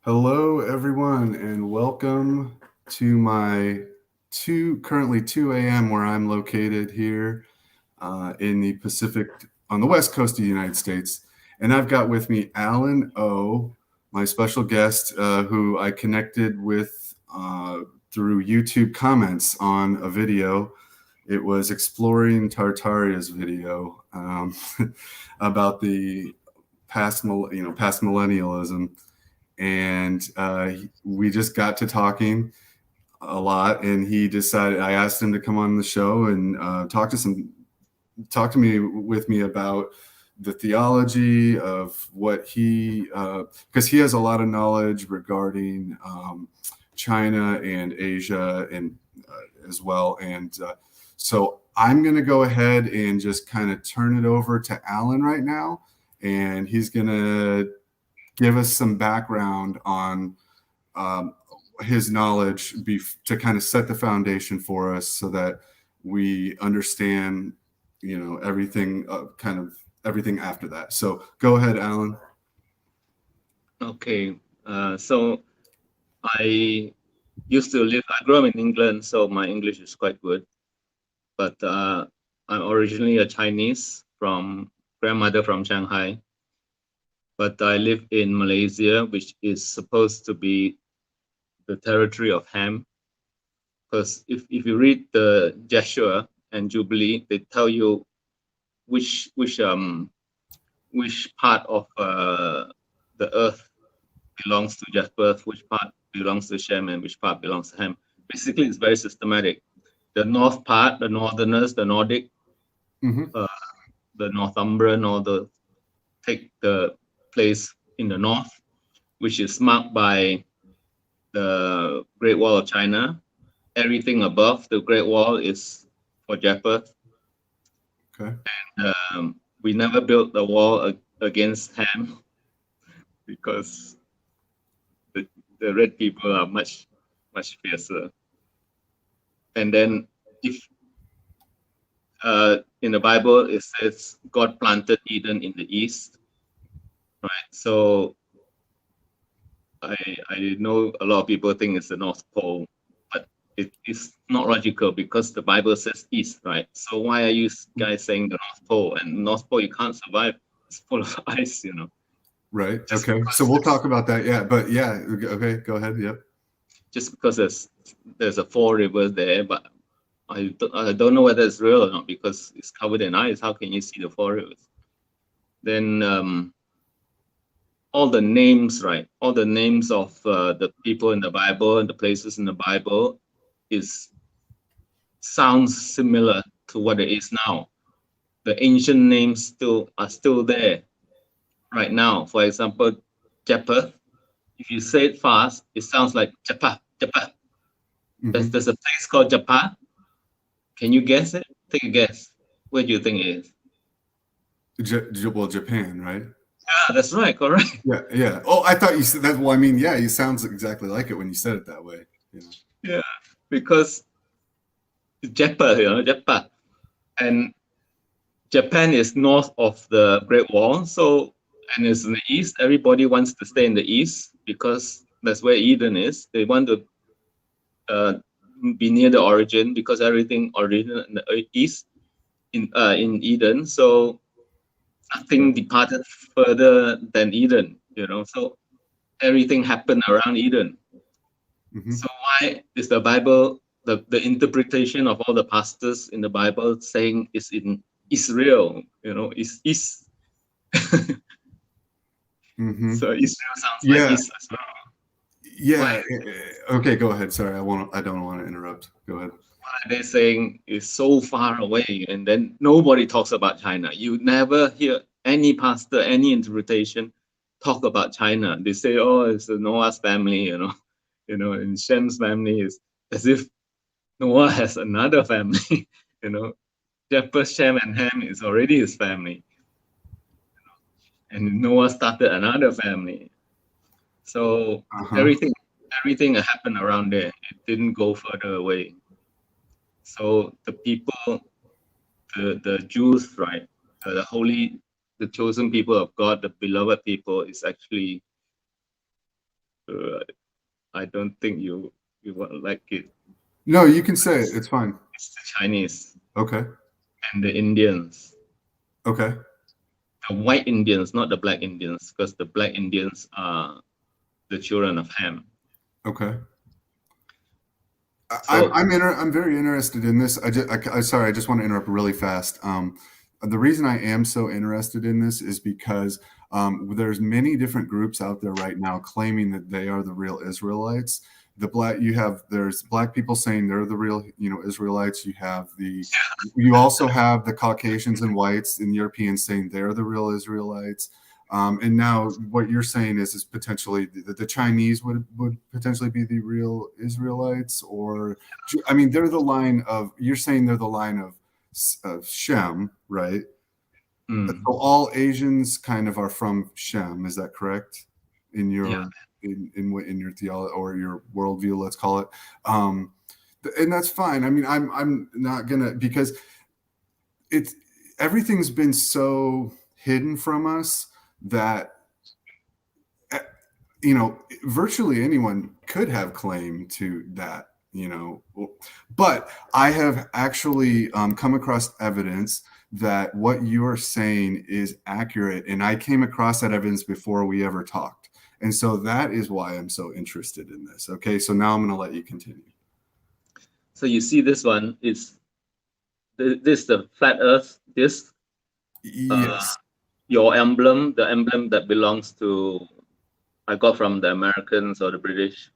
Hello, everyone, and welcome to my currently 2 a.m. where I'm located here in the Pacific, on the West Coast of the United States. And I've got with me Allan Oh, my special guest, who I connected with through YouTube comments on a video. It was Exploring Tartaria's video about the past millennialism, and we just got to talking a lot, and he decided, I asked him to come on the show and talk to me about the theology of what he, because he has a lot of knowledge regarding China and Asia and as well. And so I'm going to go ahead and just kind of turn it over to Allan right now, and he's going to give us some background on his knowledge to kind of set the foundation for us so that we understand, everything, kind of everything after that. So go ahead, Allan. Okay, so I I grew up in England, so my English is quite good. But I'm originally a Chinese grandmother from Shanghai. But I live in Malaysia, which is supposed to be the territory of Ham. Because if you read the Joshua and Jubilee, they tell you which part of the earth belongs to Japheth, which part belongs to Shem, and which part belongs to Ham. Basically, it's very systematic. The north part, the northerners, the Nordic, the Northumbrian, take the place in the north, which is marked by the Great Wall of China. Everything above the Great Wall is for Japheth. Okay. And we never built the wall against Ham because the red people are much fiercer. And then if in the Bible it says God planted Eden in the east, right? So I know a lot of people think it's the North Pole, but it is not logical because the Bible says east, right? So why are you guys saying the North Pole? And North Pole you can't survive; it's full of ice, Right. Okay. So we'll talk about that. Yeah. But yeah. Okay. Go ahead. Yep. Just because there's a 4 rivers there, but I don't know whether it's real or not because it's covered in ice. How can you see the 4 rivers? Then all the names, right? All the names of the people in the Bible and the places in the Bible sounds similar to what it is now. The ancient names are still there right now. For example, Japheth. If you say it fast, it sounds like Japheth. There's a place called Japheth. Can you guess it? Take a guess. Where do you think it is? Well, Japan, right? Yeah, that's right. Correct. Yeah. Yeah. Oh, I thought you said that. Well, I mean, yeah, it sounds exactly like it when you said it that way. Yeah, because Japheth, and Japan is north of the Great Wall, and it's in the east. Everybody wants to stay in the east because that's where Eden is. They want to be near the origin because everything originated in the east in Eden. So nothing departed further than Eden, So everything happened around Eden. So why is the Bible, the interpretation of all the pastors in the Bible saying it's in Israel, it's east? So Israel sounds like east as well. Yeah. Okay, go ahead. Sorry, I don't want to interrupt. Go ahead. Why are they saying it's so far away, and then nobody talks about China? You never hear any pastor, any interpretation talk about China. They say, "Oh, it's the Noah's family," and Shem's family is as if Noah has another family. Japheth, Shem, and Ham is already his family, and Noah started another family. So everything happened around there. It didn't go further away. So the people, the Jews, right, the chosen people of God, the beloved people, is actually I don't think you won't like it. No, you can say it. It's fine. It's the Chinese Okay. and the Indians. Okay. The white Indians, not the black Indians, because the black Indians are the children of Ham. Okay. So, I'm very interested in this. Sorry, I just want to interrupt really fast. The reason I am so interested in this is because there's many different groups out there right now claiming that they are the real Israelites. There's black people saying they're the real, Israelites. You also have the Caucasians and whites and Europeans saying they're the real Israelites. And now what you're saying is potentially the Chinese would potentially be the real Israelites, or I mean, you're saying they're the line of Shem, right? So all Asians kind of are from Shem. Is that correct? In your in your theology or your worldview, let's call it. And that's fine. I mean, I'm not gonna, because everything's been so hidden from us that virtually anyone could have claim to that, but I have actually come across evidence that what you're saying is accurate, and I came across that evidence before we ever talked, and so that is why I'm so interested in this. Okay, so now I'm going to let you continue. So you see, this one is the flat Earth. This Yes. Your emblem, the emblem that belongs to, I got from the Americans or the British.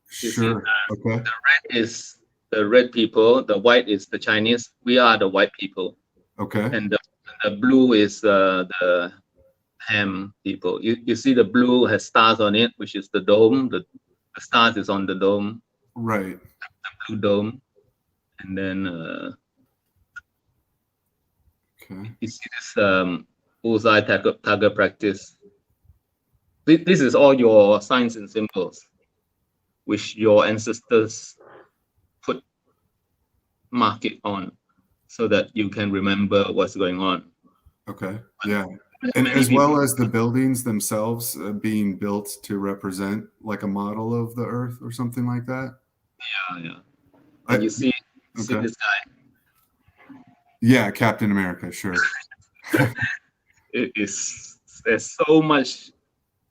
Sure. Okay. The red is the red people. The white is the Chinese. We are the white people. Okay. And the blue is the Ham people. You see, the blue has stars on it, which is the dome. The stars is on the dome. Right. The blue dome. And then okay. You see this bullseye target practice. This is all your signs and symbols, which your ancestors mark it on, so that you can remember what's going on. Okay. Yeah. And as well as the buildings themselves being built to represent like a model of the Earth or something like that. Yeah. And you see this guy. Yeah, Captain America. Sure. There's so much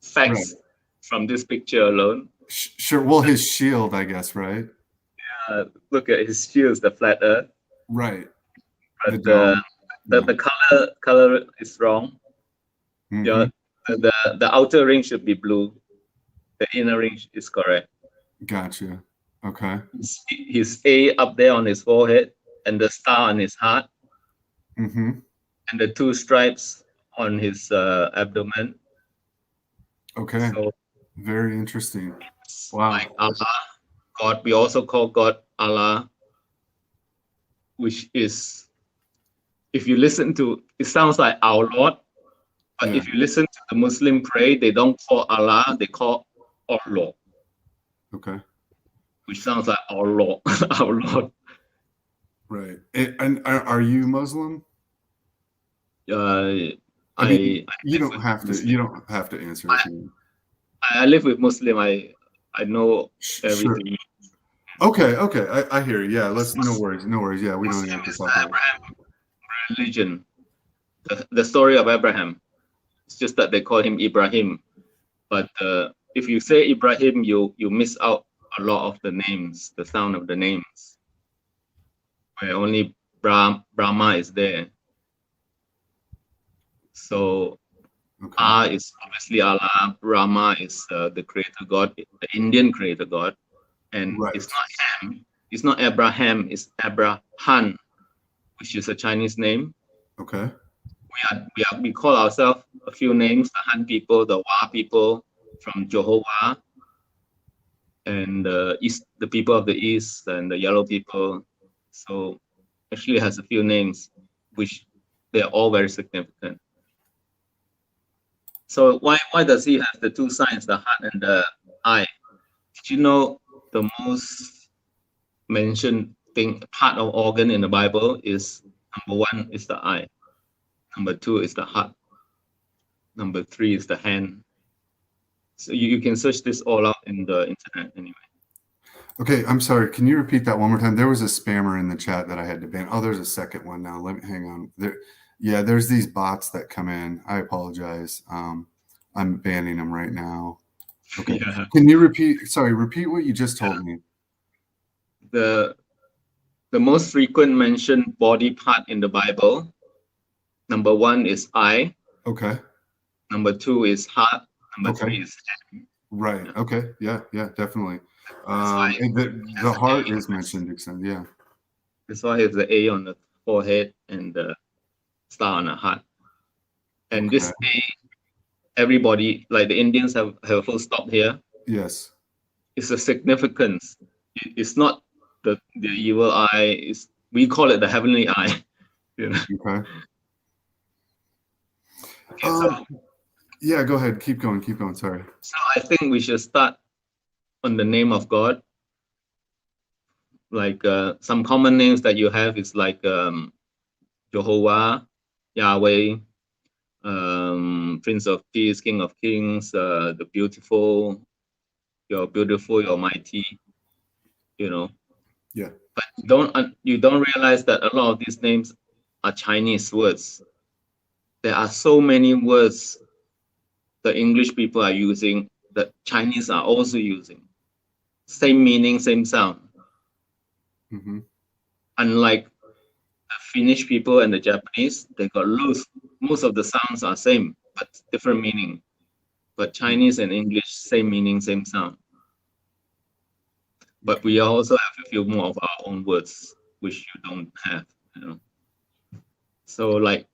facts from this picture alone. Sure. Well, his shield, I guess, right? Yeah. Look at his shield, the flat Earth. Right. But the color is wrong. Mm-hmm. Yeah. The outer ring should be blue. The inner ring is correct. Gotcha. Okay. His A up there on his forehead, and the star on his heart. Mm-hmm. And the two stripes on his abdomen. Okay. So, very interesting. Wow. Like Allah, God. We also call God Allah, which is, if you listen to, it sounds like our Lord, but if you listen to the Muslim pray, they don't call Allah, they call Allah. Okay. Which sounds like our Lord, our Lord. Right. And are you Muslim? You don't have to. You don't have to answer. I live with Muslim. I know everything. Sure. Okay. I hear you. Yeah. No worries. Yeah, we don't have to talk about Abrahamic religion. The story of Abraham. It's just that they call him Ibrahim, but if you say Ibrahim, you miss out a lot of the names, the sound of the names, where only Brahma is there. So Ah is obviously Allah. Brahma is the creator God, the Indian creator God, and it's not Ham. It's not Abraham. It's Abraham, which is a Chinese name. Okay. We call ourselves a few names: the Han people, the Wa people from Jehovah, and the people of the East, and the yellow people. So actually, it has a few names, which they're all very significant. So why does he have the two signs, the heart and the eye? Did you know the most mentioned part of organ in the Bible is, number 1 is the eye, number 2 is the heart, number 3 is the hand. So you can search this all out in the internet anyway. Okay, I'm sorry. Can you repeat that one more time? There was a spammer in the chat that I had to ban. Oh, there's a second one now. Let me hang on. Yeah, there's these bots that come in. I apologize. I'm banning them right now. Okay. Yeah. Can you repeat? Sorry, repeat what you just told me. The most frequent mentioned body part in the Bible, number 1 is eye. Okay. Number 2 is heart. Number 3 is head. Right. Yeah. Okay. Yeah. Definitely. The heart is mentioned. Yeah. That's why it's the A on the forehead and the star on the heart. And this A, everybody, like the Indians have a full stop here. Yes. It's a significance. It's not the evil eye. We call it the heavenly eye. You know? Okay. So, yeah, go ahead. Keep going. Sorry. So I think we should start on the name of God. Like some common names that you have is like Jehovah, Yahweh, Prince of Peace, King of Kings, the beautiful, you're beautiful, you're mighty, you know. Yeah. But you don't realize that a lot of these names are Chinese words. There are so many words the English people are using that Chinese are also using. Same meaning, same sound. Mm-hmm. Unlike the Finnish people and the Japanese, they got loose. Most of the sounds are same, but different meaning. But Chinese and English, same meaning, same sound. But we also have a few more of our own words, which you don't have, you know. So like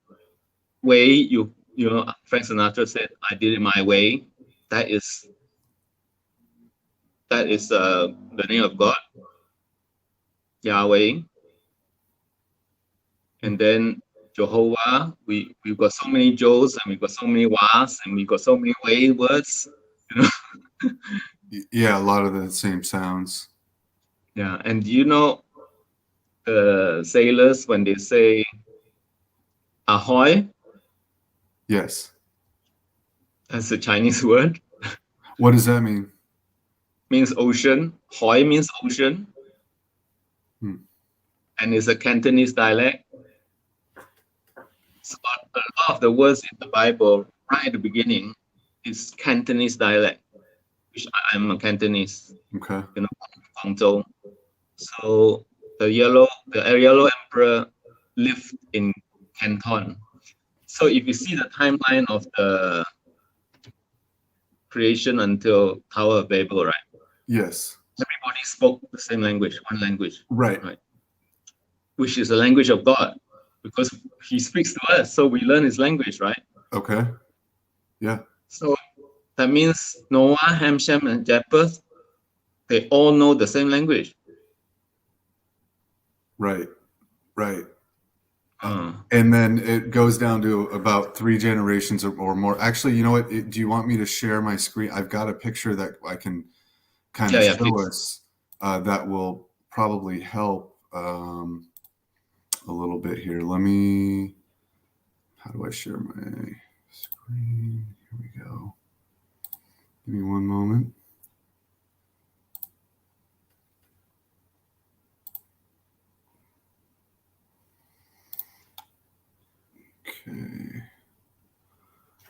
way, you know, Frank Sinatra said, "I did it my way." That is the name of God, Yahweh. And then Jehovah, we've got so many Joes and we've got so many Wahs and we've got so many way words, you know. Yeah, a lot of the same sounds. Yeah, and you know, sailors, when they say ahoy, yes, that's a Chinese word. What does that mean? Means ocean. Hoi means ocean. And it's a Cantonese dialect. So a lot of the words in the Bible, right at the beginning, is Cantonese dialect, which I'm a Cantonese. Okay. You know, Guangzhou. So the yellow emperor lived in Canton. So if you see the timeline of the creation until Tower of Babel, right? Yes. Everybody spoke the same language, one language. Right. Which is the language of God, because he speaks to us, so we learn his language, right? Okay. Yeah. So that means Noah, Ham, Shem, and Japheth, they all know the same language. Right. And then it goes down to about 3 generations or more. Actually, you know what? Do you want me to share my screen? I've got a picture that I can kind of show us that will probably help a little bit here. How do I share my screen? Here we go. Give me one moment.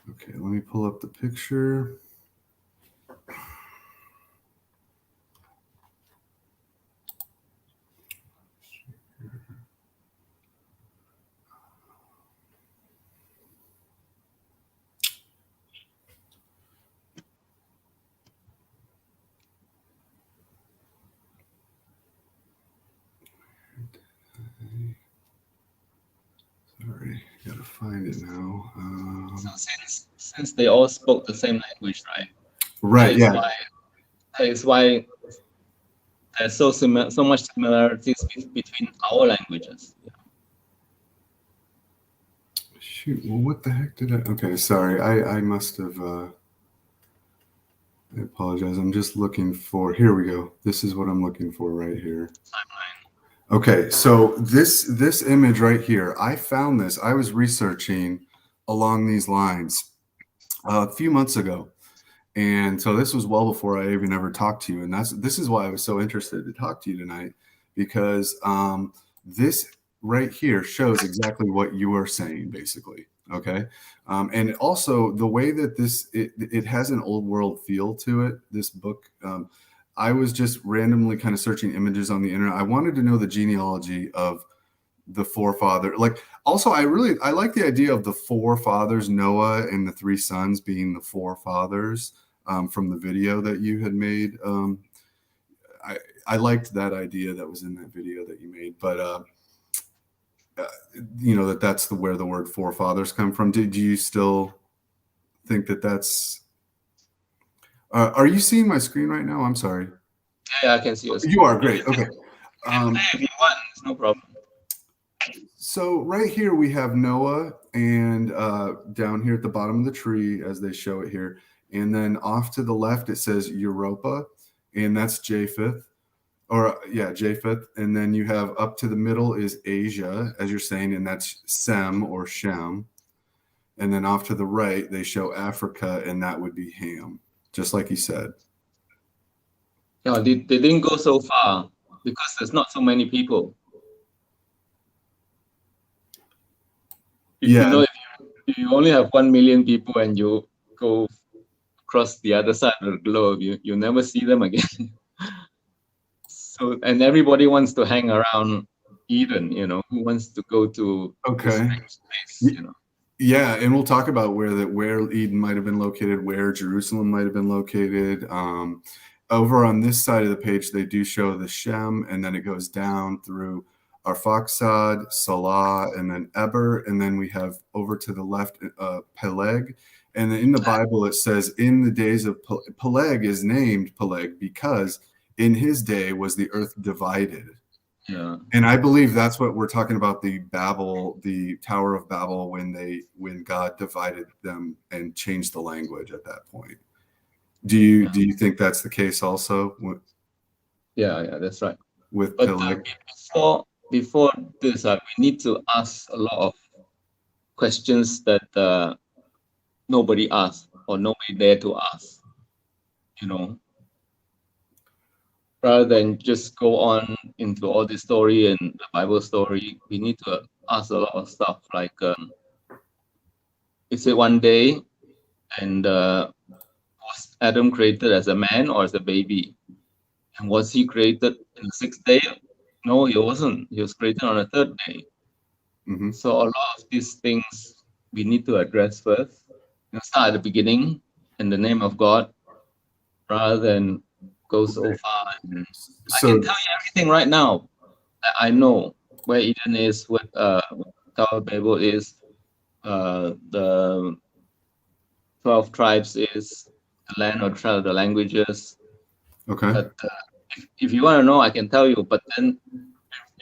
Okay, let me pull up the picture. Sorry, gotta find it now. So since they all spoke the same language, right? Right. That is why there's so much similarities between our languages. Yeah. Shoot. Well, what the heck did I? Okay, sorry. I must have. I apologize. I'm just looking for. Here we go. This is what I'm looking for right here. Timeline. Okay, so this image right here, I found this. I was researching along these lines a few months ago, And so this was well before I even ever talked to you. And this is why I was so interested to talk to you tonight, because this right here shows exactly what you are saying, basically. Okay. And also the way that it has an old world feel to it, this book. I was just randomly kind of searching images on the internet. I wanted to know the genealogy of the forefather. Like, also, I like the idea of the forefathers, Noah and the three sons being the forefathers from the video that you had made. I liked that idea that was in that video that you made, but you know, that's where the word forefathers come from. Do you still think that that's? Are you seeing my screen right now? I'm sorry. Yeah, I can see you. You are great. Okay. If you want, it's no problem. So right here we have Noah, and down here at the bottom of the tree, as they show it here, and then off to the left it says Europa, and that's Japheth, or yeah, Japheth, and then you have up to the middle is Asia, as you're saying, and that's Sem or Shem, and then off to the right they show Africa, and that would be Ham, just like you said. Yeah, they didn't go so far because there's not so many people. Yeah. You know, if you only have 1 million people and you go across the other side of the globe, you never see them again. So, and everybody wants to hang around Eden, you know, who wants to go to this place, you know. Yeah, and we'll talk about where Eden might have been located, where Jerusalem might have been located. Over on this side of the page, they do show the Shem, and then it goes down through Arphaxad, Salah, and then Eber, and then we have over to the left Peleg. And then in the Bible it says, in the days of Peleg is named Peleg because in his day was the earth divided. Yeah. And I believe that's what we're talking about, the Tower of Babel, when God divided them and changed the language at that point. Do you think that's the case also? Yeah, that's right. With Peleg. Before this, we need to ask a lot of questions that nobody asked or nobody dared to ask, you know, rather than just go on into all the story and the Bible story. We need to ask a lot of stuff like, is it one day, and was Adam created as a man or as a baby? And was he created in the 6th day? No, he wasn't. He was created on the 3rd day. Mm-hmm. So a lot of these things we need to address first. Start at the beginning in the name of God, rather than go so far. I can tell you everything right now. I know where Eden is, what Tower of Babel is, the 12 tribes is, the land or the languages. Okay. But if you want to know, I can tell you, but then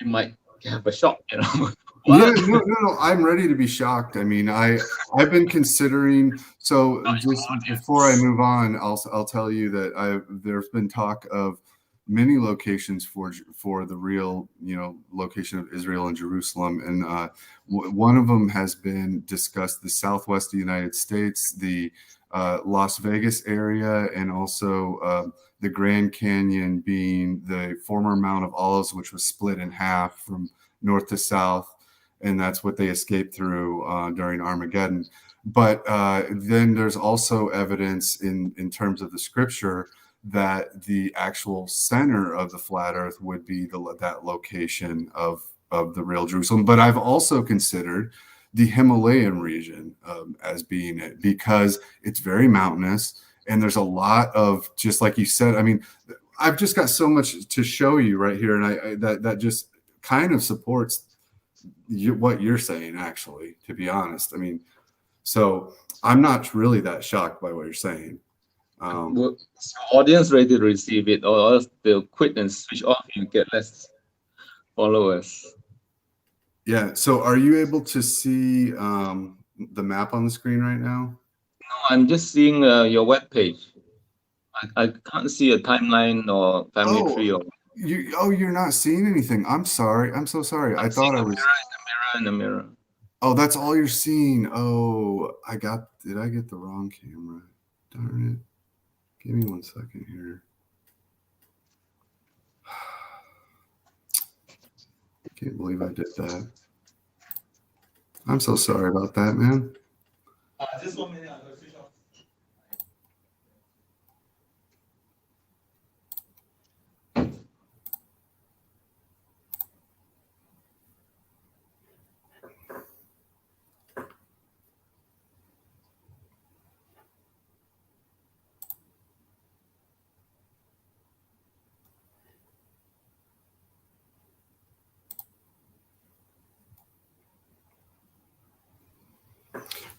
you might have a shock, you know. Yeah, no, I'm ready to be shocked. I mean, I've been considering. So just before I move on, I'll tell you that there's been talk of many locations for the real, you know, location of Israel and Jerusalem, and one of them has been discussed: the Southwest United States, the Las Vegas area, and also the Grand Canyon being the former Mount of Olives, which was split in half from north to south. And that's what they escaped through during Armageddon. But then there's also evidence in terms of the scripture that the actual center of the flat earth would be that location of the real Jerusalem. But I've also considered the Himalayan region as being it, because it's very mountainous and there's a lot of, just like you said, I mean, I've just got so much to show you right here, and that just kind of supports what you're saying, actually, to be honest. I mean, so I'm not really that shocked by what you're saying. So audience ready to receive it, or else they'll quit and switch off. You get less followers. Yeah. So are you able to see the map on the screen right now? No, I'm just seeing your web page. I can't see a timeline or family tree. Or you're not seeing anything. I'm sorry. I'm so sorry. I thought I was in the mirror. Oh, that's all you're seeing. Oh, did I get the wrong camera? Darn it. Give me 1 second here. Can't believe I did that. I'm so sorry about that, man. Just 1 minute. I'll switch off.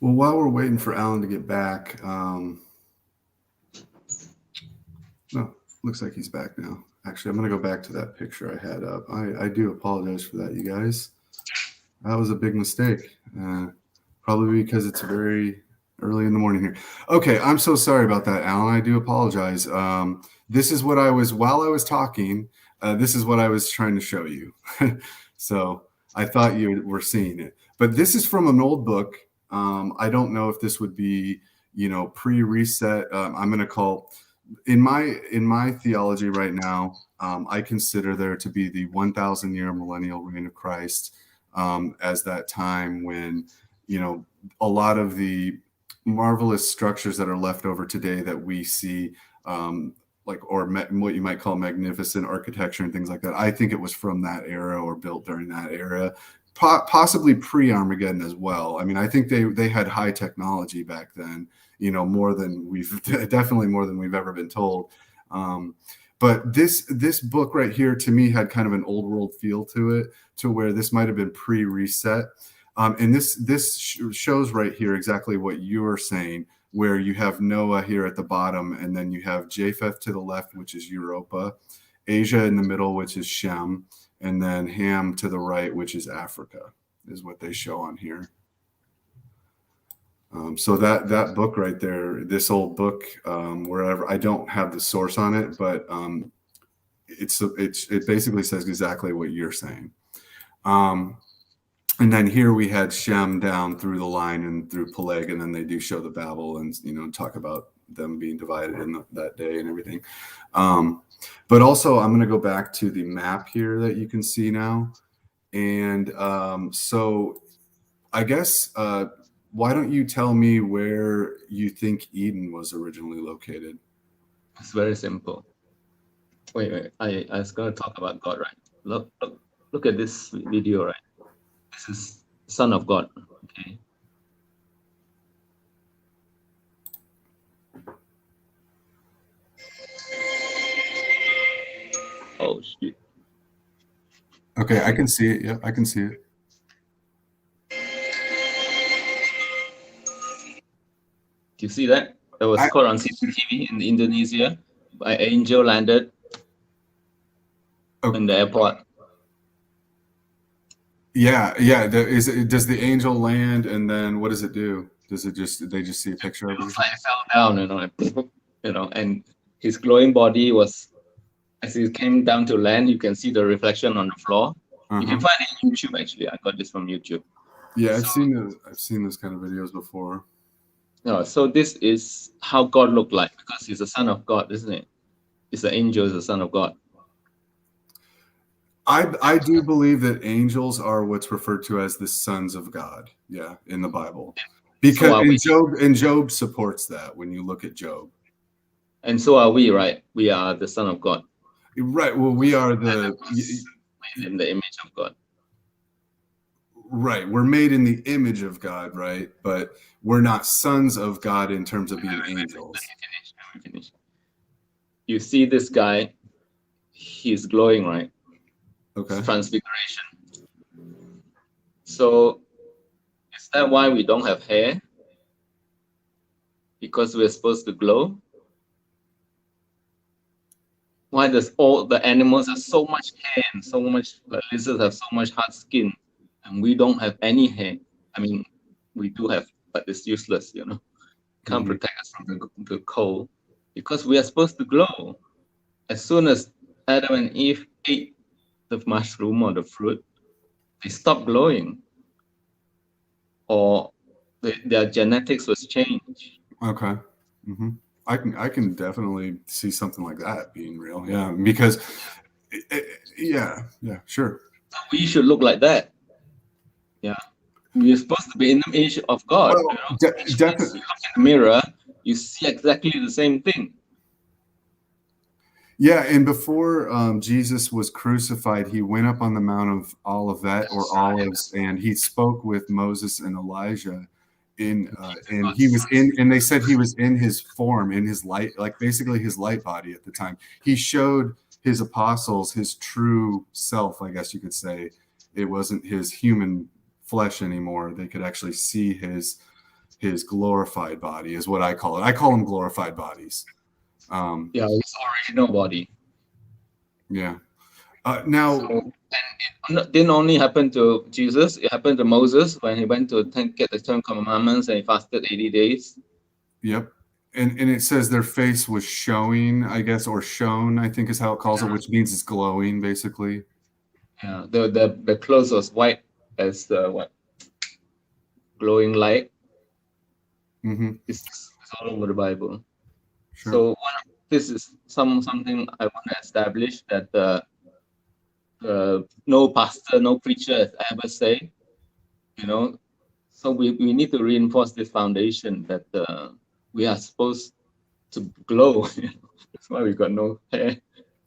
Well, while we're waiting for Alan to get back, no, looks like he's back now. Actually, I'm going to go back to that picture I had up. I do apologize for that, you guys. That was a big mistake. Probably because it's very early in the morning here. Okay, I'm so sorry about that, Alan. I do apologize. This is what while I was talking, this is what I was trying to show you. So I thought you were seeing it. But this is from an old book. I don't know if this would be, pre-reset. I'm going to call in my theology right now. I consider there to be the 1,000-year millennial reign of Christ as that time when, a lot of the marvelous structures that are left over today that we see, what you might call magnificent architecture and things like that. I think it was from that era or built during that era. Possibly pre-Armageddon as well. I mean, I think they had high technology back then, more than definitely more than we've ever been told. But this book right here to me had kind of an old world feel to it, to where this might have been pre-reset. And this shows right here exactly what you are saying, where you have Noah here at the bottom, and then you have Japheth to the left, which is Europa, Asia in the middle, which is Shem, and then Ham to the right, which is Africa, is what they show on here. So that book right there, this old book, wherever, I don't have the source on it, but it basically says exactly what you're saying. And then here we had Shem down through the line and through Peleg, and then they do show the Babel and talk about them being divided in that day and everything. But also, I'm going to go back to the map here that you can see now. And so I guess, why don't you tell me where you think Eden was originally located? It's very simple. Wait. I was going to talk about God, right? Look at this video, right? This is Son of God, okay? Oh, shit. Okay, I can see it. Yeah, I can see it. Do you see that? That was caught on CCTV in Indonesia. An angel landed in the airport. Yeah. Does the angel land, and then what does it do? Does it they just see a picture of it? It fell down, and his glowing body was, as he came down to land, you can see the reflection on the floor. You can find it on YouTube, actually. I got this from YouTube. Yeah, I've seen those kind of videos before. No, so this is how God looked like, because he's the Son of God, isn't it? He's the angel, is the Son of God. I do believe that angels are what's referred to as the sons of God. Yeah, in the Bible, because Job supports that when you look at Job. And so are we, right? We are the Son of God. Right. Well, we are in the image of God. Right. We're made in the image of God, right? But we're not sons of God in terms of being angels. Let me finish. You see this guy, he's glowing, right? Okay. It's transfiguration. So is that why we don't have hair? Because we're supposed to glow? Why does all the animals have so much hair and so much, the lizards have so much hard skin, and we don't have any hair? I mean, we do have, but it's useless, Can't protect us from the cold, because we are supposed to glow. As soon as Adam and Eve ate the mushroom or the fruit, they stopped glowing, or their genetics was changed. Okay. I can definitely see something like that being real. Yeah, because yeah, sure. We should look like that. Yeah, we're supposed to be in the image of God. Well, definitely. You look in the mirror, you see exactly the same thing. Yeah, and before Jesus was crucified, he went up on the Mount of Olivet or Olives, and he spoke with Moses and Elijah. And he was in, and they said he was in his form, in his light, like basically his light body at the time. He showed his apostles his true self, I guess you could say. It wasn't his human flesh anymore. They could actually see his glorified body, is what I call it. I call them glorified bodies. Yeah, his original body. Yeah. Now, so, and it didn't only happen to Jesus, it happened to Moses when he went to get the 10 commandments and he fasted 80 days. Yep. And it says their face was showing, I guess, or shown, I think is how it calls it, which means it's glowing, basically. Yeah, the clothes was white as the glowing light. Mm-hmm. It's all over the Bible. Sure. So this is something I want to establish, that no pastor, no preacher has ever said, so we need to reinforce this foundation that we are supposed to glow. That's why we got no hair.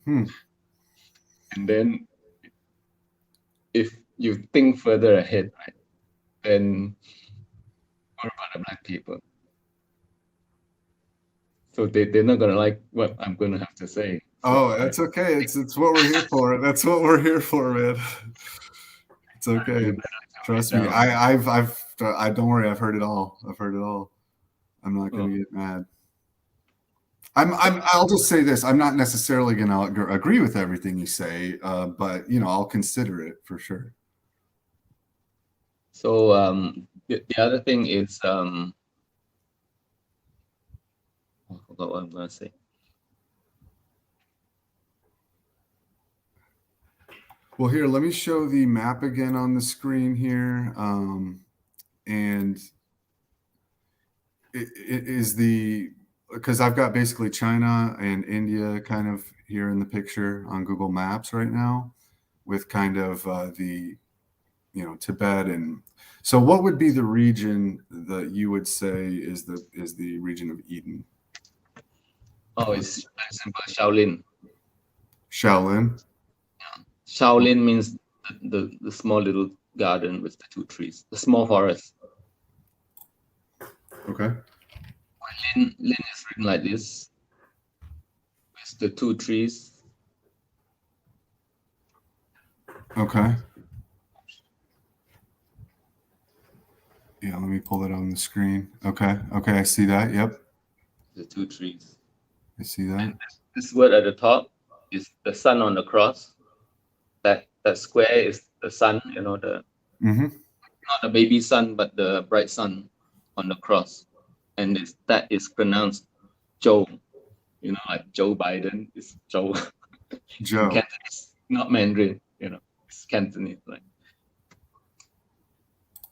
And then if you think further ahead, right, then what about the black people? So they're not gonna like what I'm gonna have to say. So, that's okay. It's what we're here for. That's what we're here for, man. It's okay. Trust me. I've don't worry. I've heard it all. I'm not gonna get mad. I'll just say this. I'm not necessarily gonna agree with everything you say, but I'll consider it for sure. So the other thing is I forgot what I'm gonna say. Well, here, let me show the map again on the screen here. And it is because I've got basically China and India kind of here in the picture on Google Maps right now, with kind of the Tibet. And so what would be the region that you would say is the region of Eden? Oh, it's simple. Shaolin. Shaolin. Yeah. Shaolin means the small little garden with the 2 trees, the small forest. Okay. Lin is written like this, with the 2 trees. Okay. Yeah, let me pull it on the screen. Okay, I see that. Yep. The 2 trees. I see that. And this word at the top is the sun on the cross. That square is the sun, the not the baby sun, but the bright sun on the cross. And that is pronounced Joe. Like Joe Biden is Joe. Joe. Cantonese, not Mandarin, it's Cantonese, right?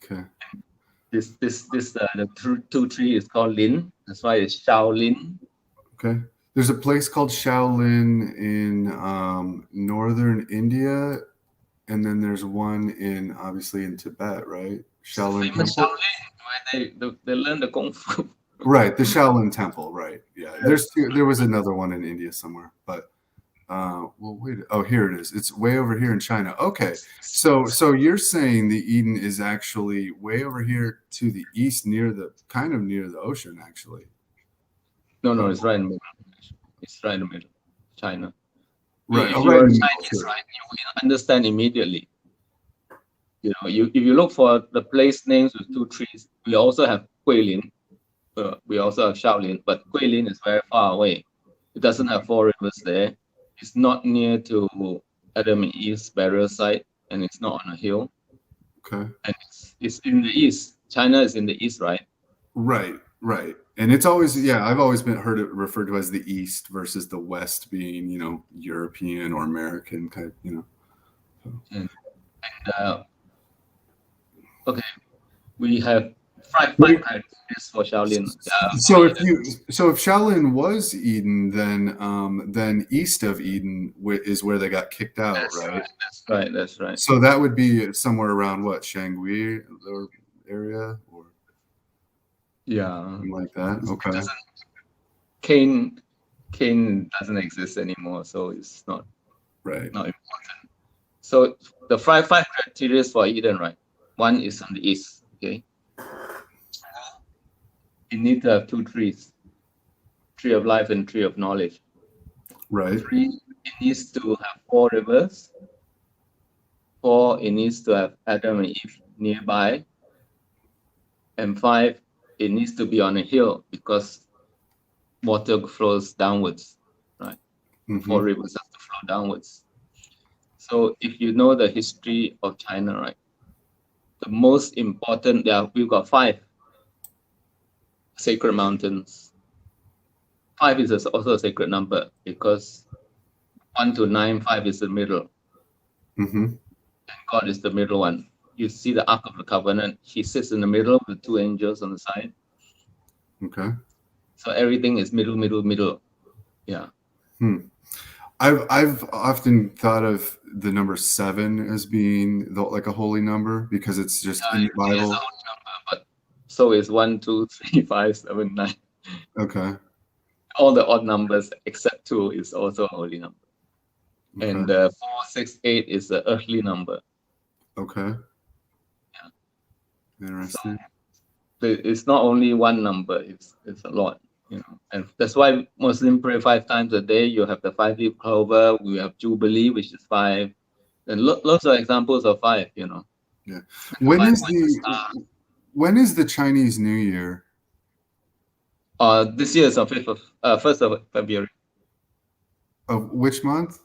Okay. The 2 tree is called Lin. That's why it's Shaolin. Okay. There's a place called Shaolin in northern India, and then there's one obviously in Tibet, right? Shaolin Temple. Shaolin, where they learn the Kung Fu. Right, the Shaolin Temple, right? Yeah. There was another one in India somewhere, but well, wait. Oh, here it is. It's way over here in China. Okay, so you're saying the Eden is actually way over here to the east, near the ocean, actually. No, it's right in the middle. It's right in the middle, China. Right. If you're Chinese, right, you will understand immediately. If you look for the place names with 2 trees, we also have Guilin. We also have Shaolin, but Guilin is very far away. It doesn't have 4 rivers there. It's not near to Adam and Eve's burial site, and it's not on a hill. Okay. And it's in the east. China is in the east, right? Right. And it's always, I've always heard it referred to as the East versus the West being, European or American kind of, So. Okay, we have Five characteristics for Shaolin. So if Shaolin was Eden, then east of Eden is where they got kicked out, right? That's right. So that would be somewhere around what, Shangui or area, or something like that. Okay. Cain doesn't exist anymore, so it's not important. So the five criteria for Eden, right? One is on the east. Okay. You need to have two trees: tree of life and tree of knowledge. Right. 3, it needs to have 4 rivers. 4, it needs to have Adam and Eve nearby. And 5, it needs to be on a hill because water flows downwards, right? 4 rivers have to flow downwards. So if you know the history of China, right, the most important, we've got 5 sacred mountains. 5 is also a sacred number because 1 to 9, 5 is the middle. And God is the middle one. You see the Ark of the Covenant. He sits in the middle with 2 angels on the side. Okay. So everything is middle. Yeah. I've often thought of the number 7 as being like a holy number because it's just in the Bible. It is a holy number, but so is 1, 2, 3, 5, 7, 9. Okay. All the odd numbers except 2 is also a holy number. Okay. And 4, 6, 8 is the earthly number. Okay. Yeah. Interesting. So it's not only one number; it's a lot, you know. And that's why Muslims pray 5 times a day. You have the 5-leaf clover. We have Jubilee, which is 5, and lots of examples of 5. You know. Yeah. When is the Chinese New Year? This year is on 1st of February. Of which month?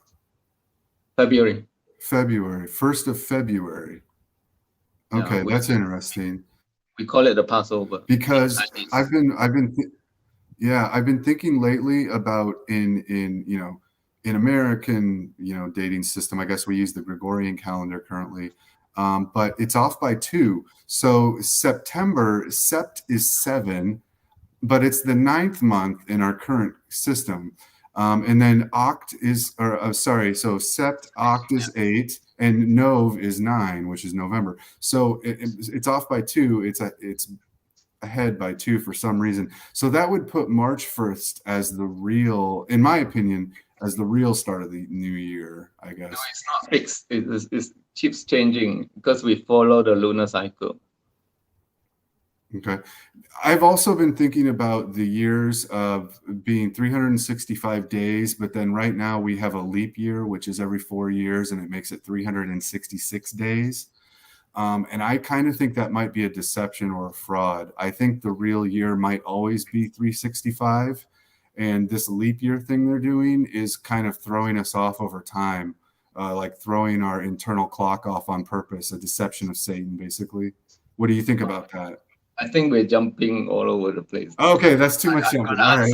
February. 1st of February. Okay, that's interesting. We call it the Passover because I've been thinking lately about in American dating system. I guess we use the Gregorian calendar currently, but it's off by 2. So Sept is 7, but it's the 9th month in our current system. And then Oct is, so Sept, Oct is 8, and Nov is 9, which is November. So it's off by 2. It's ahead by 2 for some reason. So that would put March 1st as the real, in my opinion, as the real start of the new year, I guess. No, it's not fixed. It keeps changing because we follow the lunar cycle. Okay. I've also been thinking about the years of being 365 days, but then right now we have a leap year, which is every 4 years, and it makes it 366 days. And I kind of think that might be a deception or a fraud. I think the real year might always be 365. And this leap year thing they're doing is kind of throwing us off over time, like throwing our internal clock off on purpose, a deception of Satan, basically. What do you think about that? I think we're jumping all over the place. Okay, that's too much jumping. All right.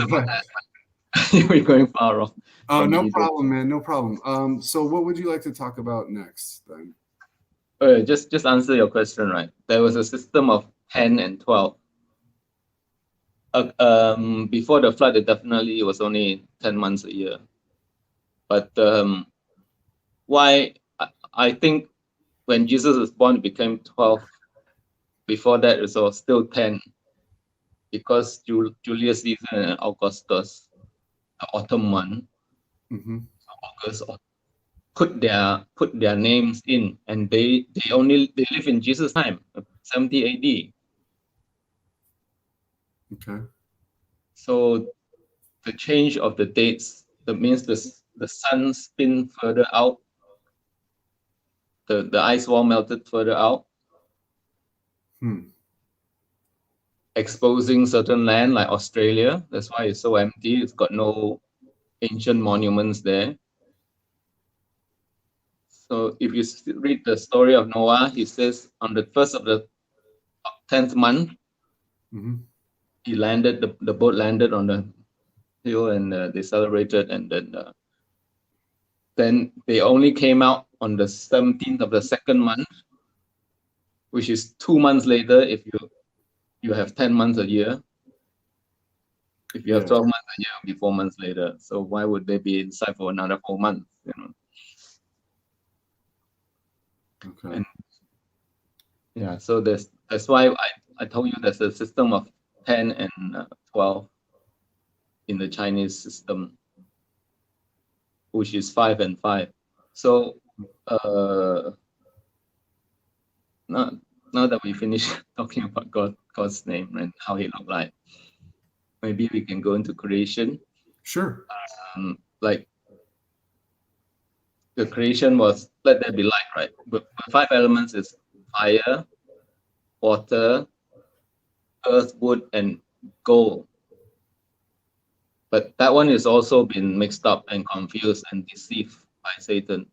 We're going far off. Oh, no problem, man. No problem. So what would you like to talk about next then? Just answer your question, right? There was a system of 10 and 12. Before the flood, it was only 10 months a year. But why? I think when Jesus was born, it became 12. Before that, it was still 10, because Julius Caesar and Augustus, the Ottoman, August, put their names in, and they live in Jesus' time, 70 AD. Okay. So the change of the dates, that means the sun spin further out, the ice wall melted further out. Exposing certain land like Australia. That's why it's so empty. It's got no ancient monuments there. So if you read the story of Noah, he says on the 1st of the 10th month, he landed, the boat landed on the hill, and they celebrated, and then they only came out on the 17th of the 2nd month, which is 2 months later if you you have 10 months a year. If you have Yeah. 12 months a year, it'll be 4 months later. So why would they be inside for another 4 months? You know. Okay. And yeah, so that's why I told you there's a system of 10 and 12 in the Chinese system, which is 5 and 5. So now that we finish talking about God's name and how he looked like, maybe we can go into creation. Sure. Like the creation was let there be light, right? But 5 elements is fire, water, earth, wood, and gold. But that one is also been mixed up and confused and deceived by Satan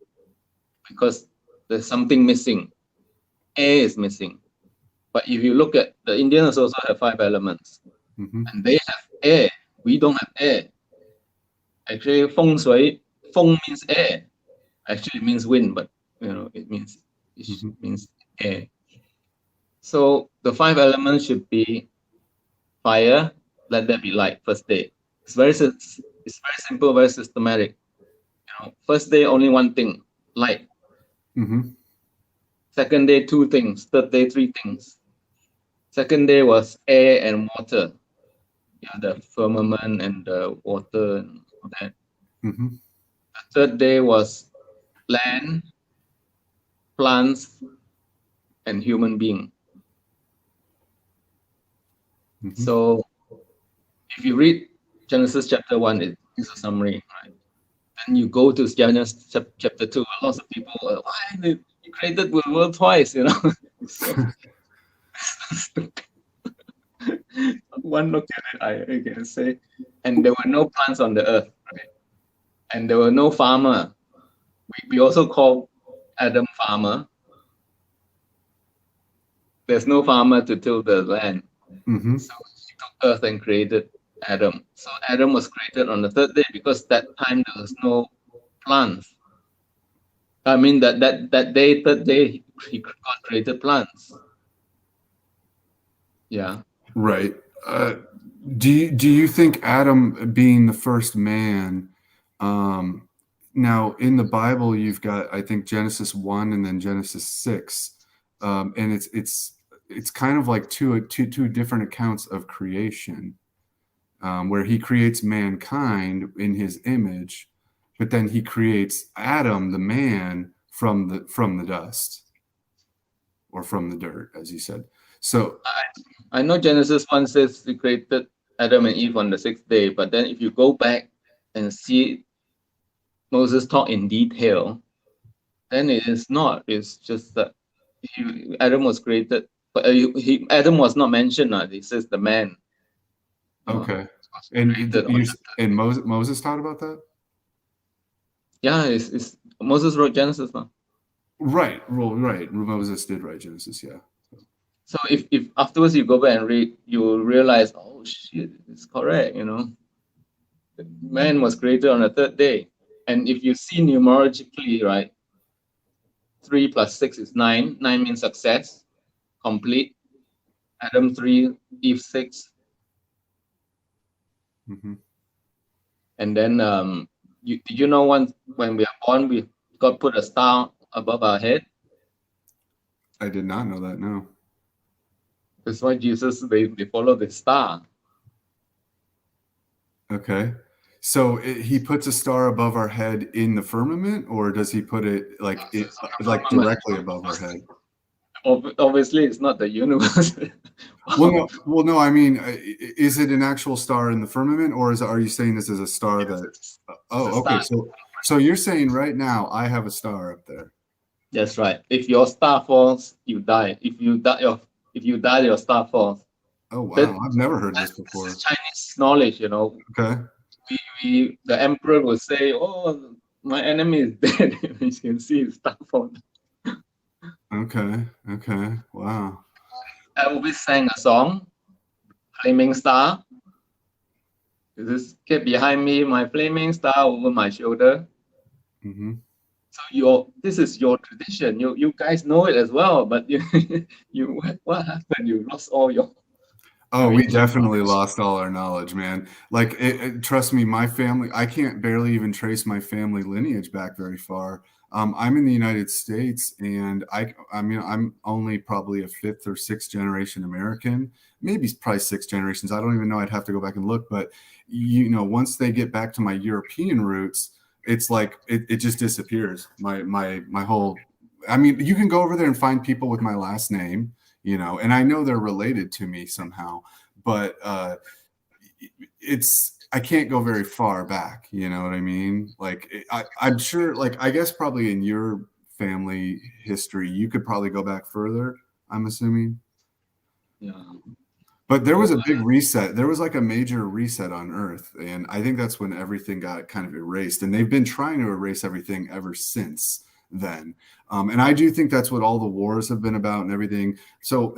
because there's something missing. Air is missing. But if you look at the Indians also have 5 elements, and they have air. We don't have air. Actually, feng shui, feng means air. Actually, it means wind, but it means air. So the 5 elements should be fire. Let there be light. First day. It's very simple, very systematic. First day only one thing, light. Second day 2 things. Third day 3 things. Second day was air and water. Yeah, the firmament and the water and all that. The third day was land, plants, and human being. So if you read Genesis chapter 1, it's a summary, right? And you go to Genesis chapter 2, lots of people, why did you created the world twice, So stupid. One look at it, I can say. And there were no plants on the earth, right? And there were no farmer. We also call Adam farmer. There's no farmer to till the land. So he took earth and created Adam. So Adam was created on the third day because that time there was no plants. I mean that day, third day, God created plants. Yeah. Right. Do you think Adam being the first man? Now in the Bible, you've got I think Genesis 1 and then Genesis 6, and it's kind of like two different accounts of creation, where he creates mankind in his image, but then he creates Adam, the man, from the dust or from the dirt, as you said. So I know Genesis 1 says he created Adam and Eve on the 6th day, but then if you go back and see Moses talk in detail, then it is not. It's just that Adam was created, but Adam was not mentioned. It says the man. Okay. And Moses taught about that? Yeah, it's Moses wrote Genesis now. Right. Well, right. Moses did write Genesis, yeah. So if afterwards you go back and read, you will realize, oh shit, it's correct, The man was created on the third day. And if you see numerologically, right, 3 plus 6 is 9. 9 means success, complete. Adam 3, Eve 6. And then did you know when we are born, God put a star above our head? I did not know that, no. That's why Jesus, they follow the star. Okay. So he puts a star above our head in the firmament, or does he put it like directly above our head? Obviously, it's not the universe. Well, no. I mean, is it an actual star in the firmament, or are you saying this is a star that? Oh, okay. So you're saying right now I have a star up there. That's right. If your star falls, you die. If you die, your star falls. Oh wow! I've never heard this before. This is Chinese knowledge, Okay. The emperor will say, "Oh, my enemy is dead." You can see his star falling. Okay. Wow. Elvis sang a song, "Flaming Star." This kept behind me, my flaming star over my shoulder. So this is your tradition. You guys know it as well, but what happened? You lost all your. Oh, we definitely lost all our knowledge, man. Like, trust me, my family, I can't barely even trace my family lineage back very far. I'm in the United States, and I mean, I'm only probably a fifth or sixth generation American, maybe probably six generations. I don't even know. I'd have to go back and look. But, once they get back to my European roots, it's like it just disappears. My whole, I mean, you can go over there and find people with my last name, and I know they're related to me somehow, but I can't go very far back. You know what I mean? Like, I'm sure, like, I guess probably in your family history, you could probably go back further, I'm assuming. Yeah. But there was a big reset. There was like a major reset on Earth. And I think that's when everything got kind of erased. And they've been trying to erase everything ever since then. And I do think that's what all the wars have been about and everything. So,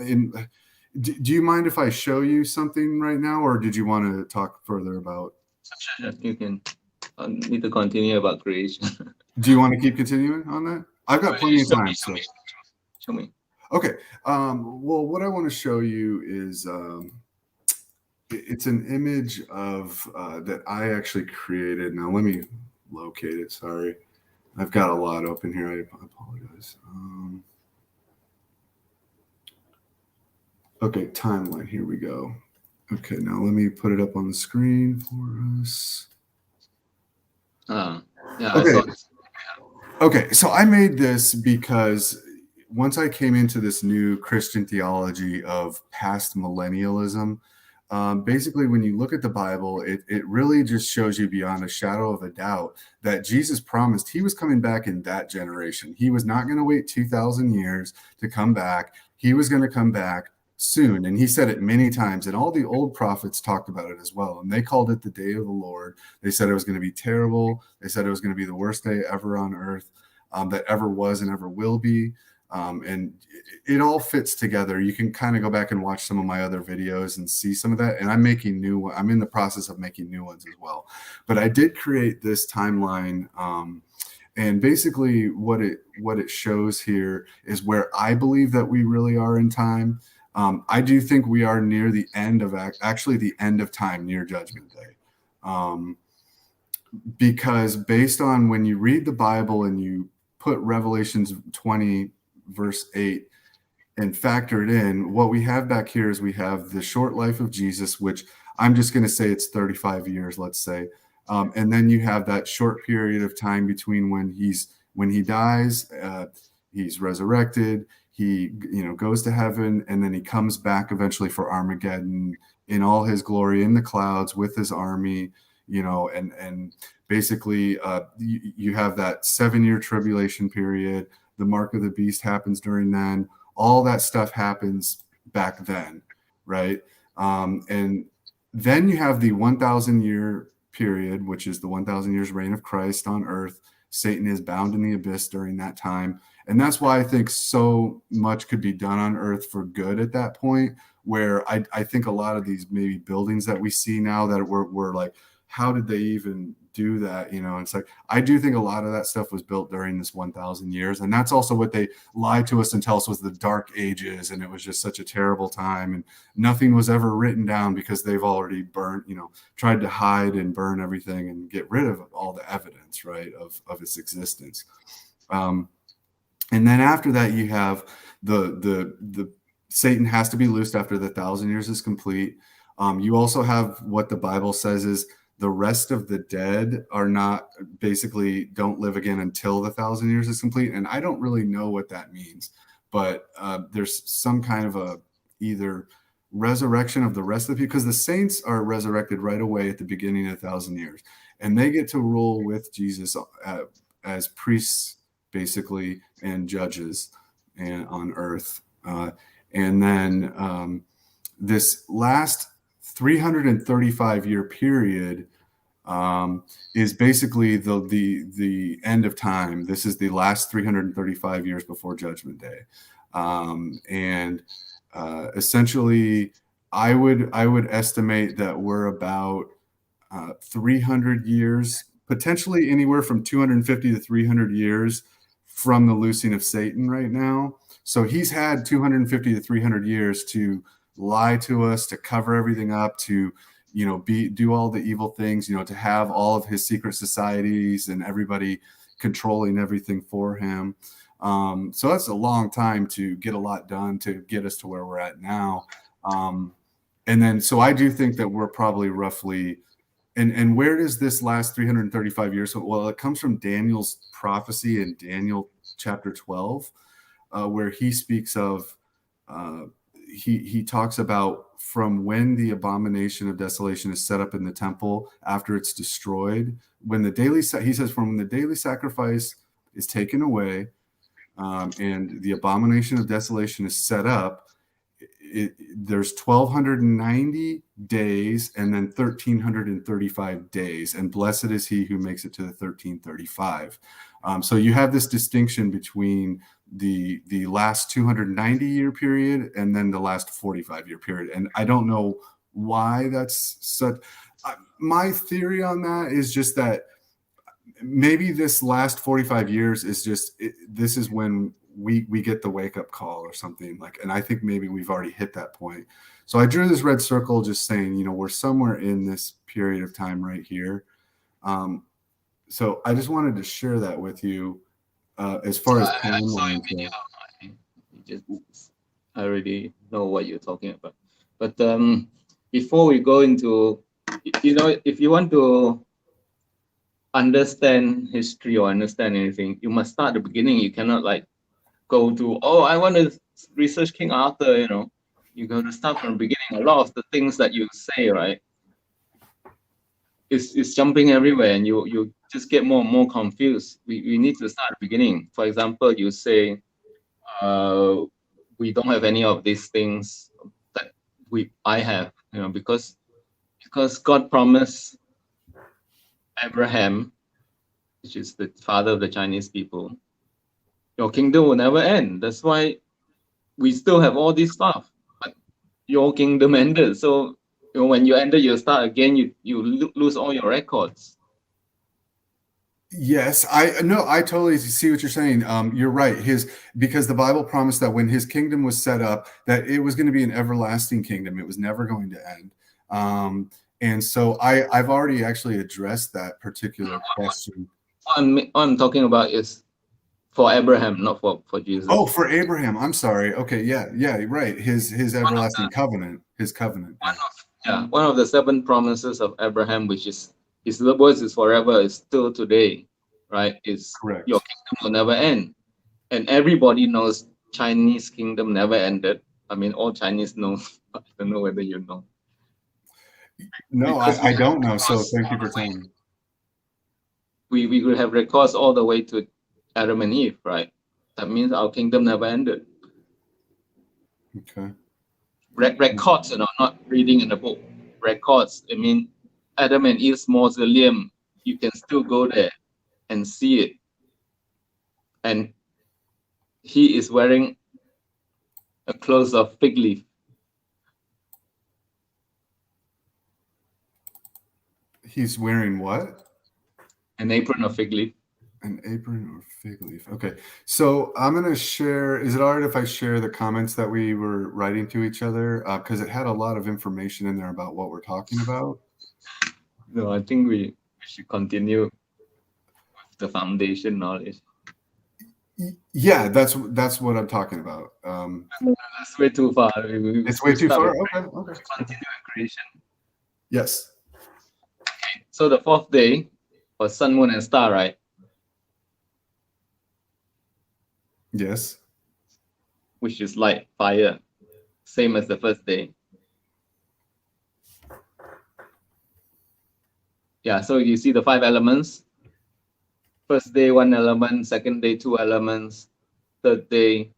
do you mind if I show you something right now, or did you want to talk further about? Sure, you can need to continue about creation. Do you want to keep continuing on that? I've got plenty of time. So. Show me. Okay. Well, what I want to show you is it's an image of that I actually created. Now, let me locate it. Sorry. I've got a lot open here. I apologize. Okay, timeline. Here we go. Okay, now let me put it up on the screen for us. Yeah, okay. Okay, so I made this because once I came into this new Christian theology of past millennialism, basically when you look at the Bible, it really just shows you beyond a shadow of a doubt that Jesus promised he was coming back in that generation. He was not going to wait 2,000 years to come back. He was going to come back soon. And he said it many times, and all the old prophets talked about it as well. And they called it the day of the Lord. They said it was going to be terrible. They said it was going to be the worst day ever on earth, that ever was and ever will be. And it all fits together. You can kind of go back and watch some of my other videos and see some of that. And I'm in the process of making new ones as well. But I did create this timeline. And basically what it shows here is where I believe that we really are in time. I do think we are near the end of the end of time, near Judgment Day. Because based on when you read the Bible and you put Revelations 20 verse 8 and factor it in, what we have back here is we have the short life of Jesus, which I'm just going to say it's 35 years, let's say. And then you have that short period of time between when he dies, he's resurrected, he goes to heaven, and then he comes back eventually for Armageddon in all his glory in the clouds with his army, and basically you have that 7-year tribulation period. The mark of the beast happens during then. All that stuff happens back then, right? And then you have the 1,000-year period, which is the 1,000 years reign of Christ on earth. Satan is bound in the abyss during that time. And that's why I think so much could be done on earth for good at that point, where I think a lot of these maybe buildings that we see now that we're like, how did they even do that? It's like, I do think a lot of that stuff was built during this 1,000 years. And that's also what they lied to us and tell us was the dark ages. And it was just such a terrible time. And nothing was ever written down because they've already burned, tried to hide and burn everything and get rid of all the evidence, right, of its existence. And then after that, you have the Satan has to be loosed after the 1,000 years is complete. You also have what the Bible says is the rest of the dead are not, basically don't live again until the 1,000 years is complete. And I don't really know what that means, but there's some kind of either resurrection of the rest of the people, because the saints are resurrected right away at the beginning of 1,000 years, and they get to rule with Jesus as priests, basically, and judges on earth. And then this last 335-year period is basically the end of time. This is the last 335 years before Judgment Day. And essentially, I would estimate that we're about 300 years, potentially anywhere from 250 to 300 years from the loosing of Satan right now. So he's had 250 to 300 years to lie to us, to cover everything up, to do all the evil things, to have all of his secret societies and everybody controlling everything for him. So that's a long time to get a lot done to get us to where we're at now. And then, so I do think that we're probably roughly, and where does this last 335 years? Well, it comes from Daniel's prophecy in Daniel chapter 12, where he speaks of, he talks about from when the abomination of desolation is set up in the temple after it's destroyed, when the daily, he says, from when the daily sacrifice is taken away, and the abomination of desolation is set up, there's 1290 days and then 1335 days, and blessed is he who makes it to the 1335. So you have this distinction between the last 290 year period and then the last 45 year period, and I don't know why that's such. My theory on that is just that maybe this last 45 years is just this is when we get the wake-up call or something, like, and I think maybe we've already hit that point. So I drew this red circle just saying, we're somewhere in this period of time right here. So I just wanted to share that with you as far as timeline. I already know what you're talking about. But before we go into, if you want to understand history or understand anything, you must start at the beginning. You cannot go to, I want to research King Arthur, you got to start from the beginning. A lot of the things that you say, right, is jumping everywhere, and you just get more and more confused. We need to start at the beginning. For example, you say, we don't have any of these things that I have, because God promised Abraham, which is the father of the Chinese people, your kingdom will never end. That's why we still have all this stuff, but your kingdom ended. So when you ended, you start again, you lose all your records. Yes, I totally see what you're saying. You're right. Because the Bible promised that when his kingdom was set up, that it was going to be an everlasting kingdom. It was never going to end. And so I've already actually addressed that particular question. What I'm talking about is for Abraham, not for Jesus. Oh, for Abraham. I'm sorry. Okay, yeah, right. His everlasting covenant, his covenant. One of the 7 promises of Abraham, which is his words is forever, is still today, right? Is correct. Your kingdom will never end, and everybody knows Chinese kingdom never ended. I mean, all Chinese know. I don't know whether you know. No, I don't know. So thank you for telling me. We will have records all the way to Adam and Eve, right? That means our kingdom never ended. Okay. Records, not reading in the book. Records. I mean, Adam and Eve's mausoleum, you can still go there and see it. And he is wearing a clothes of fig leaf. He's wearing what? An apron of fig leaf. An apron or fig leaf. Okay. So I'm going to share. Is it all right if I share the comments that we were writing to each other? Because it had a lot of information in there about what we're talking about. No, I think we should continue with the foundation knowledge. Yeah, that's what I'm talking about. That's way too far. It's way too far? Okay. Continue creation. Yes. Okay. So the 4th day was sun, moon, and star, right? Yes. Which is light, fire, same as the 1st day. Yeah, so you see the 5 elements. 1st day, 1 element. 2nd day, 2 elements. 3rd day,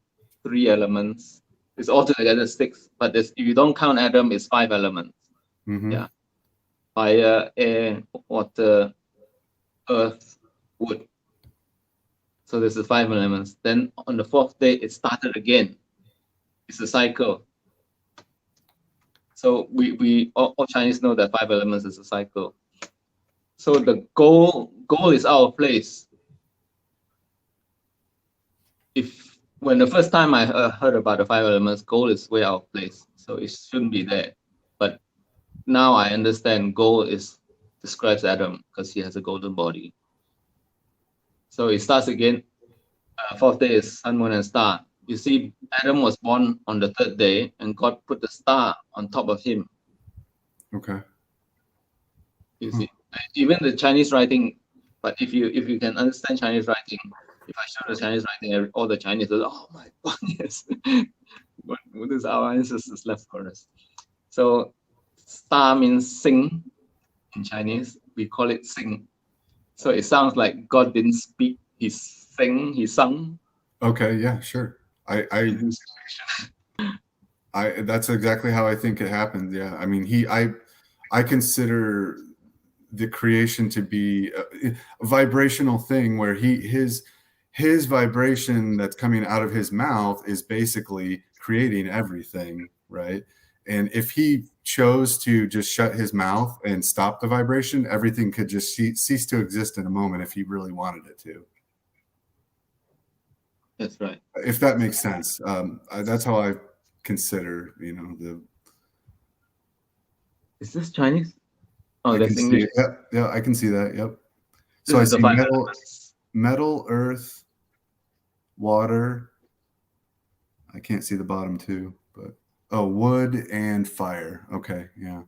3 elements. It's all together 6. But if you don't count Adam, it's 5 elements. Mm-hmm. Yeah. Fire, air, water, earth, wood. So there's the 5 elements. Then on the 4th day, it started again. It's a cycle. So we all Chinese know that 5 elements is a cycle. So the goal is out of place. When the first time I heard about the 5 elements, gold is way out of place. so it shouldn't be there. But now I understand gold describes Adam because he has a golden body. So it starts again. Fourth day is sun, moon, and star. You see, Adam was born on the third day, and God put the star on top of him. Okay. You see, even the Chinese writing. But if you can understand Chinese writing, if I show the Chinese writing, all the Chinese will, oh my God, yes, what is our ancestors left for us? So star means sing in Chinese. We call it sing. So it sounds like God didn't speak; He sang, He sung. Okay. Yeah. Sure. That's exactly how I think it happened. Yeah. I mean, I consider the creation to be a vibrational thing where his vibration that's coming out of his mouth is basically creating everything, right? And if he chose to just shut his mouth and stop the vibration, everything could just cease to exist in a moment if he really wanted it to. That's right. If that makes sense. That's how I consider, Is this Chinese? Oh, I that's can English. see it. Yep. Yeah, I can see that. Yep. This So I is the see five metal, elements. metal, earth, water. I can't see the bottom two, but wood and fire. Okay, yeah.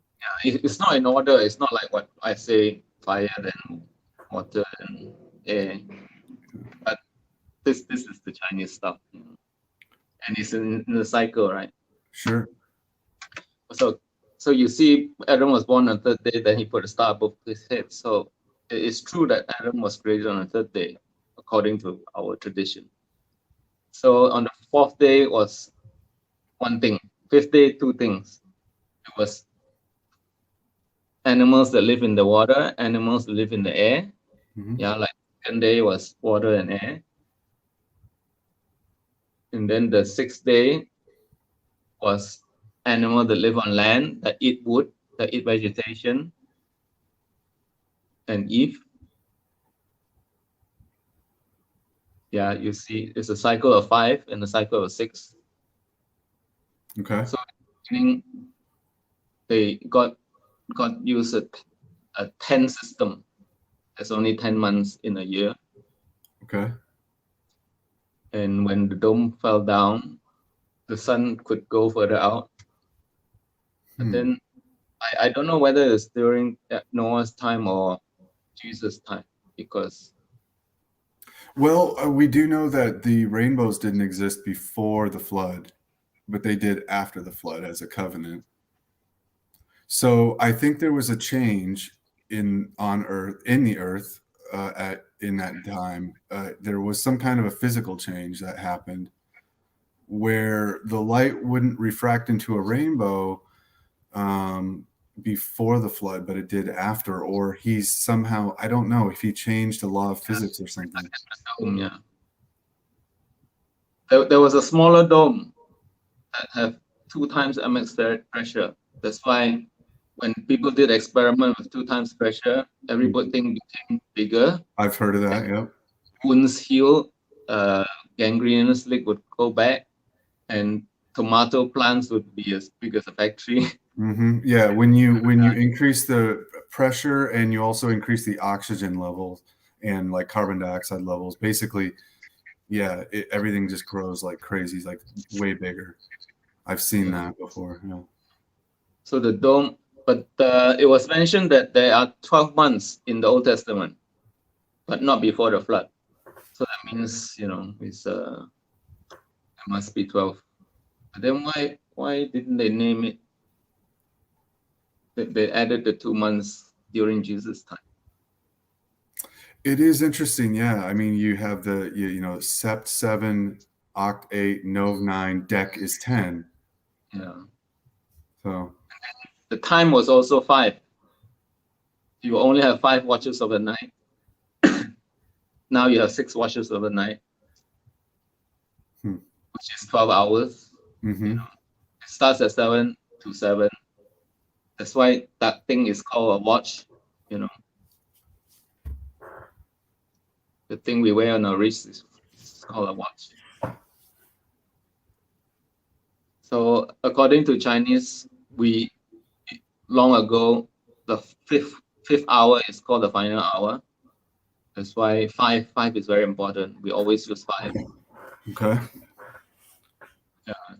Yeah, it's not in order. It's not like what I say: fire, then water, and air. But this is the Chinese stuff, and it's in the cycle, right? Sure. So you see, Adam was born on the third day. Then he put a star above his head. So it's true that Adam was created on the third day, according to our tradition. So on the fourth day was one thing. Fifth day, two things. It was animals that live in the water, animals that live in the air. Mm-hmm. Yeah, like second day was water and air. And then the sixth day was animals that live on land, that eat wood, that eat vegetation, and Eve. Yeah, you see, it's a cycle of 5 and a cycle of 6. Okay. So meaning God used a 10 system. There's only 10 months in a year. Okay. And when the dome fell down, the sun could go further out. But then I don't know whether it's during Noah's time or Jesus' time, because we do know that the rainbows didn't exist before the flood, but they did after the flood as a covenant. So I think there was a change in the earth in that time. There was some kind of a physical change that happened where the light wouldn't refract into a rainbow before the flood, but it did after, or he's somehow, I don't know if he changed the law of physics or something. Yeah. There was a smaller dome that have 2 times atmospheric pressure. That's why when people did experiment with 2 times pressure, everything became bigger. I've heard of that, yeah. Wounds heal, gangrenous leg would go back, and tomato plants would be as big as a factory. Mm-hmm. Yeah, when you increase the pressure and you also increase the oxygen levels and like carbon dioxide levels, basically, yeah, everything just grows like crazy. It's like way bigger. I've seen that before. Yeah. So the dome, but it was mentioned that there are 12 months in the Old Testament, but not before the flood. So that means, it must be 12. But then why didn't they name it? They added the 2 months during Jesus' time. It is interesting, yeah. I mean, you have the sept 7, oct 8, nov 9, dec is 10. Yeah. So the time was also 5. You only have 5 watches of the night. Now you have 6 watches of the night, which is 12 hours. Mm-hmm. It starts at 7 to 7. That's why that thing is called a watch. The thing we wear on our wrist is called a watch. So according to Chinese, we long ago the fifth hour is called the final hour. That's why five is very important. We always use 5. Okay.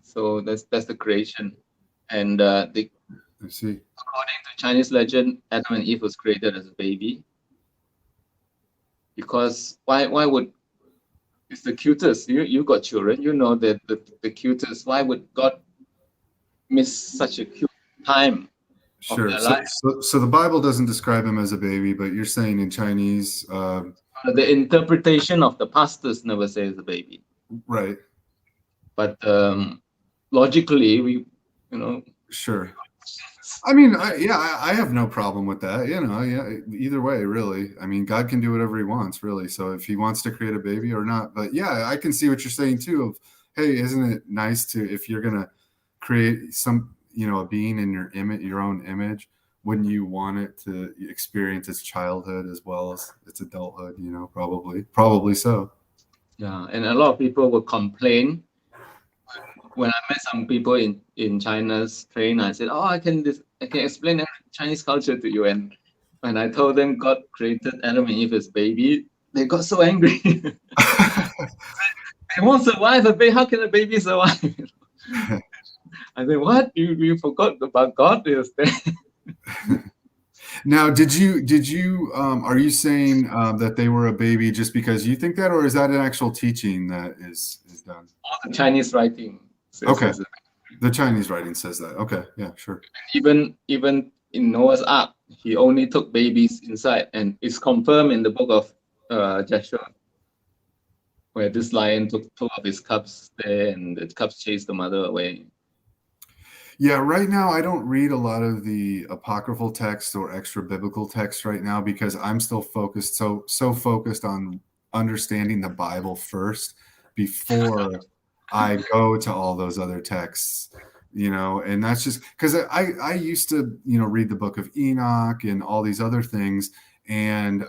So that's the creation, and I see. according to Chinese legend, Adam and Eve was created as a baby. Because why would, it's the cutest. You got children, you know that the cutest. Why would God miss such a cute time of Sure. their So, life? so the Bible doesn't describe him as a baby, but you're saying in Chinese, The interpretation of the pastors never says a baby, right? but logically, we, Sure. I mean, I have no problem with that. Yeah, either way, really. I mean, God can do whatever he wants, really. So if he wants to create a baby or not, but yeah, I can see what you're saying too. Of, hey, isn't it nice to, if you're gonna create some, a being in your image, your own image, wouldn't you want it to experience its childhood as well as its adulthood? Probably so. Yeah, and a lot of people will complain. When I met some people in China's train, I said, "Oh, I can explain Chinese culture to you." And when I told them God created Adam and Eve as baby, they got so angry. They won't survive a baby. How can a baby survive? I said, "What? You forgot about God is there?" Now, did you are you saying that they were a baby just because you think that, or is that an actual teaching that is done? All the Chinese writing says Okay. The Chinese writing says that. Okay, yeah, sure. Even in Noah's Ark, he only took babies inside, and it's confirmed in the book of Joshua, where this lion took 2 of his cubs there, and the cubs chased the mother away. Yeah, right now I don't read a lot of the apocryphal texts or extra biblical texts right now because I'm still focused so focused on understanding the Bible first before I go to all those other texts, and that's just because I used to, read the book of Enoch and all these other things. And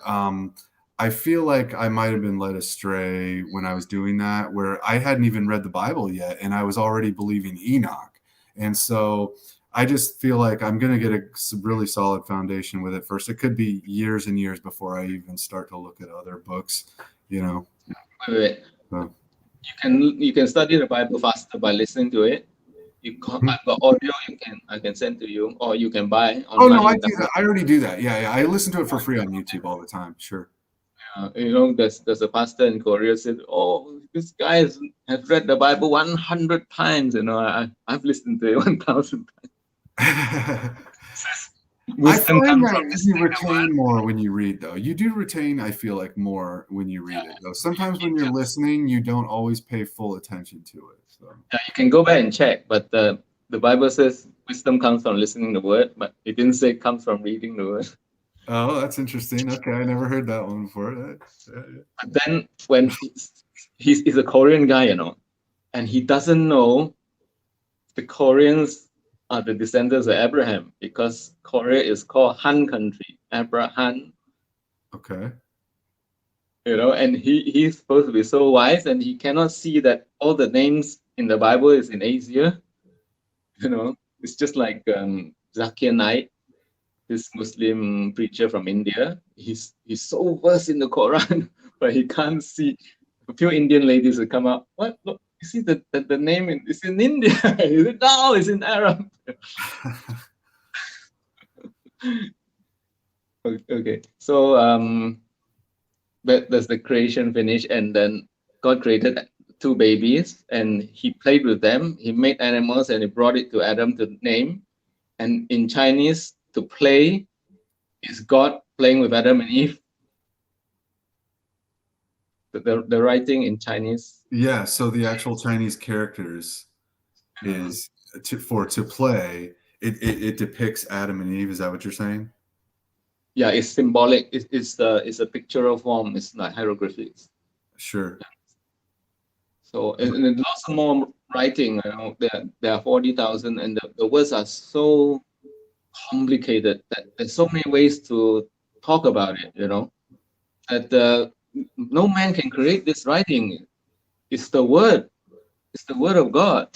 I feel like I might have been led astray when I was doing that, where I hadn't even read the Bible yet and I was already believing Enoch. And so I just feel like I'm going to get a really solid foundation with it first. It could be years and years before I even start to look at other books, Wait. So. You can study the Bible faster by listening to it. I've got audio I can send to you, or you can buy online. Oh no, I do that. I already do that. Yeah. I listen to it for free on YouTube all the time. Sure. There's a pastor in Korea said, "Oh, this guy has read the Bible 100 times." I've listened to it 1,000 times. I find that you retain more when you read, though. You do retain, I feel like, more when you read it, though. Sometimes when you're listening, you don't always pay full attention to it. So. Yeah, you can go back and check, but the Bible says wisdom comes from listening to the word, but it didn't say it comes from reading the word. Oh, that's interesting. Okay, I never heard that one before. But then when he's a Korean guy, and he doesn't know the Koreans are the descendants of Abraham, because Korea is called Han country, Abraham. Okay. And he's supposed to be so wise, and he cannot see that all the names in the Bible is in Asia. It's just like Zakir Naik, this Muslim preacher from India. He's so versed in the Quran, but he can't see. A few Indian ladies will come up. What? Look, you see the name is in India. He said, "No, it's in Arab." Okay. So but there's the creation finish, and then God created 2 babies, and he played with them. He made animals, and he brought it to Adam to name. And in Chinese, to play is God playing with Adam and Eve. The writing in Chinese. Yeah, so the actual Chinese characters is to play. It depicts Adam and Eve. Is that what you're saying? Yeah, it's symbolic. It's a pictorial form. It's not hieroglyphics. Sure. So and lots of more writing. There are 40,000, and the words are so complicated that there's so many ways to talk about it. That no man can create this writing. It's the word. It's the word of God.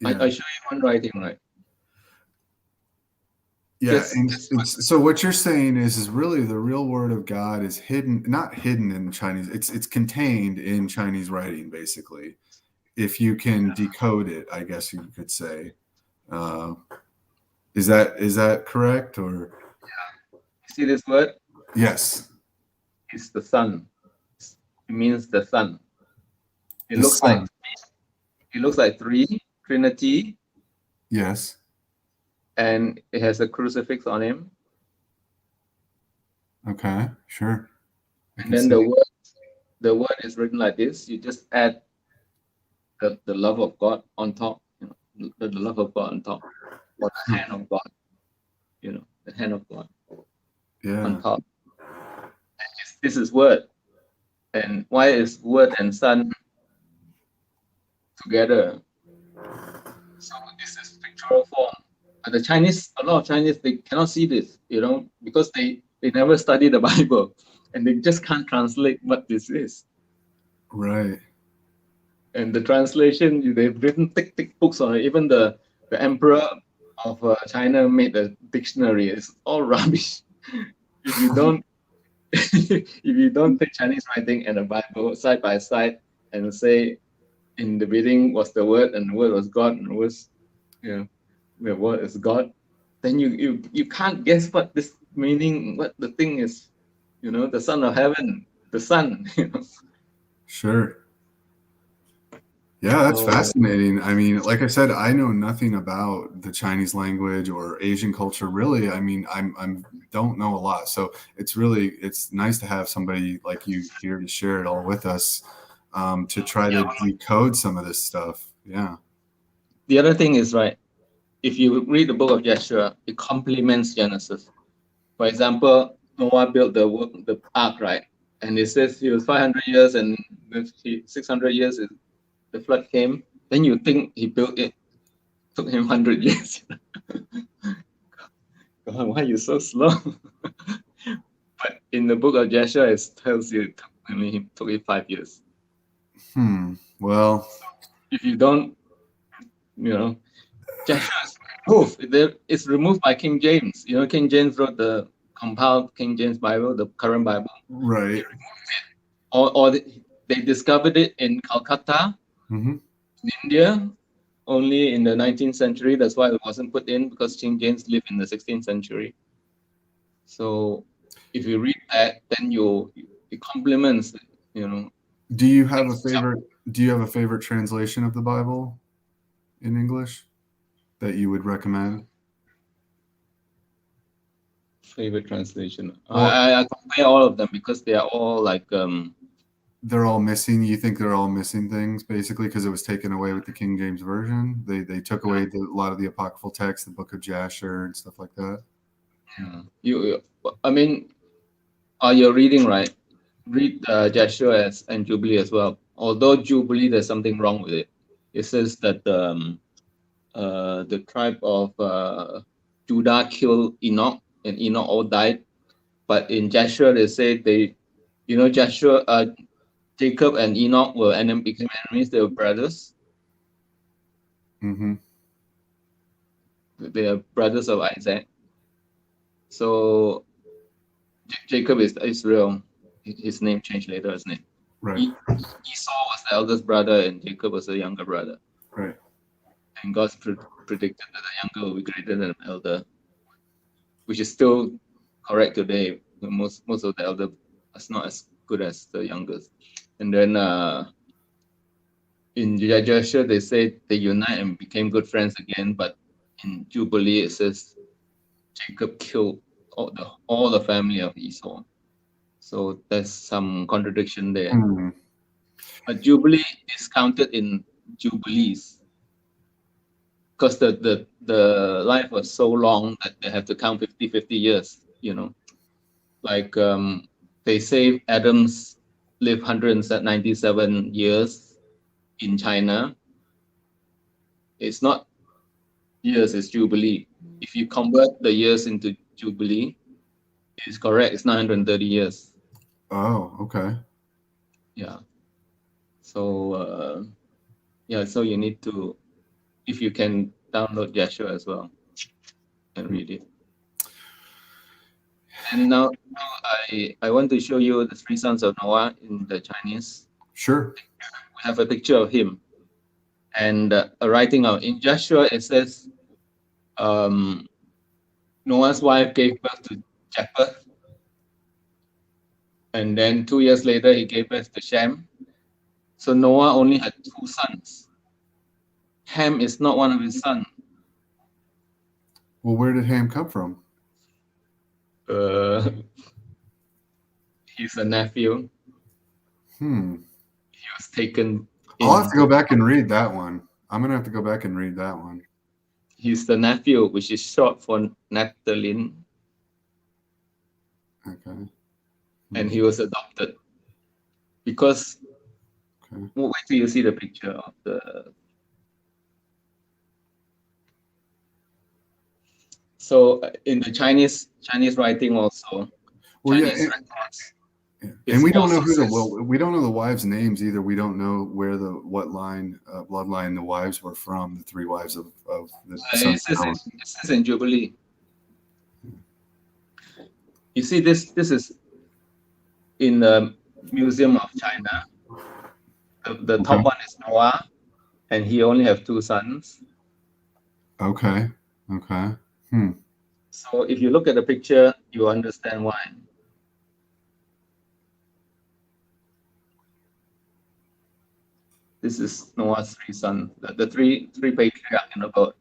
Yeah. I show you one writing, right? Yeah, This, and this so what you're saying is really the real word of God is hidden, not hidden in Chinese. It's contained in Chinese writing, basically. If you can decode it, I guess you could say. Uh, is that correct or? see this word? Yes, It's the sun. It means the sun. It the looks sun. like Trinity, Yes. and it has a crucifix on him. Okay. Sure. And then the word is written like this. You just add the love of God on top. The love of God on top, or the hand of God. The hand of God on Yeah. top. This is word. And why is word and sun together? So this is pictorial form. But a lot of Chinese, they cannot see this, because they never study the Bible, and they just can't translate what this is. Right. And the translation, they've written thick books on it. Even the emperor of China made a dictionary. It's all rubbish. If you don't if you don't take Chinese writing and the Bible side by side and say in the beginning was the word and the word was God and the word is God, then you can't guess what this meaning, what the thing is. The son of heaven, the sun. Sure. Yeah, that's So fascinating. I mean, like I said, I know nothing about the Chinese language or Asian culture really. I mean, I'm don't know a lot. So it's nice to have somebody like you here to share it all with us, to try to decode some of this stuff. Yeah. the other thing is, right, if you read the book of Joshua, it complements Genesis. For example, Noah built the ark, right? And it says he was 500 years and 600 years the flood came. Then you think he built it. Took him 100 years. God, why are you so slow? But in the book of Joshua, it tells you it took it 5 years. Well, If you don't, Joshua is removed. It's removed by King James. King James wrote the compiled King James Bible, the current Bible. right. Or they discovered it in Calcutta, in India, only in the 19th century. That's why it wasn't put in, because King James lived in the 16th century. So if you read that, then it complements, Do you have a favorite translation of the Bible in English that you would recommend? favorite translation. Well, I compare all of them because they are all like they're all missing. You think they're all missing things basically because it was taken away with the King James version. They took away a lot of the apocryphal text, the Book of Jasher and stuff like that. I mean, you're reading, right? Read Joshua and Jubilee as well. Although Jubilee, there's something wrong with it. It says that the tribe of Judah killed Enoch, and Enoch all died. But in Joshua, they say Joshua, Jacob and Enoch became enemies. They were brothers. Mm-hmm. They are brothers of Isaac. So Jacob is Israel. His name changed later, isn't it? Right. Esau was the eldest brother, and Jacob was the younger brother. Right. And God predicted that the younger will be greater than the elder, which is still correct today. Most of the elder is not as good as the youngest. And then in Joshua, they say they unite and became good friends again. But in Jubilee, it says Jacob killed all the family of Esau. So there's some contradiction there. Mm. But Jubilee is counted in Jubilees because the life was so long that they have to count 50 years. Like they say Adams lived 197 years in China. It's not years, it's Jubilee. If you convert the years into Jubilee, it's correct. It's 930 years. Oh, okay. Yeah. So so you need to if you can download Joshua as well and read it. And now I want to show you the three sons of Noah in the Chinese. Sure. We have a picture of him and a writing out. In Joshua, it says Noah's wife gave birth to Japheth, and then 2 years later he gave birth to Shem. So Noah only had 2 sons. Ham is not one of his sons. Well, where did Ham come from? He's a nephew. He was taken. I'll have to go back and read that one. I'm gonna have to go back and read that one. He's the nephew, which is short for Naphtali. Okay. And he was adopted because. Okay. Well, wait till you see the picture of the. So in the Chinese writing also, well, Chinese yeah, records. And we don't know we don't know the wives' names either. We don't know what line, bloodline the wives were from. The 3 wives of the It says in Jubilee. You see, this is in the Museum of China. The top one is Noah, and he only have 2 sons. Okay. Okay. So if you look at the picture, you understand why. This is Noah's 3 sons, the three patriarchs in the boat.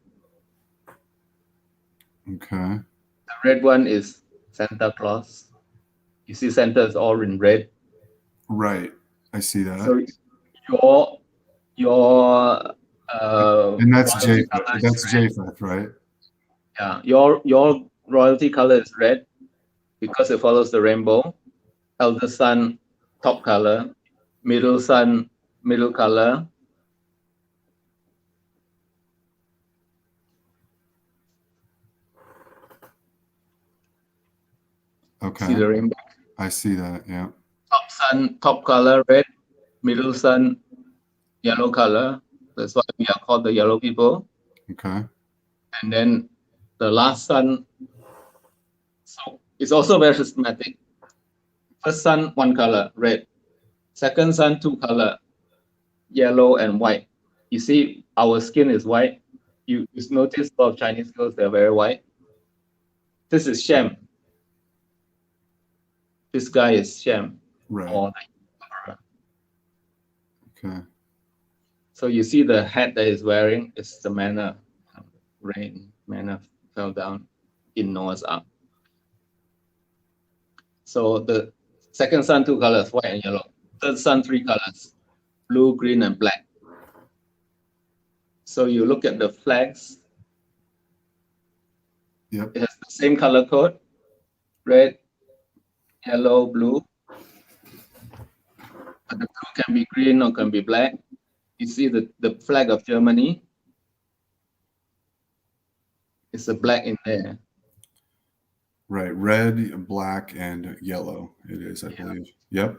Okay. The red one is Santa Claus. You see, Santa is all in red. Right. I see that. So your and that's Japheth. That's Japheth, right? Yeah. Your royalty color is red because it follows the rainbow. Elder son, top color. Middle son, middle color. Okay. See the rainbow? I see that, yeah. Top son, top color, red. Middle son, yellow color. That's why we are called the yellow people. Okay. And then the last son, so it's also very systematic. First son, 1 color, red. Second son, 2 color, yellow and white. You see, our skin is white. You notice a lot of Chinese girls, they're very white. This is Shem. This guy is Shem. Right. Okay. So you see the hat that he's wearing is the manna. Manna fell down in Noah's Ark. So the second son, 2 colors, white and yellow. Third son, 3 colors, blue, green, and black. So you look at the flags. Yep. It has the same color code, red, yellow, blue. But the blue can be green or can be black. You see the flag of Germany. It's a black in there. Right. Red, black, and yellow. It is, I believe. Yep.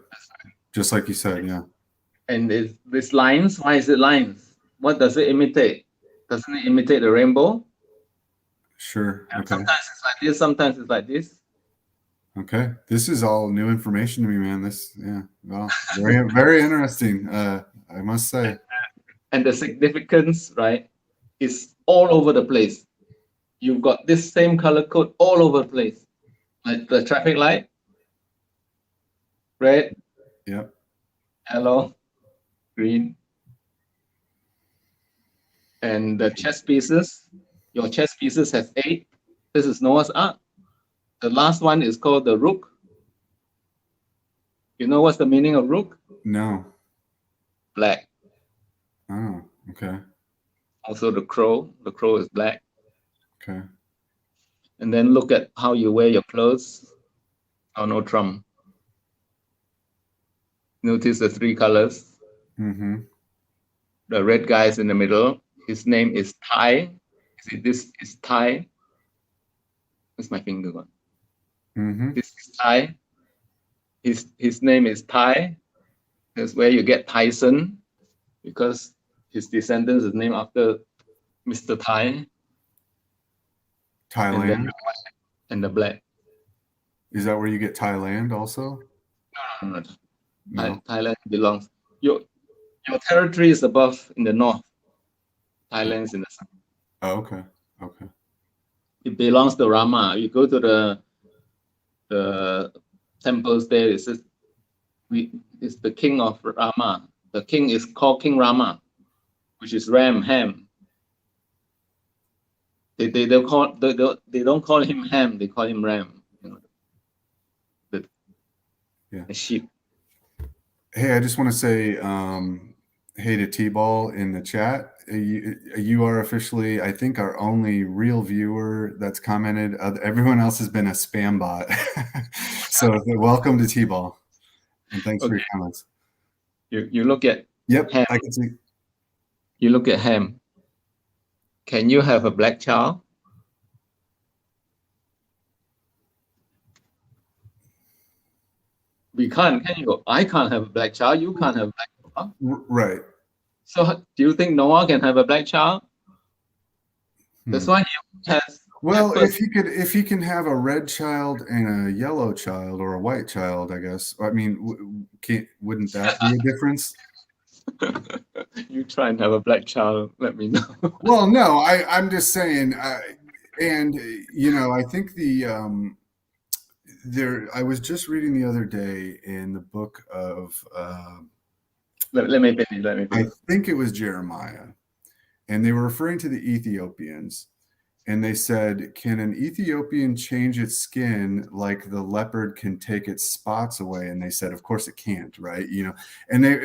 Just like you said, yeah. And this lines, why is it lines? What does it imitate? Doesn't it imitate the rainbow? Sure. And okay. sometimes it's like this, sometimes it's like this. Okay. This is all new information to me, man. Well, very, very interesting. I must say. And the significance, right, is all over the place. You've got this same color code all over the place. Like the traffic light, red, yep, yellow, green. And the chess pieces, your chess pieces has 8. This is Noah's Ark. The last one is called the rook. You know what's the meaning of rook? No. Black. Oh, okay. Also the crow. The crow is black. Okay. And then look at how you wear your clothes. Donald Trump. Notice the 3 colors. Mm-hmm. The red guy is in the middle. His name is Tai. See, this is Tai. Where's my finger gone? Mm-hmm. This is Tai. His name is Tai. That's where you get Tyson, because his descendants is named after Mr. Thai, and then Thailand? and the black. Is that where you get Thailand also? No. No. Thailand belongs. Your territory is above in the north. Thailand is in the south. Oh, okay. Okay. It belongs to Rama. You go to the temples there. It says it's the king of Rama. The king is called King Rama, which is Ham. They don't call him Ham. They call him Ram. You know, the sheep. Hey, I just want to say hey to T-Ball in the chat. You are officially, I think, our only real viewer that's commented. Everyone else has been a spam bot. So welcome to T-Ball, and thanks for your comments. You look at Yep, Ham. I can see. You look at Ham. Can you have a black child? We can't. Can you? I can't have a black child. You can't have a black child. Right. So do you think Noah can have a black child? That's why he has. Well, if he can have a red child and a yellow child or a white child, I guess. I mean, wouldn't that be a difference? You try and have a black child. Let me know. Well, no, I'm just saying, and you know, I think I was just reading the other day in the book of. Let me finish. I think it was Jeremiah, and they were referring to the Ethiopians. And they said, can an Ethiopian change its skin like the leopard can take its spots away? And they said, of course it can't, right? You know,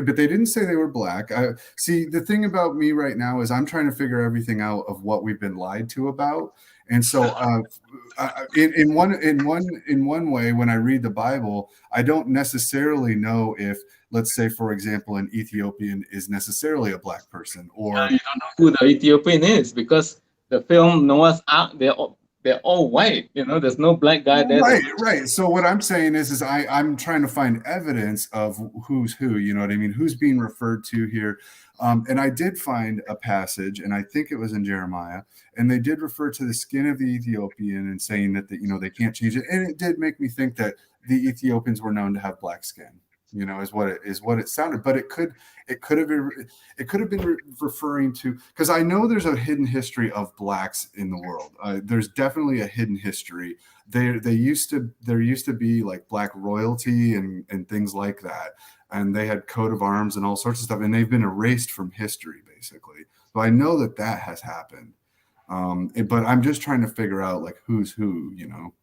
but they didn't say they were black. See, the thing about me right now is I'm trying to figure everything out of what we've been lied to about. And so in one way, when I read the Bible, I don't necessarily know if, let's say, for example, an Ethiopian is necessarily a black person, or you don't know who the Ethiopian is, because the film Noah's Ark, they're all white. You know, there's no black guy there. Right. So what I'm saying is I'm trying to find evidence of who's who. You know what I mean? Who's being referred to here? And I did find a passage, and I think it was in Jeremiah, and they did refer to the skin of the Ethiopian and saying that they can't change it. And it did make me think that the Ethiopians were known to have black skin. You know, is what it sounded, but it could have been referring to, because I know there's a hidden history of blacks in the world. There's definitely a hidden history. There used to be like black royalty and things like that, and they had coat of arms and all sorts of stuff, and they've been erased from history basically. So I know that has happened, but I'm just trying to figure out like who's who. You know,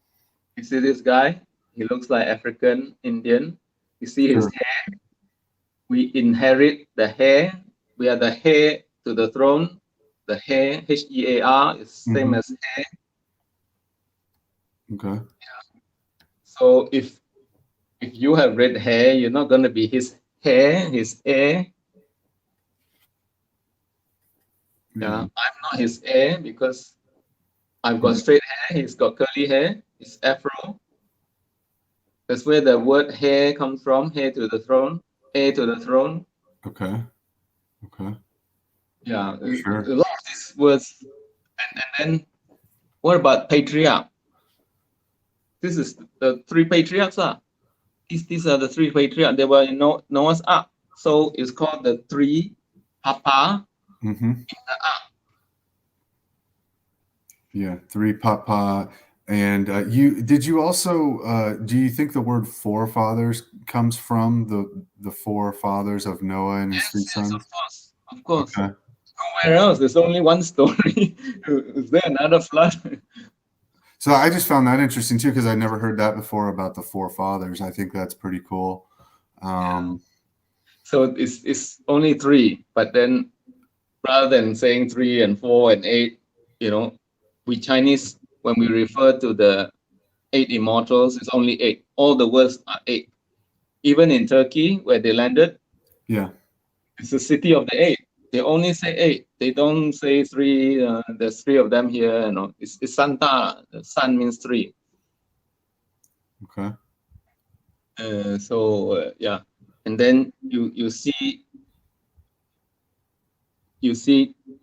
you see this guy? He looks like African Indian. You see his hair? We inherit the hair. We are the heir to the throne. The hair, H-E-A-R, is same as hair. Okay. Yeah. So if you have red hair, you're not going to be his hair, his heir. Yeah, I'm not his heir because I've got straight hair. He's got curly hair. It's afro. That's where the word hair comes from. Hair to the throne. Heir to the throne. Okay. Yeah, sure. A lot of these words. And then what about patriarch? This is the three patriarchs. These are the three patriarchs. They were in Noah's Ark. So it's called the three papa in the Ark. Yeah, three papa. And did you also do you think the word forefathers comes from the forefathers of Noah and his three sons? Of course. Okay. Nowhere else. There's only one story. Is there another flood? So I just found that interesting too, because I never heard that before about the forefathers. I think that's pretty cool. So it's only three, but then rather than saying 3 and 4 and 8, we Chinese, when we refer to the 8 immortals, it's only 8. All the words are 8. Even in Turkey, where they landed, it's the city of the 8. They only say 8. They don't say 3. There's 3 of them here. It's Santa. The sun means 3. Okay. And then you see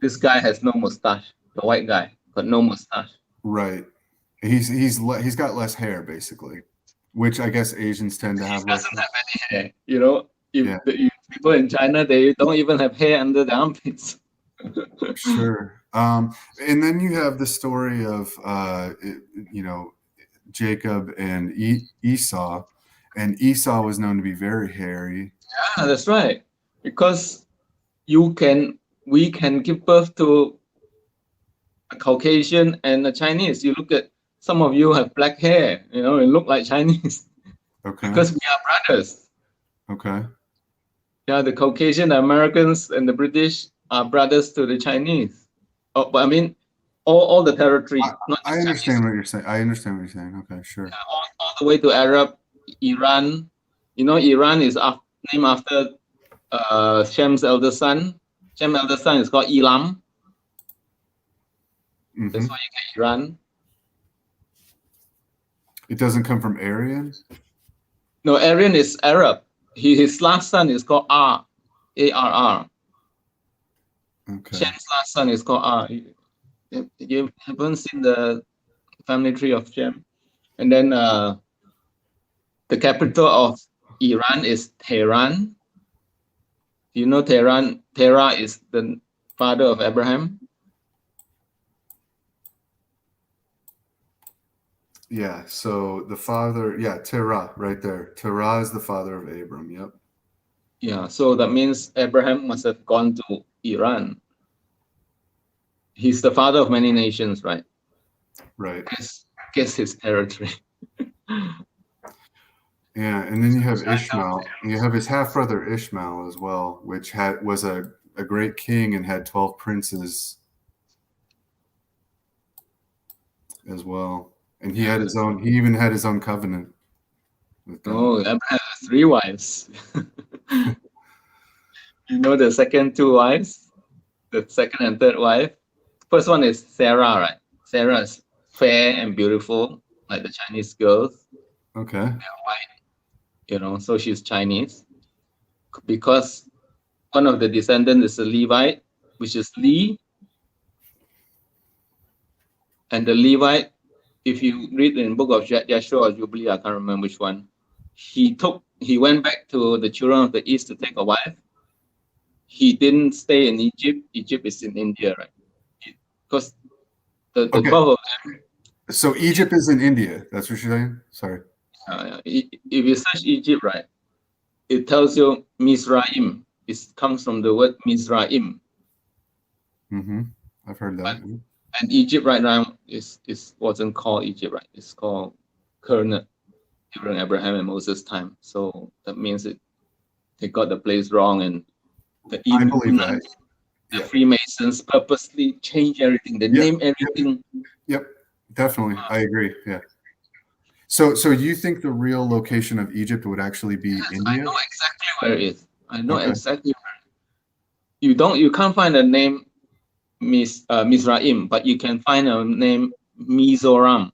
This guy has no mustache. The white guy got no mustache. Right. He's got less hair basically, which I guess Asians tend to He have less doesn't hair. have any hair. You know, Yeah. people in China, they don't even have hair under the armpits. Sure. And then you have the story of Jacob and Esau, and Esau was known to be very hairy. Yeah, that's right. Because we can give birth to a Caucasian and a Chinese. You look at some of you have black hair, you know, and look like Chinese Okay. because we are brothers. Okay. Yeah, the Caucasian, the Americans, and the British are brothers to the Chinese. Oh, but I mean, all the territory. I understand what you're saying. I understand what you're saying. Okay, sure. All the way to Arab, Iran. You know, Iran is named after Shem's elder son. Shem's elder son is called Elam. Mm-hmm. That's why you get Iran. It doesn't come from Aryan? No, Aryan is Arab. His last son is called A-R-R. Okay. Shem's last son is called R. You haven't seen the family tree of Shem. And then the capital of Iran is Tehran. You know Tehran? Terah is the father of Abraham. Yeah, so the father, Terah, right there. Terah is the father of Abram, yep. Yeah, so that means Abraham must have gone to Iran. He's the father of many nations, right? Right. Guess his territory. Yeah, and then you have Ishmael. You have his half brother Ishmael as well, which was a great king and had 12 princes as well. And he had his own. He even had his own covenant with God. Oh, Abraham has 3 wives. You know the second 2 wives, the second and third wife. First one is Sarah, right? Sarah is fair and beautiful, like the Chinese girls. Okay. They're white, you know, so she's Chinese. Because one of the descendants is a Levite, which is Lee. And the Levite, if you read in the book of Joshua or Jubilee, I can't remember which one, he went back to the children of the east to take a wife. He didn't stay in Egypt. Egypt is in India, right? Because the 12 of them. So Egypt is in India. That's what you're saying? Sorry. If you search Egypt, right, it tells you Mizraim. It comes from the word Mizraim. Mm-hmm. I've heard that. And Egypt right now wasn't called Egypt, right? It's called Kernet during Abraham and Moses' time. So that means they got the place wrong, and I believe that. The Freemasons purposely change everything. They name everything. Yep, definitely. I agree. Yeah. So you think the real location of Egypt would actually be India? I know exactly where it is. I know exactly where. You can't find a name Mizraim, but you can find a name Mizoram.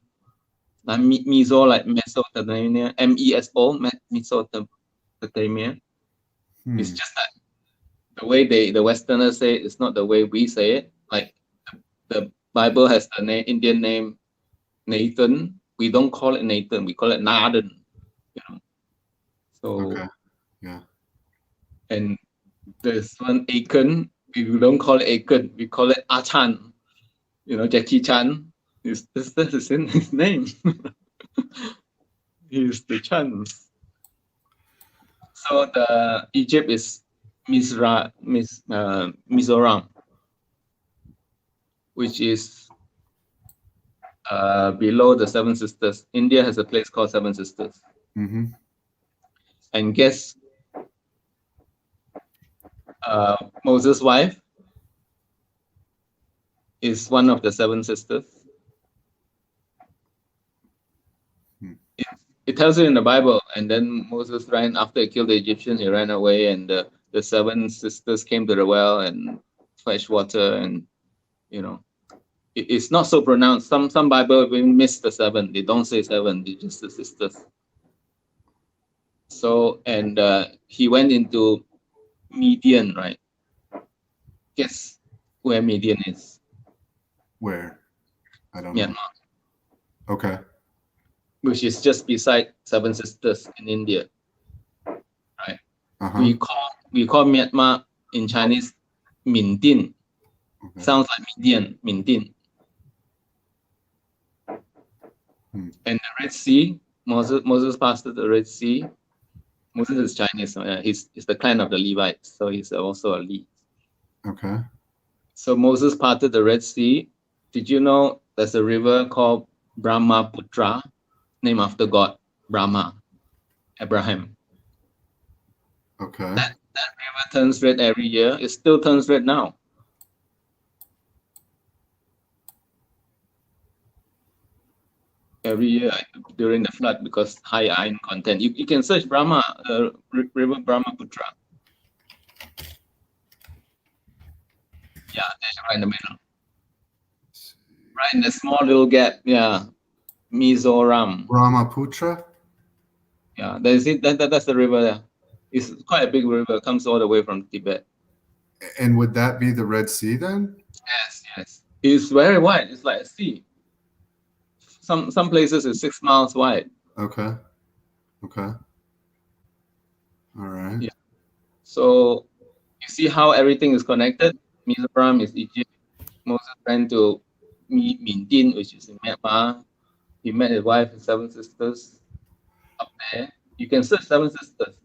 Like Mizo, like Mesopotamia, M-E-S-O, Mesopotamia. It's just that the way the Westerners say it is not the way we say it. Like the Bible has the Indian name Nathan. We don't call it Nathan. We call it Nathan. You know. So and there's one Achan. We don't call it Achan. We call it Achan. You know, Jackie Chan. That's in his name. He's the Chan. So the Egypt is Mizoram, which is below the Seven Sisters. India has a place called Seven Sisters. Mm-hmm. And guess Moses' wife is one of the Seven Sisters. It tells you in the Bible, and then Moses ran after he killed the Egyptians. He ran away, and the Seven Sisters came to the well and fetched water, and you know, it's not so pronounced. Some Bible even miss the 7. They don't say 7. They just the sisters. So and he went into Midian, right? Yes. where Midian is. Where? I don't know. Myanmar, Okay. which is just beside Seven Sisters in India. Right. Uh-huh. We call Myanmar in Chinese Min Din. Okay. Sounds like Midian, Min Din. Hmm. And the Red Sea, Moses passed the Red Sea. Moses is Chinese. He's the clan of the Levites, so he's also a Levite. Okay. So Moses parted the Red Sea. Did you know there's a river called Brahmaputra, named after God, Brahma, Abraham. Okay. That river turns red every year. It still turns red now. Every year during the flood because high iron content. You can search Brahma, river Brahmaputra. Yeah, there's right in the middle. Right in the small little gap. Yeah. Mizoram. Brahmaputra? Yeah, that's the river there. It's quite a big river. It comes all the way from Tibet. And would that be the Red Sea then? Yes. It's very wide. It's like a sea. Some places it's 6 miles wide. Okay. All right. Yeah. So you see how everything is connected. Mizoram is Egypt. Moses went to Min Din, which is in Myanmar. He met his wife and 7 sisters up there. You can search 7 sisters.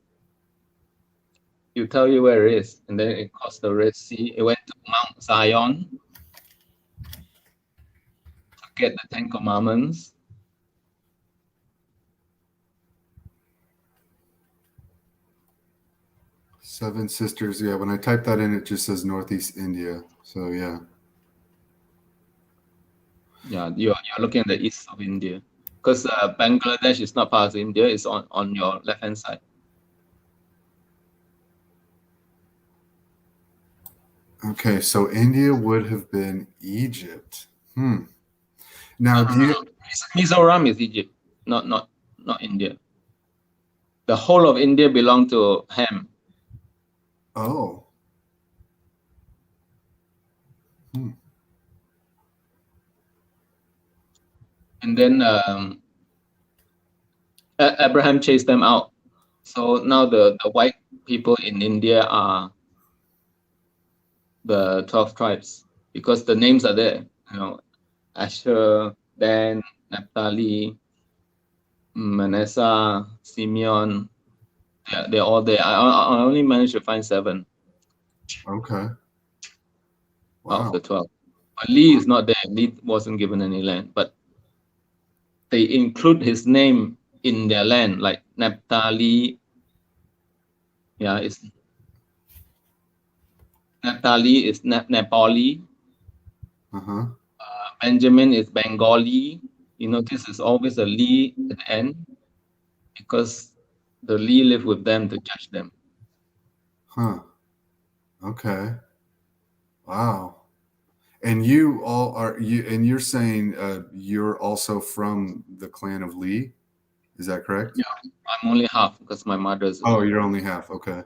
He'll tell you where it is. And then it crossed the Red Sea. It went to Mount Zion to get the 10 Commandments. Seven Sisters. Yeah, when I type that in, it just says Northeast India. So yeah. Yeah, you're looking at the east of India. Because Bangladesh is not part of India. It's on your left-hand side. Okay, so India would have been Egypt. Now, do you... Mizoram is Egypt, not India. The whole of India belonged to Ham. Oh. And then Abraham chased them out. So now the white people in India are the 12 tribes because the names are there. You know, Asher, Dan, Naphtali, Manasseh, Simeon. Yeah, they're all there. I only managed to find 7. Okay. Out of the 12. But Lee is not there. Lee wasn't given any land, but they include his name in their land, like Naphtali. Yeah, it's Naphtali is Nepali. Benjamin is Bengali. You notice it's always a Lee at the end because the Lee live with them to judge them. Okay. Wow. And you all are and you're saying you're also from the clan of Lee? Is that correct? Yeah, I'm only half because my mother's. Oh, you're only half. Okay.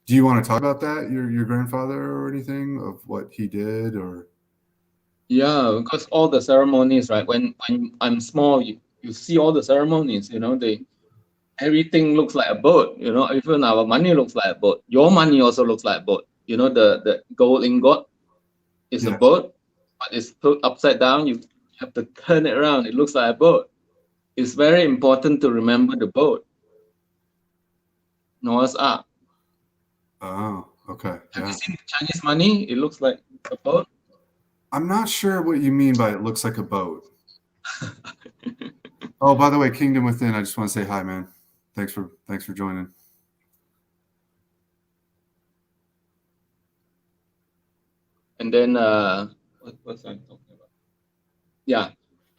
Do you want to talk about that, your grandfather or anything of what he did or? Yeah, because all the ceremonies, right? When I'm small, you see all the ceremonies. You know, everything looks like a boat. You know, even our money looks like a boat. Your money also looks like a boat. You know, the gold ingot is a boat, but it's put upside down. You have to turn it around. It looks like a boat. It's very important to remember the boat. Noah's Ark. Oh, okay. Have you seen Chinese money? It looks like a boat. I'm not sure what you mean by it looks like a boat. Oh, by the way, Kingdom Within, I just want to say hi, man. Thanks for joining. And then what was I talking about? Yeah.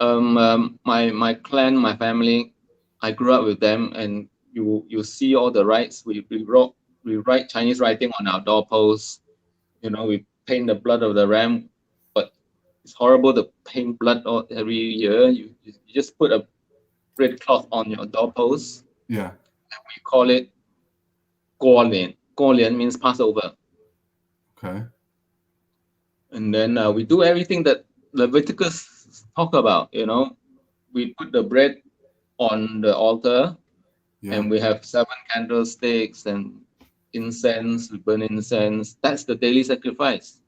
My clan, my family, I grew up with them, and you see all the rites. We write Chinese writing on our doorposts. You know, we paint the blood of the ram, but it's horrible to paint blood every year. You just put a red cloth on your doorpost. Yeah. And we call it Guolian. Guolian means Passover. Okay. And then we do everything that Leviticus talk about. We put the bread on the altar, and we have 7 candlesticks and incense. We burn incense. That's the daily sacrifice.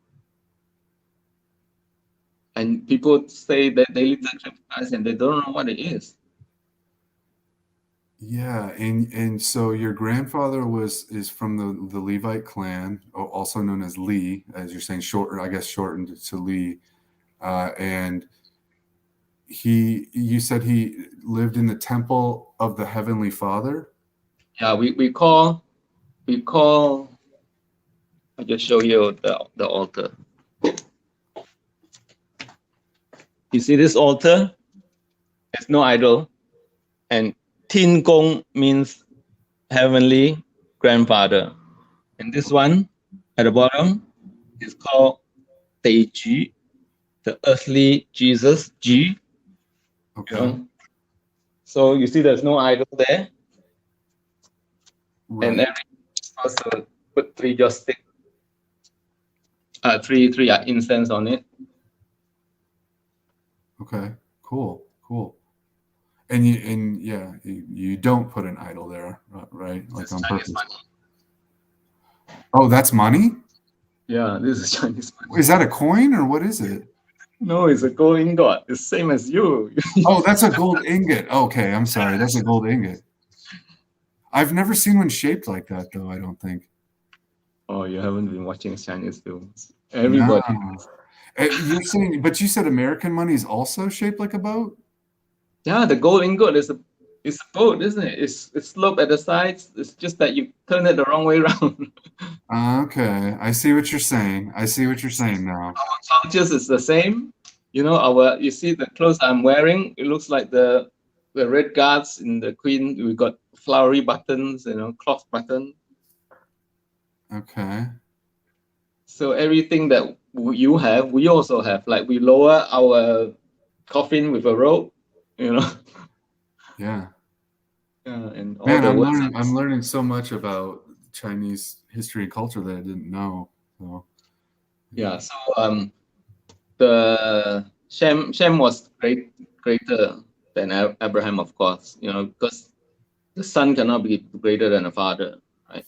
And people say that daily sacrifice, and they don't know what it is. Yeah, and so your grandfather is from the Levite clan, also known as Lee, as you're saying, shortened to Lee, and you said he lived in the temple of the Heavenly Father. Yeah, we call. I'll just show you the altar. You see this altar? There's no idol, and Tin Gong means heavenly grandfather. And this one at the bottom is called Teiji, the earthly Jesus, G. Okay. So you see there's no idol there. Right. And every supposed to put 3 joss stick, 3 incense on it. Okay, cool. And you don't put an idol there, right? Like on purpose. Money. Oh, that's money? Yeah, this is Chinese money. Is that a coin or what is it? No, it's a gold ingot. It's same as you. Oh, that's a gold ingot. Okay, I'm sorry. That's a gold ingot. I've never seen one shaped like that, though, I don't think. Oh, you haven't been watching Chinese films. Everybody. No. You said American money is also shaped like a boat? Yeah, the gold ingot is a boat, isn't it? It's sloped at the sides. It's just that you turn it the wrong way around. Okay, I see what you're saying. Now. Our cultures is the same. You see the clothes I'm wearing, it looks like the red guards in the Queen. We got flowery buttons, cloth button. Okay. So everything that you have, we also have. Like we lower our coffin with a rope, Yeah. Yeah, and all Man, I'm learning so much about Chinese history and culture that I didn't know. So. Yeah. So the Shem was greater than Abraham, of course. Because the son cannot be greater than a father, right?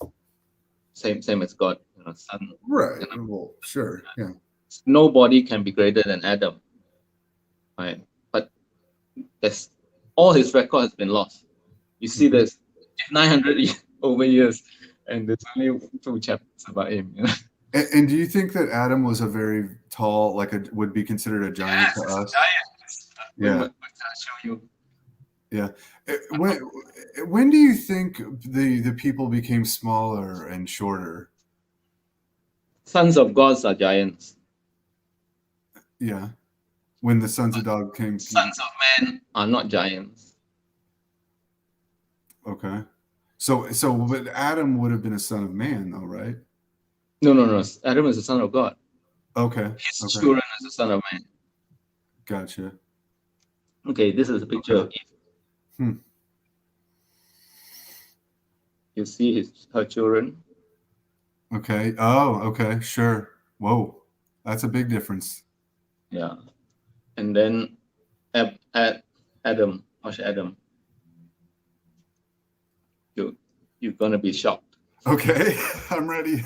Same as God. Son. Right. Well, sure. Yeah. Nobody can be greater than Adam, right? But all his record has been lost. You see, there's 900 over years, and there's only 2 chapters about him. And do you think that Adam was a very tall, would be considered a giant to us? Giant. Yeah. I'll show you. Yeah. When do you think the people became smaller and shorter? Sons of gods are giants. Yeah. When the sons of God came. Sons of men are not giants. Okay. So but Adam would have been a son of man, though, right? No. Adam is a son of God. Okay. His children is a son of man. Gotcha. Okay, this is a picture of Eve. You see her children. Okay. Oh, okay. Sure. Whoa. That's a big difference. Yeah. And then Adam. Watch Adam. You're gonna be shocked. Okay. I'm ready.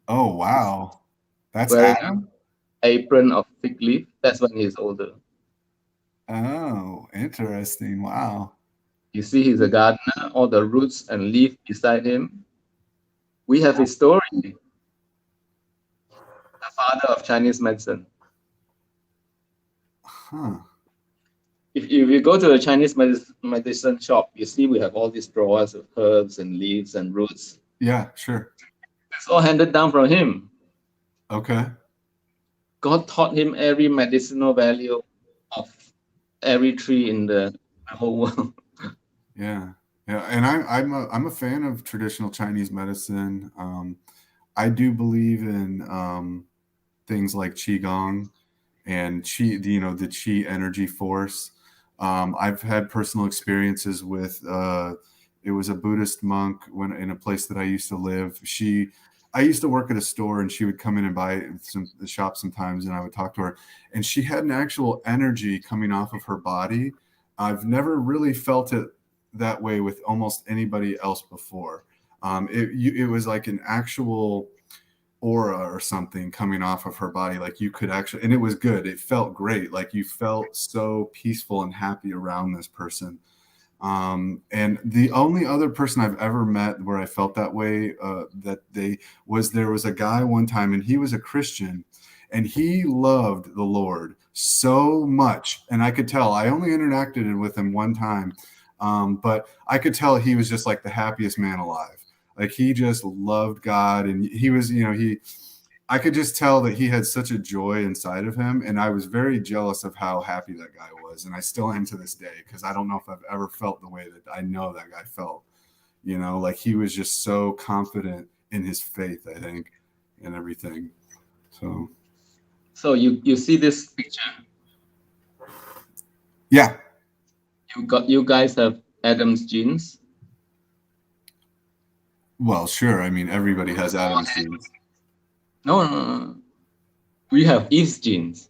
Oh, wow. That's wearing Adam? Apron of fig leaf. That's when he's older. Oh, interesting. Wow. You see, he's a gardener, all the roots and leaf beside him. We have his story. The father of Chinese medicine. Huh. If you go to a Chinese medicine shop, you see we have all these drawers of herbs and leaves and roots. Yeah, sure. It's all handed down from him. Okay. God taught him every medicinal value of every tree in the whole world. Yeah. And I'm a fan of traditional Chinese medicine. I do believe in things like qigong and qi, the qi energy force. I've had personal experiences with it was a Buddhist monk in a place that I used to live. She I used to work at a store, and she would come in and buy the shop sometimes, and I would talk to her, and she had an actual energy coming off of her body. I've never really felt it that way with almost anybody else before. It was like an actual aura or something coming off of her body, like you could actually, and it was good. It felt great. Like you felt so peaceful and happy around this person. And the only other person I've ever met where I felt that way, there was a guy one time, and he was a Christian, and he loved the Lord so much. And I could tell. I only interacted with him one time, but I could tell he was just like the happiest man alive. Like he just loved God, and he was, I could just tell that he had such a joy inside of him, and I was very jealous of how happy that guy was, and I still am to this day, because I don't know if I've ever felt the way that I know that guy felt. Like he was just so confident in his faith, I think, and everything. So you see this picture? Yeah. You guys have Adam's genes? Well, sure. I mean, everybody has Adam's genes. No. We have Eve's genes.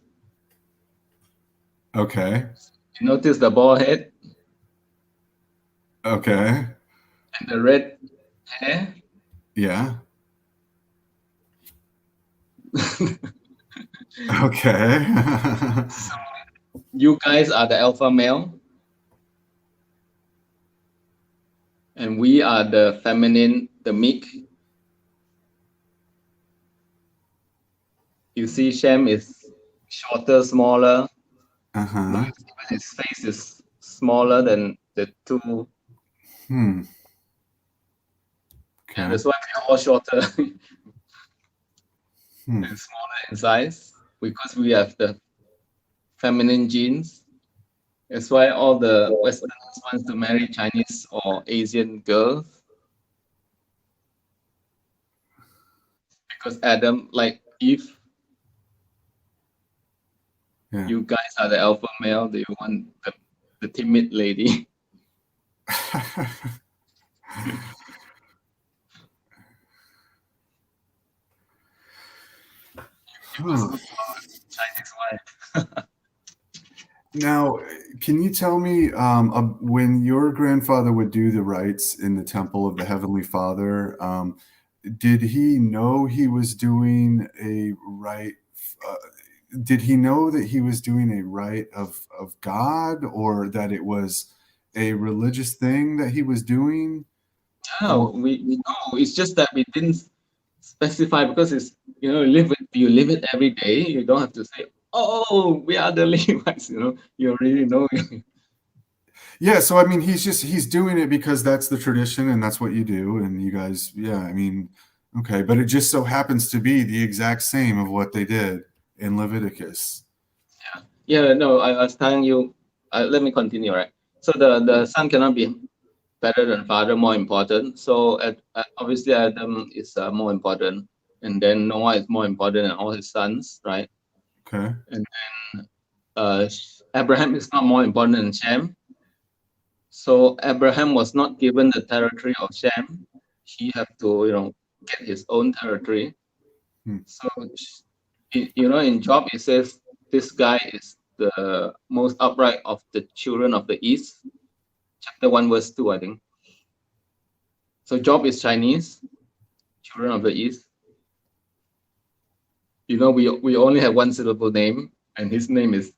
Okay. You notice the bald head? Okay. And the red hair? Yeah. Okay. So you guys are the alpha male, and we are the feminine, the meek. You see, Shem is shorter, smaller. Uh-huh. His face is smaller than the two. Okay. And that's why we're all shorter and smaller in size, because we have the feminine genes. That's why all the Westerners want to marry Chinese or Asian girls, because Adam, like Eve, you guys are the alpha male. They want the timid lady. Chinese wife. Now, can you tell me, when your grandfather would do the rites in the temple of the Heavenly Father, did he know he was doing a rite? Did he know that he was doing a rite of God, or that it was a religious thing that he was doing? No, we know. It's just that we didn't specify, because it's, you live it every day. You don't have to say, oh, we are the Levites. You already know. Yeah, so I mean, he's doing it because that's the tradition and that's what you do, and you guys, I mean, okay, but it just so happens to be the exact same of what they did in Leviticus. Yeah. No, I was telling you. Let me continue, right? So the son cannot be better than father, more important. So obviously Adam is more important, and then Noah is more important than all his sons, right? Okay. And then Abraham is not more important than Shem. So Abraham was not given the territory of Shem. He had to, get his own territory. So, in Job, it says this guy is the most upright of the children of the East. Chapter 1, verse 2, I think. So Job is Chinese, children of the East. We only have one syllable name, and his name is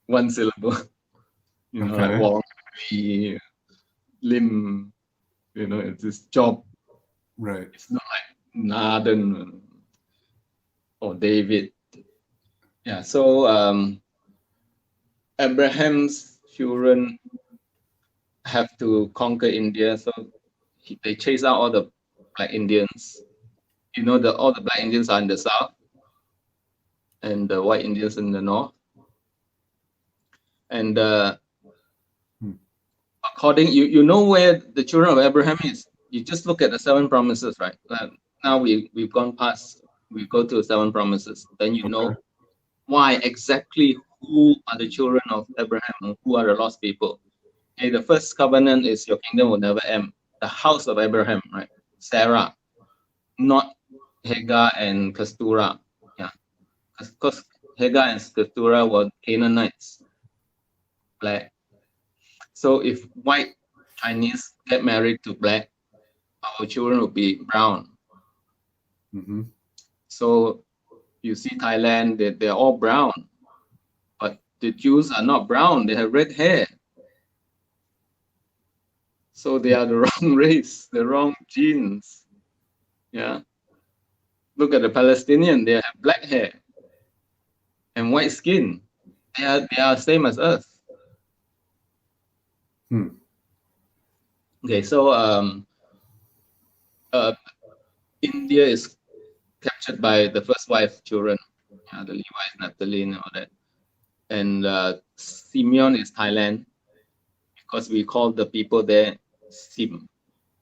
one syllable. Like Wong, Lee, Lim, it's this Job. Right. It's not like Nathan or David. Yeah, so Abraham's children have to conquer India, so they chase out all the Black Indians. All the Black Indians are in the south, and the white Indians in the north. And according, where the children of Abraham is. You just look at the 7 promises, right? Now we've gone past. We go to 7 promises. Then you know why exactly, who are the children of Abraham and who are the lost people. Okay, the first covenant is your kingdom will never end. The house of Abraham, right? Sarah, not Hagar and Kastura. Yeah, because Hagar and Kastura were Canaanites, black. So if white Chinese get married to black, our children will be brown. Mm-hmm. So you see Thailand, they're all brown, but the Jews are not brown, they have red hair. So they are the wrong race, the wrong genes. Yeah. Look at the Palestinian, they have black hair and white skin. They are same as us. Okay, so India is captured by the first wife children, the Levites, Naphtali, and all that. And Simeon is Thailand because we call the people there Sim.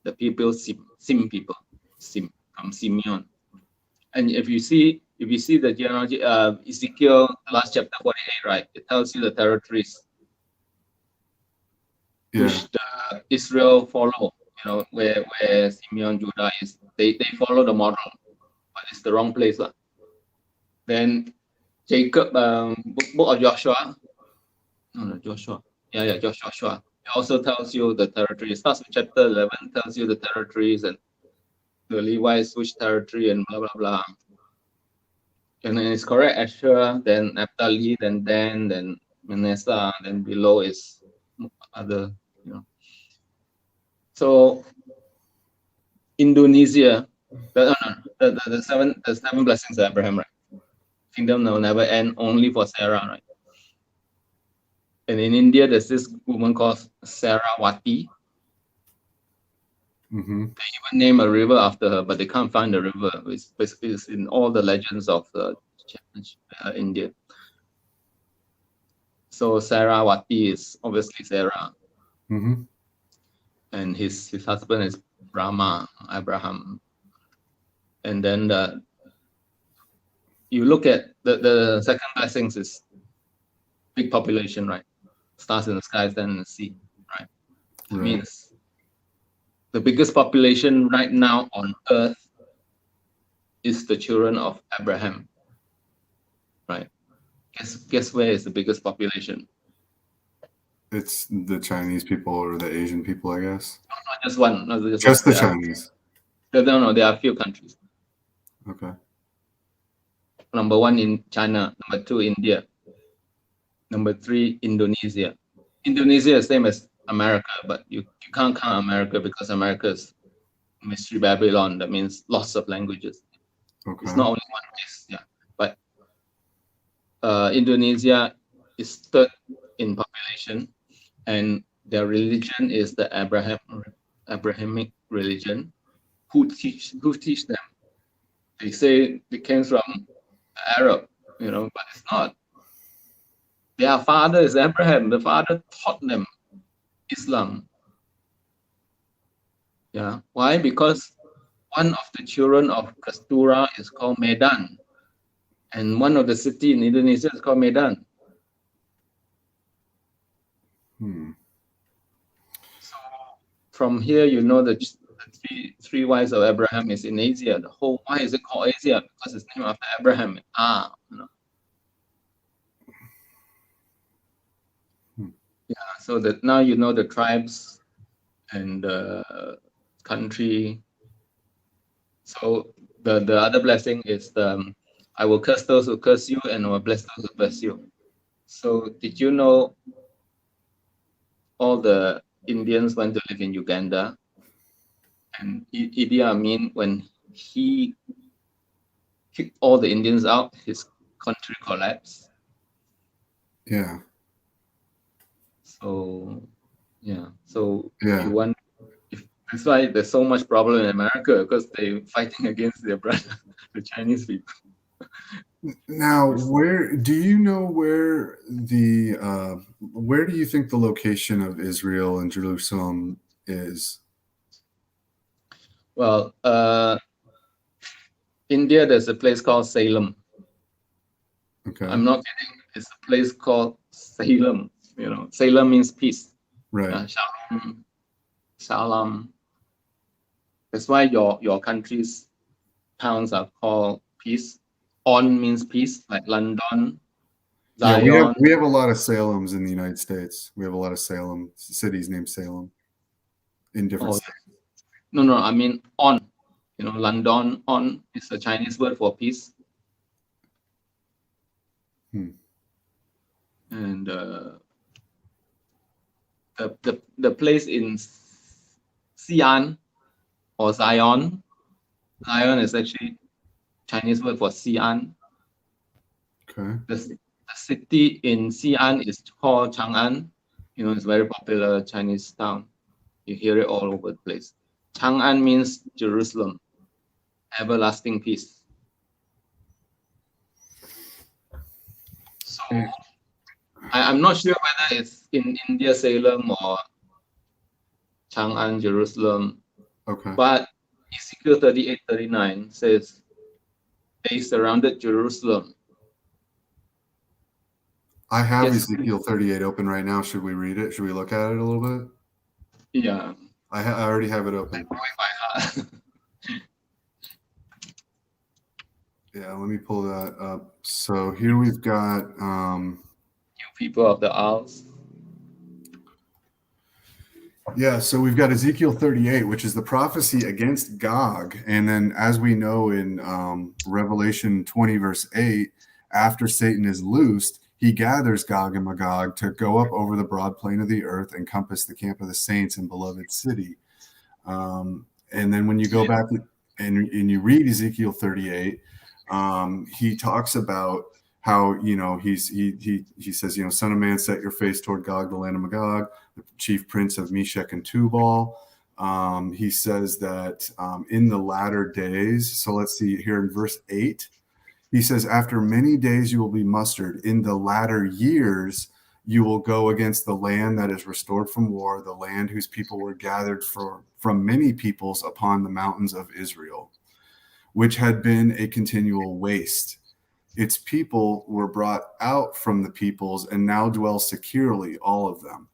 The people Sim people. Sim from Simeon. And if you see the genealogy, Ezekiel last chapter 48, right? It tells you the territories which the Israel follow. You know where Simeon, Judah is. They follow the model, but it's the wrong place, lah. Then Jacob, book of Joshua. No, Joshua. Yeah, Joshua. It also tells you the territories. Starts with chapter 11, tells you the territories and the Levites, which territory, and blah blah blah. And then it's correct, Asher, then Naphtali, then Dan, then Manasseh, then below is other, you know. So Indonesia, the seven blessings of Abraham, right? Kingdom will never end, only for Sarah, right? And in India, there's this woman called Sarawati. Mm-hmm. They even name a river after her, but they can't find the river. It's in all the legends of India. So Sarawati is obviously Sarah. Mm-hmm. And his husband is Abraham. And then you look at the second blessings is big population, right? Stars in the sky, then in the sea, right? It means the biggest population right now on earth is the children of Abraham, right? Guess where is the biggest population? It's the Chinese people or the Asian people, I guess. No, not just one. Not just one. The Chinese. No, there are a few countries. Okay. Number 1 in China. Number 2 India. Number 3 Indonesia. Indonesia is same as America, but you can't count America because America is mystery Babylon. That means lots of languages. Okay. It's not only one race, yeah. But Indonesia is third in population, and their religion is the Abrahamic religion. Who teach them? They say it came from Arab, but it's not. Their father is Abraham. The father taught them Islam. Yeah. Why? Because one of the children of Kastura is called Medan, and one of the city in Indonesia is called Medan. So from here, the three wives of Abraham is in Asia. Why is it called Asia? Because it's named after Abraham. Yeah. So that now the tribes and the country. So the other blessing is I will curse those who curse you, and I will bless those who bless you. So did you know all the Indians went to live in Uganda, and Idi Amin, when he kicked all the Indians out, his country collapsed. Yeah. So yeah. You want. That's why there's so much problem in America, because they're fighting against their brother, the Chinese people. Now, where do you think the location of Israel and Jerusalem is? Well, India, there's a place called Salem. Okay. I'm not kidding. It's a place called Salem. Salem means peace. Right. Shalom. That's why your country's towns are called peace. On means peace, like London, Yeah, Zion. we have a lot of Salems in the United States. We have a lot of Salem cities named Salem in different states. No, I mean on. You know, London on is a Chinese word for peace. And the place in Xi'an or Zion. Zion is actually Chinese word for Xi'an. Okay. The city in Xi'an is called Chang'an. You know, it's a very popular Chinese town. You hear it all over the place. Chang'an means Jerusalem, everlasting peace. So I'm not sure whether it's in India, Salem, or Chang'an, Jerusalem. Okay. But Ezekiel 38:39 says they surrounded Jerusalem. I have Ezekiel 38 open right now. Should we read it? Should we look at it a little bit? Yeah. I already have it open. Yeah, let me pull that up. So here we've got You people of the Isles. Yeah, so we've got Ezekiel 38, which is the prophecy against Gog. And then as we know in Revelation 20, verse 8, after Satan is loosed, he gathers Gog and Magog to go up over the broad plain of the earth and compass the camp of the saints and beloved city. And then when you go back and you read Ezekiel 38, he talks about how, you know, he says, you know, son of man, set your face toward Gog, the land of Magog, the chief prince of Meshech and Tubal. He says that in the latter days, so let's see here in verse 8, he says, after many days you will be mustered. In the latter years, you will go against the land that is restored from war, the land whose people were gathered from many peoples upon the mountains of Israel, which had been a continual waste. Its people were brought out from the peoples and now dwell securely, all of them.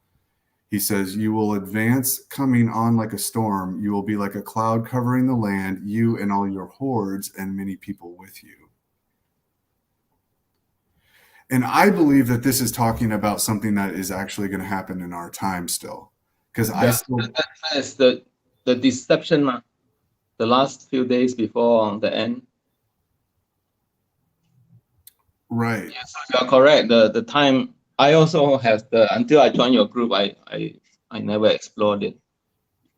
He says, you will advance coming on like a storm. You will be like a cloud covering the land, you and all your hordes and many people with you. And I believe that this is talking about something that is actually going to happen in our time still. Because that's the deception, the last few days before the end. Right. Yes, you are correct. The time I also have until I joined your group, I never explored it.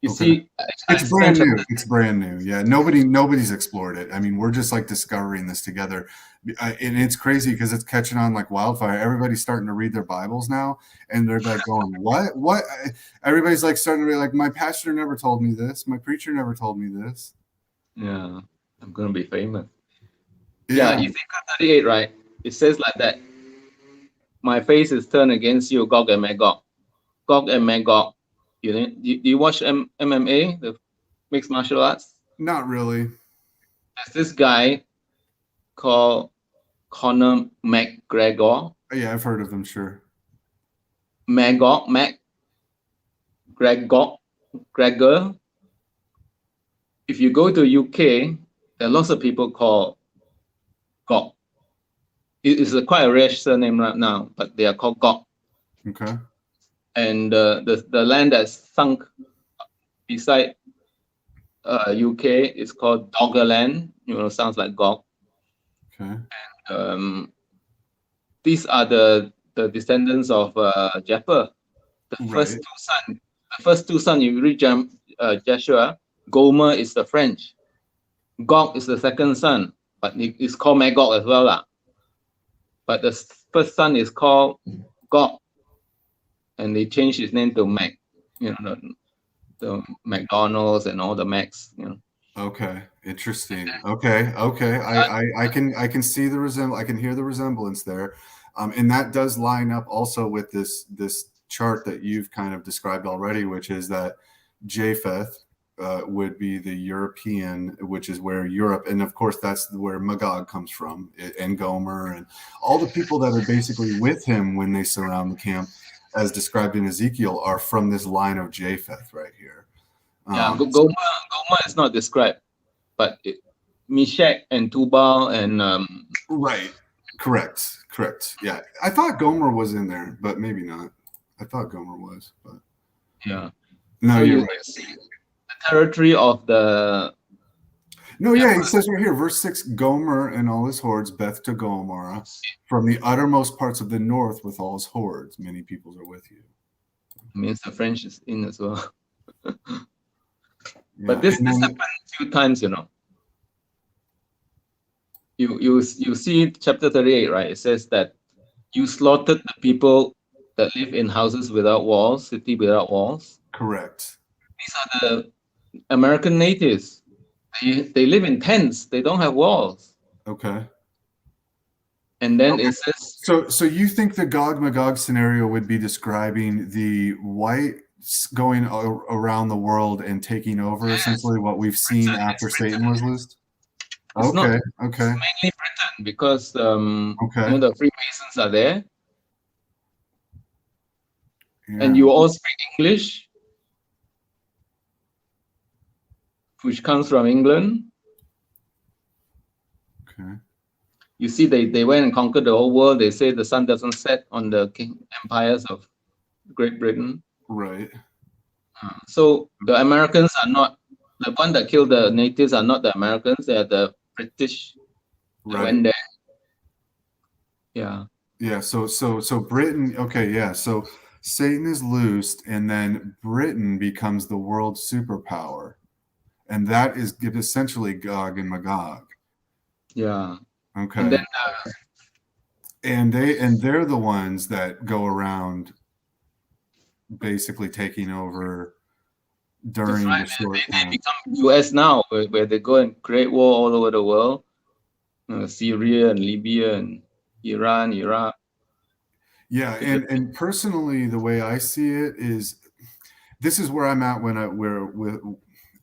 You see, it's brand new. It's brand new. Yeah, nobody's explored it. I mean, we're just like discovering this together, and it's crazy because it's catching on like wildfire. Everybody's starting to read their Bibles now, and they're like going, "What?" Everybody's like starting to be like, "My pastor never told me this. My preacher never told me this." Yeah, I'm gonna be famous. Yeah, Ezekiel 38, right? It says like that. My face is turned against you, Gog and Magog. Gog and Magog. You know, do you watch MMA, the mixed martial arts? Not really. There's this guy called Conor McGregor. Yeah, I've heard of him, sure. Gregor. If you go to UK, there are lots of people called Gog. It's quite a rare surname right now, but they are called Gog. Okay. And the land that's sunk beside UK is called Doggerland. You know, sounds like Gog. Okay. And these are the descendants of Japheth. The first two sons. You read Joshua. Gomer is the French. Gog is the second son, but it's called Magog as well. But the first son is called Gog, and they changed his name to Mac. You know, the McDonald's and all the Macs. You know. Okay, interesting. Okay. I can see the I can hear the resemblance there, and that does line up also with this chart that you've kind of described already, which is that Japheth would be the European, which is where Europe, and of course that's where Magog comes from, and Gomer, and all the people that are basically with him when they surround the camp, as described in Ezekiel, are from this line of Japheth right here. Gomer is not described, but Meshach and Tubal and Right. Correct. Yeah. I thought Gomer was in there, but maybe not. I thought Gomer was, but yeah. no, So you're you right. see the territory of the No, yeah, it says right here, verse 6, Gomer and all his hordes, Beth to Gomorrah, from the uttermost parts of the north with all his hordes. Many peoples are with you. means the French is in as well. Yeah, But this and then, happened a few times, you know. You see chapter 38, right? It says that you slaughtered the people that live in houses without walls, city without walls. correct. These are the American natives. They live in tents. They don't have walls. Okay. And then it says, So you think the Gog Magog scenario would be describing the whites going around the world and taking over essentially what we've seen after Satan was loosed? It's not. Okay. It's mainly Britain because Okay. you know, the Freemasons are there, Yeah. and you all speak English, which comes from England. Okay. You see, they went and conquered the whole world. They say the sun doesn't set on the empires of Great Britain. Right. So the Americans are not the one that killed the natives. Are not the Americans. They are the British. That went there. Yeah. Yeah. So Britain. Okay. Yeah. So Satan is loosed, and then Britain becomes the world superpower, and that is essentially Gog and Magog. Yeah. Okay. And then and they're the ones that go around basically taking over during the short they become US now, where they go and create war all over the world. Syria and Libya and Iran, Iraq. Yeah, and personally, the way I see it is, this is where I'm at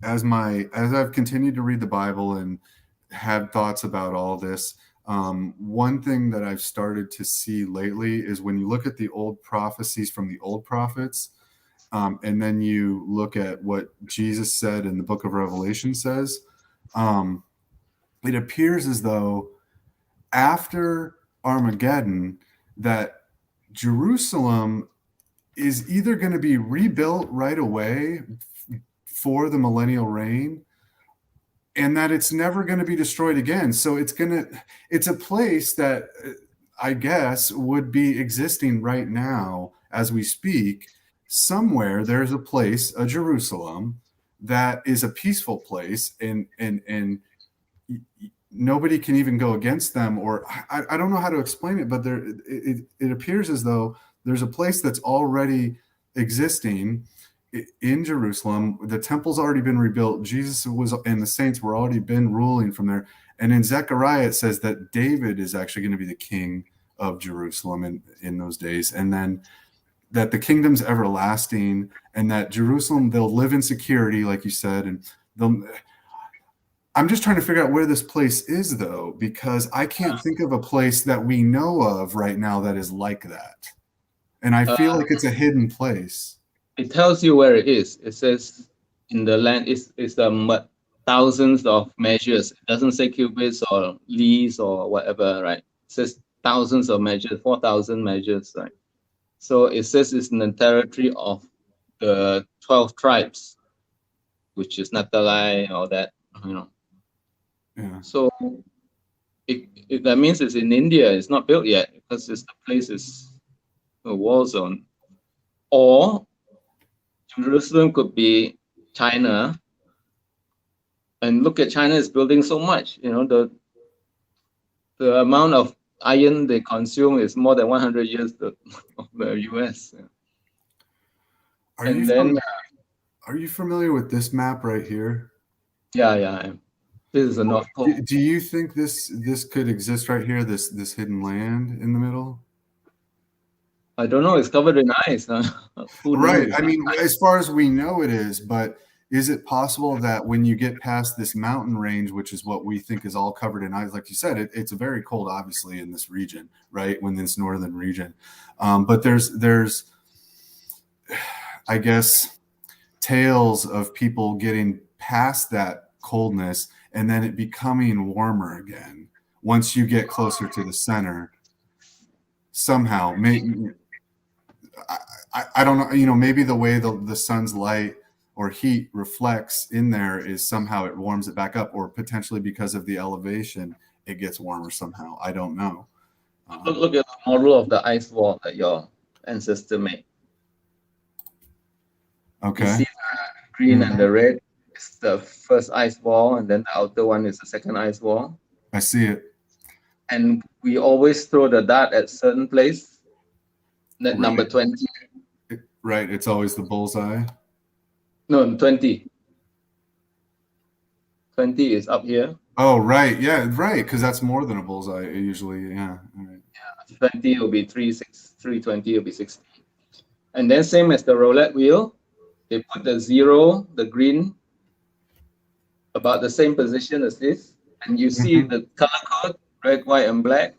as I've continued to read the Bible and had thoughts about all this. One thing that I've started to see lately is when you look at the old prophecies from the old prophets, and then you look at what Jesus said in the book of Revelation says, it appears as though after Armageddon that Jerusalem is either going to be rebuilt right away for the millennial reign, and that it's never going to be destroyed again. So it's a place that I guess would be existing right now as we speak. Somewhere there's a place, a Jerusalem, that is a peaceful place, and nobody can even go against them, or I don't know how to explain it, but it appears as though there's a place that's already existing in Jerusalem. The temple's already been rebuilt. Jesus was, and the saints were already been ruling from there. And in Zechariah, it says that David is actually going to be the king of Jerusalem in those days. And then that the kingdom's everlasting, and that Jerusalem, they'll live in security, like you said. And I'm just trying to figure out where this place is, though, because I can't think of a place that we know of right now that is like that. And I feel like it's a hidden place. It tells you where it is. It says in the land is thousands of measures. It doesn't say cubits or lees or whatever, right? It says thousands of measures, 4,000 measures, right? So it says it's in the territory of the 12 tribes, which is Naphtali, all that, you know. Yeah. So that means it's in India. It's not built yet because the place is a war zone. Or Jerusalem could be China. And look at China is building so much. You know, the amount of iron they consume is more than 100 years of the US. Are you familiar with this map right here? Yeah, I am. This is the North Pole. Do you think this could exist right here, this hidden land in the middle? I don't know. It's covered in ice. Huh? Right. I mean, as far as we know, it is. But is it possible that when you get past this mountain range, which is what we think is all covered in ice, like you said, it's very cold, obviously, in this region, right? When this northern region, but there's, I guess, tales of people getting past that coldness and then it becoming warmer again once you get closer to the center. Somehow, maybe I don't know, you know, maybe the way the sun's light or heat reflects in there is somehow it warms it back up, or potentially because of the elevation, it gets warmer somehow. I don't know. Look at the model of the ice wall that your ancestor made. Okay. You see the green and the red is the first ice wall, and then the outer one is the second ice wall. I see it. And we always throw the dart at certain place. That Right. number 20. Right. It's always the bullseye. No, 20. 20 is up here. Oh, right. Yeah, right. Because that's more than a bullseye usually. Yeah. Right. Yeah, 20 will be 320 will be 60. And then same as the roulette wheel, they put the 0, the green, about the same position as this. And you see the color code, red, white, and black.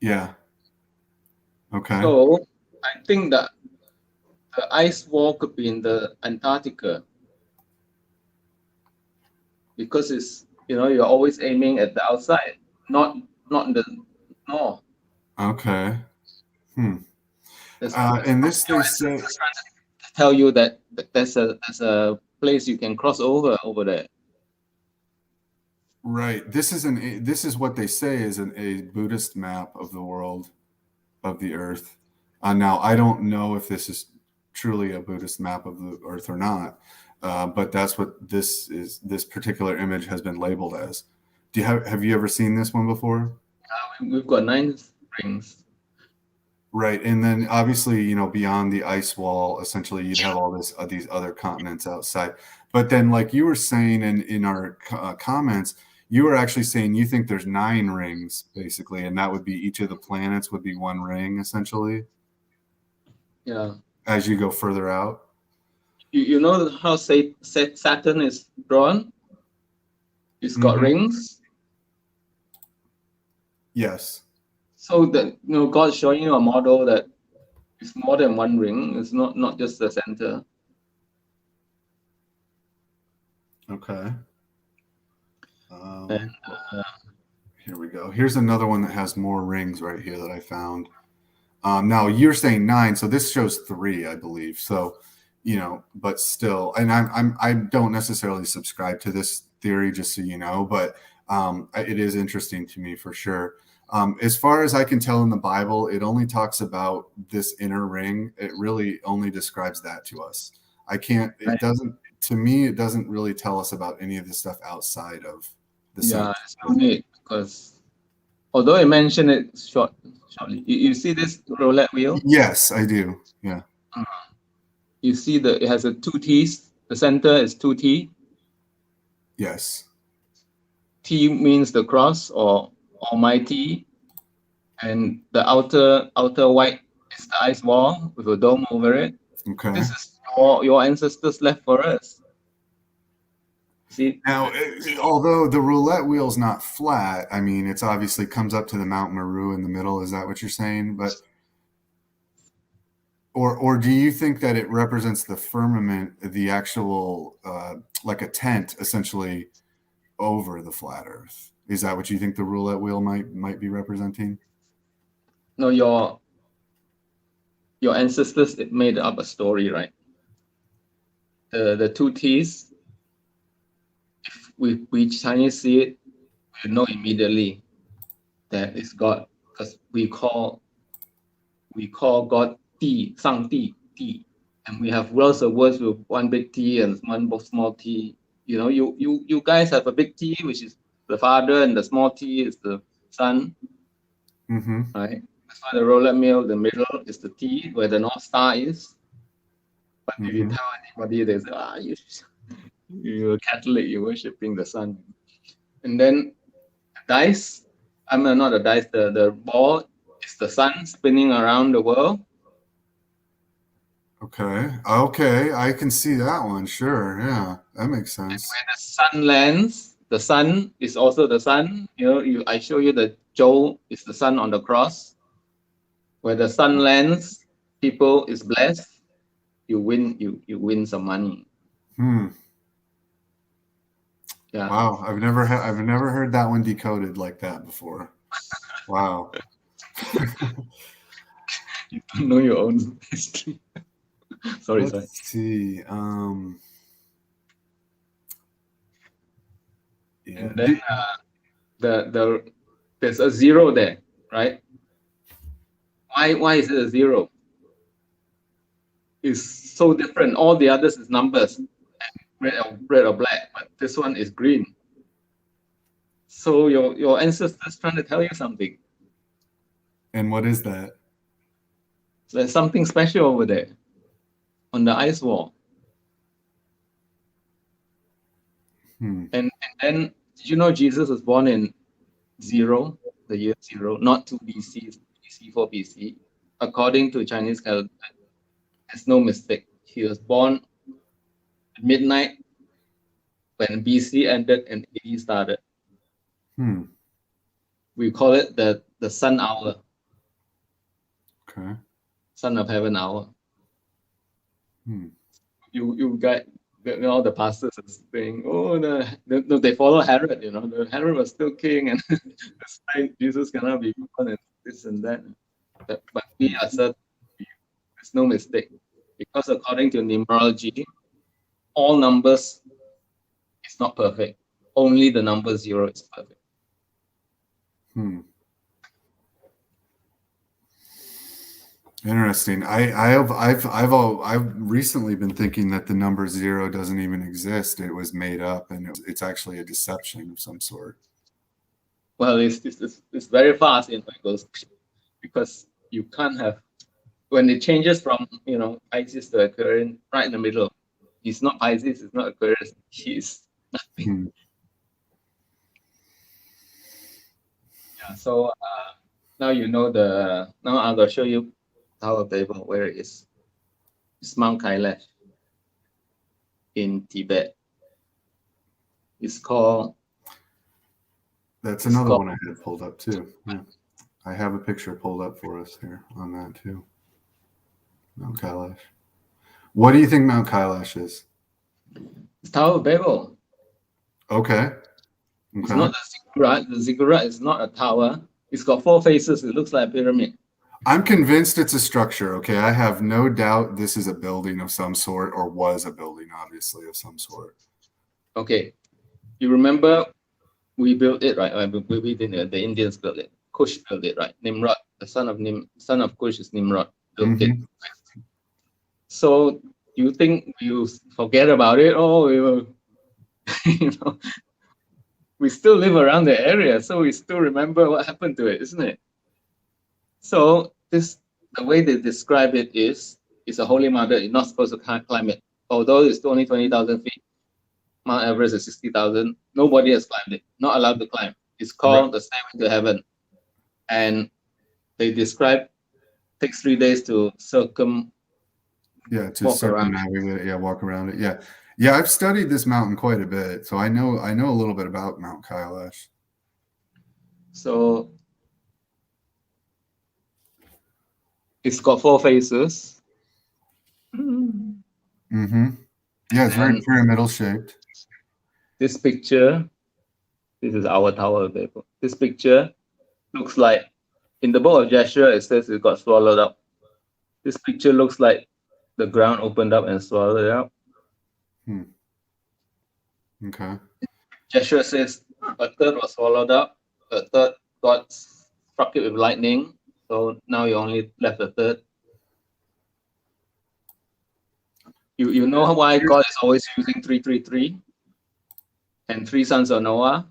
Yeah. Okay. So I think that the ice wall could be in the Antarctica, because it's, you know, you're always aiming at the outside, not the north. Okay. And this they say tell you that there's a place you can cross over there. Right. This is what they say is a Buddhist map of the world, of the earth. Now I don't know if this is truly a Buddhist map of the earth or not, but that's what this is. This particular image has been labeled as. Have you ever seen this one before? We've got 9 rings. Right, and then obviously, you know, beyond the ice wall, essentially, you'd have all these other continents outside. But then, like you were saying in our comments, you were actually saying you think there's 9 rings, basically, and that would be each of the planets would be 1 ring, essentially. Yeah. As you go further out. You know how Saturn is drawn? It's got rings. Yes. So that, you know, God's showing you a model that it's more than 1 ring. It's not just the center. Okay. Here we go. Here's another one that has more rings right here that I found. Now you're saying 9, so this shows 3, I believe. So, you know, but still, and I don't necessarily subscribe to this theory, just so you know, but it is interesting to me for sure. As far as I can tell in the Bible, it only talks about this inner ring. It really only describes that to us. It doesn't, to me, it doesn't really tell us about any of the stuff outside of the sun. Yeah, it's only because, although I mentioned it shortly, you see this roulette wheel? Yes, I do. Yeah. You see it has 2 T's. The center is 2 T. Yes. T means the cross or Almighty, and the outer white is the ice wall with a dome over it. Okay. This is your ancestors left for us. See? Now, although the roulette wheel's not flat, I mean, it's obviously comes up to the Mount Meru in the middle. Is that what you're saying? But or do you think that it represents the firmament, the actual like a tent, essentially, over the flat Earth? Is that what you think the roulette wheel might be representing? No, your ancestors made up a story, right? The 2 T's. If we Chinese see it, we know immediately that it's God, because we call God T, Sang T, T, and we have lots of words with 1 big T and 1 small T. You know, you guys have a big T, which is the father, and the small T is the son. Right? That's why the roulette wheel, the middle is the T, where the North Star is. But if you tell anybody, they say, you're Catholic, you're worshipping the sun. And then dice, not a dice, the ball is the sun spinning around the world. Okay, I can see that one. Sure, yeah, that makes sense. And where the sun lands, the sun is also the sun. You know, I show you the Joe is the sun on the cross. Where the sun lands, people is blessed. You win some money. Yeah. Wow, I've never heard that one decoded like that before. Wow. You don't know your own history. sorry. Let's see. Yeah. And then there's a zero there, right? Why is it a zero? It's so different. All the others is numbers, red or black, but this one is green. So your ancestors trying to tell you something. And what is that? There's something special over there on the ice wall. And then, did you know Jesus was born in zero, the year zero, not 2 BC, BC 4 BC? According to Chinese calendar, there's no mistake. He was born at midnight when BC ended and AD started. We call it the sun hour. Okay. Son of heaven hour. You got all the pastors are saying, oh, they follow Herod, the Herod was still king, and that's why Jesus cannot be born, and this and that. But we are certain there's no mistake, because according to numerology, all numbers is not perfect. Only the number zero is perfect. Interesting. I've recently been thinking that the number zero doesn't even exist. It was made up, and it's actually a deception of some sort. Well, it's very fast in it goes, because you can't have, when it changes from Pisces to Aquarius right in the middle. He's not Pisces, it's not Aquarius. He's nothing. Yeah. So now you know now I'm gonna show you Tower of Babel, where it is. It's Mount Kailash in Tibet. It's called. That's another one I had pulled up too. Yeah. I have a picture pulled up for us here on that too. Mount Kailash. What do you think Mount Kailash is? It's Tower of Babel. Okay. It's not the ziggurat. The ziggurat is not a tower. It's got 4 faces. It looks like a pyramid. I'm convinced it's a structure. Okay, I have no doubt this is a building of some sort, or was a building, obviously, of some sort. Okay, you remember we built it, right? We didn't. The Indians built it. Kush built it, right? Nimrod, the son of Kush is Nimrod, built it. So you think you forget about it? Oh, we will, we still live around the area, so we still remember what happened to it, isn't it? So the way they describe it is, it's a holy mother. You're not supposed to climb it. Although it's only 20,000 feet, Mount Everest is 60,000. Nobody has climbed it. Not allowed to climb. It's called the Stairway to Heaven. And they describe takes 3 days to walk around it. Yeah, walk around it. Yeah. Yeah, I've studied this mountain quite a bit, so I know a little bit about Mount Kailash. So it's got 4 faces. Yeah, it's very pyramidal shaped. This picture, this is our Tower of Babel. This picture looks like, in the book of Joshua, it says it got swallowed up. This picture looks like the ground opened up and swallowed it up. Okay. Joshua says a third was swallowed up, a third God struck it with lightning, so now you only left a third. You know why God is always using 333 and 3 sons of Noah,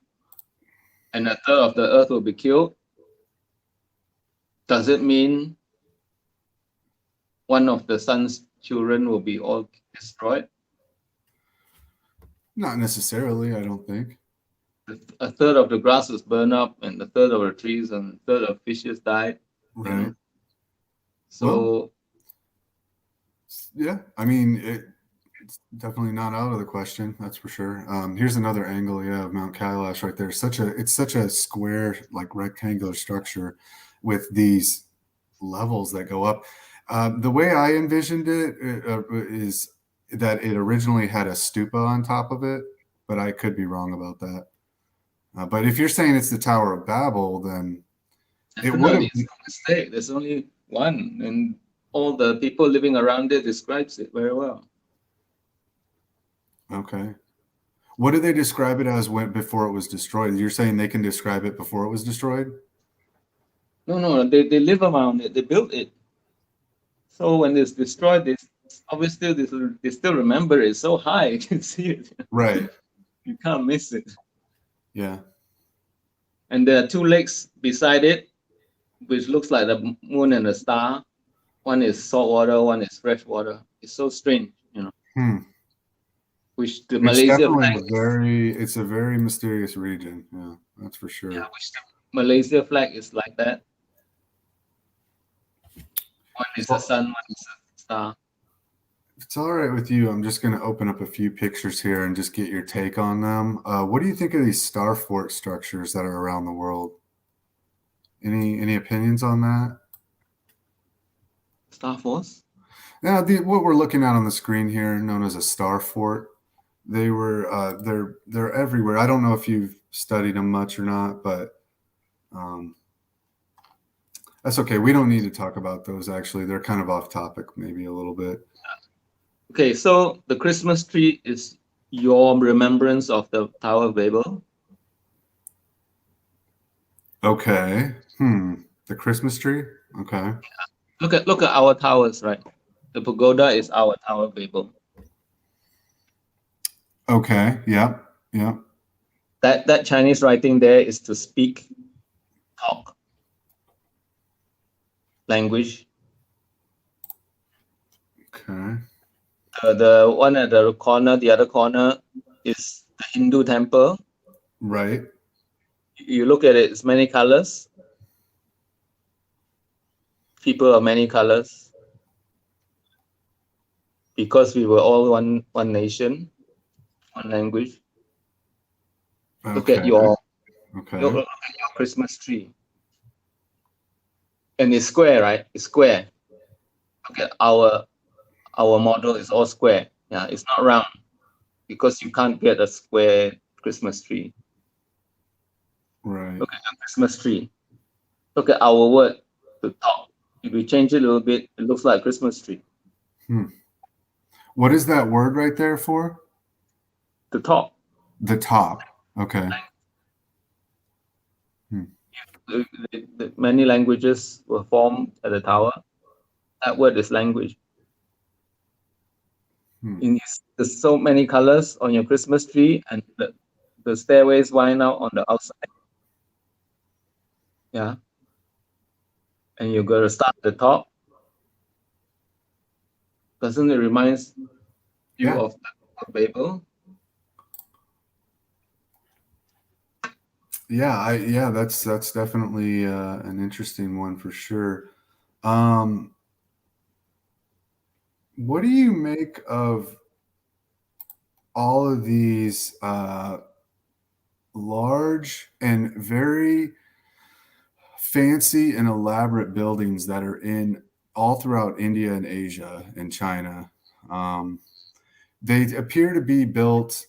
and a third of the earth will be killed? Does it mean one of the son's children will be all destroyed? Not necessarily, I don't think. A third of the grass was burned up, and a third of the trees and a third of fishes died. Right. So, yeah, I mean, it's definitely not out of the question. That's for sure. Here's another angle, of Mount Kailash right there. It's such a square, like rectangular structure with these levels that go up. The way I envisioned it is that it originally had a stupa on top of it, but I could be wrong about that. But if you're saying it's the Tower of Babel, then it would have. Definitely, it's a mistake. There's only one, and all the people living around it describes it very well. Okay. What do they describe it as before it was destroyed? You're saying they can describe it before it was destroyed? No, they live around it. They built it. So when it's destroyed, obviously they still remember it. It's so high, you can see it. Right. You can't miss it. Yeah. And there are two lakes beside it, which looks like the moon and the star. One is salt water, one is fresh water. It's so strange, you know. Which the Malaysia flag it's a very mysterious region. Yeah, that's for sure. Yeah, which the Malaysia flag is like that. One is a sun, one is a star. If it's all right with you, I'm just going to open up a few pictures here and just get your take on them. What do you think of these star fort structures that are around the world? Any opinions on that? Star forts? Now, what we're looking at on the screen here, known as a star fort, they're everywhere. I don't know if you've studied them much or not, but that's okay. We don't need to talk about those. Actually, they're kind of off topic, maybe a little bit. Okay, so the Christmas tree is your remembrance of the Tower of Babel. Okay. The Christmas tree. Okay. Look at our towers, right? The pagoda is our Tower of Babel. Okay. Yep. Yep. That Chinese writing there is to speak, talk, language. Okay. The one at the corner, the other corner, is the Hindu temple. Right. You look at it, it's many colors. People of many colors. Because we were all one nation, one language. Okay. Look at your Okay. Christmas tree. And it's square, right? It's square. Look at our model is all square. Yeah, it's not round because you can't get a square Christmas tree. Right. Look at the Christmas tree. Look at our word, the top. If we change it a little bit, it looks like a Christmas tree. What is that word right there for? The top. The top. Okay. Many languages were formed at the tower. That word is language. There's so many colors on your Christmas tree, and the stairways wind out on the outside. Yeah. And you're going to start at the top. Doesn't it remind you of Babel? Yeah, that's definitely an interesting one for sure. What do you make of all of these large and very fancy and elaborate buildings that are in all throughout India and Asia and China? They appear to be built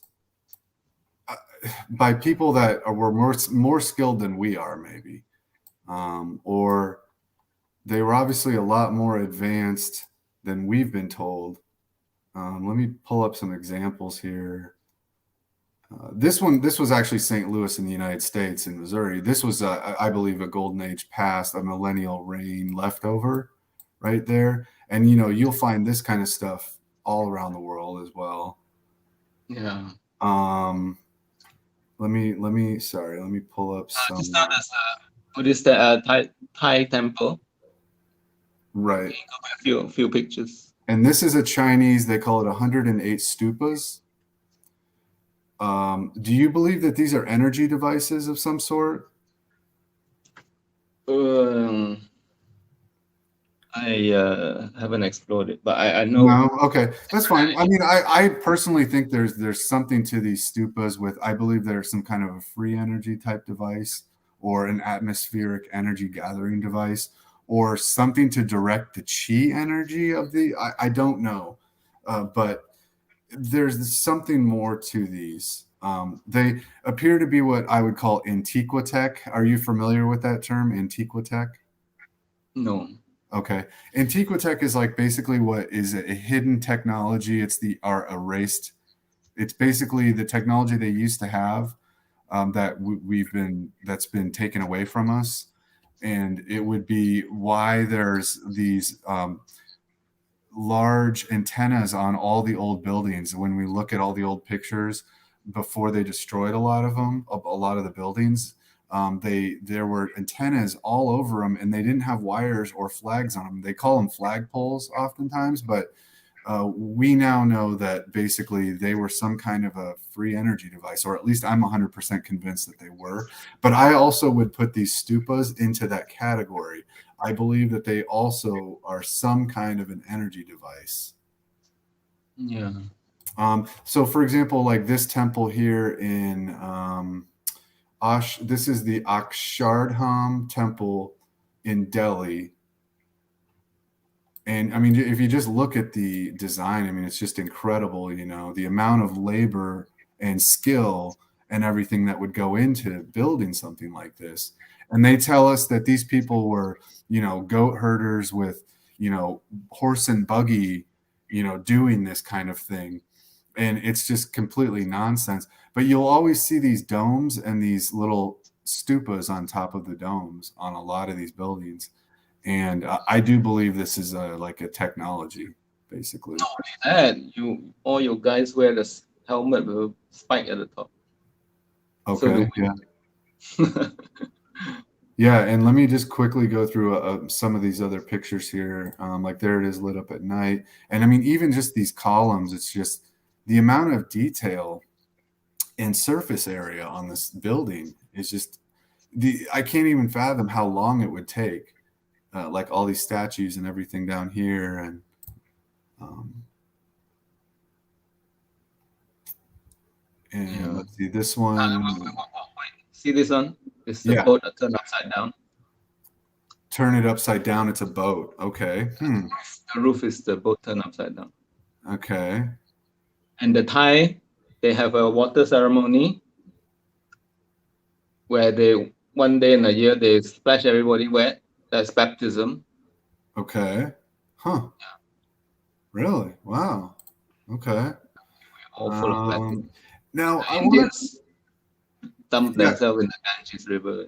by people that were more skilled than we are, maybe, or they were obviously a lot more advanced than we've been told. Let me pull up some examples here. This was actually St. Louis in the United States, in Missouri. This was, I believe, a golden age past, a millennial reign leftover right there. And, you'll find this kind of stuff all around the world as well. Yeah. Let me pull up some. Just now there's what is the Thai temple? Right. A few pictures. And this is a Chinese, they call it 108 stupas. Do you believe that these are energy devices of some sort? I haven't explored it, but I know. No, okay, that's fine. I mean, I personally think there's something to these stupas with. I believe there's some kind of a free energy type device, or an atmospheric energy gathering device, or something to direct the chi energy of I don't know, but there's something more to these. They appear to be what I would call antiquitech. Are you familiar with that term, antiquitech? No. Okay. Antiquitech is like basically what is a hidden technology. It's our erased. It's basically the technology they used to have that's been taken away from us. And it would be why there's these large antennas on all the old buildings. When we look at all the old pictures before they destroyed a lot of them, a lot of the buildings, there were antennas all over them, and they didn't have wires or flags on them. They call them flagpoles oftentimes, but we now know that basically they were some kind of a free energy device, or at least I'm 100% convinced that they were. But I also would put these stupas into that category. I believe that they also are some kind of an energy device. Yeah. So, for example, like this temple here in this is the Akshardham temple in Delhi. And I mean, if you just look at the design, I mean, it's just incredible, you know, the amount of labor and skill and everything that would go into building something like this. And they tell us that these people were, you know, goat herders with, you know, horse and buggy, you know, doing this kind of thing. And it's just completely nonsense. But you'll always see these domes and these little stupas on top of the domes on a lot of these buildings. And I do believe this is like a technology, basically. Not only that, all your guys wear the helmet with a spike at the top. Okay. Yeah. Yeah. And let me just quickly go through some of these other pictures here. Like there it is lit up at night. And I mean, even just these columns, it's just the amount of detail and surface area on this building is just I can't even fathom how long it would take. Like all these statues and everything down here, and Yeah. let's see this one. Wait. See this one? It's the boat that turned upside down. Turn it upside down. It's a boat. Okay. The roof is the boat turned upside down. Okay. And the Thai, they have a water ceremony where they one day in a year they splash everybody wet. That's baptism. Okay. Huh. Yeah. Really? Wow. Okay. All full of Latin. Now the Indians dump themselves in the Ganges River.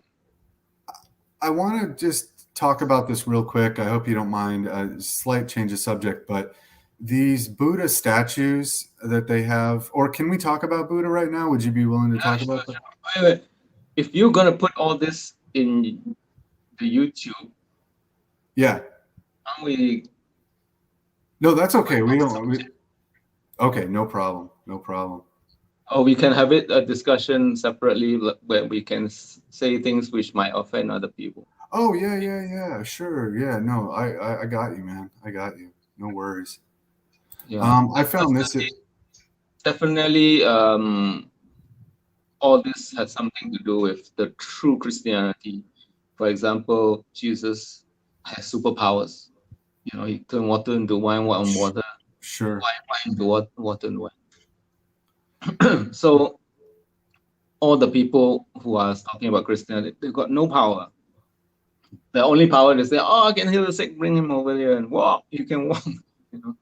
I want to just talk about this real quick. I hope you don't mind. A slight change of subject, but these Buddha statues that they have, or can we talk about Buddha right now? Would you be willing to talk about that? Wait. If you're gonna put all this in the YouTube, yeah. Aren't we? No, that's okay. We don't. Okay, no problem. No problem. Oh, we can have it a discussion separately where we can say things which might offend other people. Oh yeah. Sure. Yeah. No, I got you, man. I got you. No worries. Yeah. I found this. Definitely. All this has something to do with the true Christianity. For example, Jesus has superpowers. You know, he turned water into wine, wine into water. Sure. Wine into water into wine. So all the people who are talking about Christianity, they've got no power. The only power is say, "Oh, I can heal the sick, bring him over here and walk. You can walk." You know.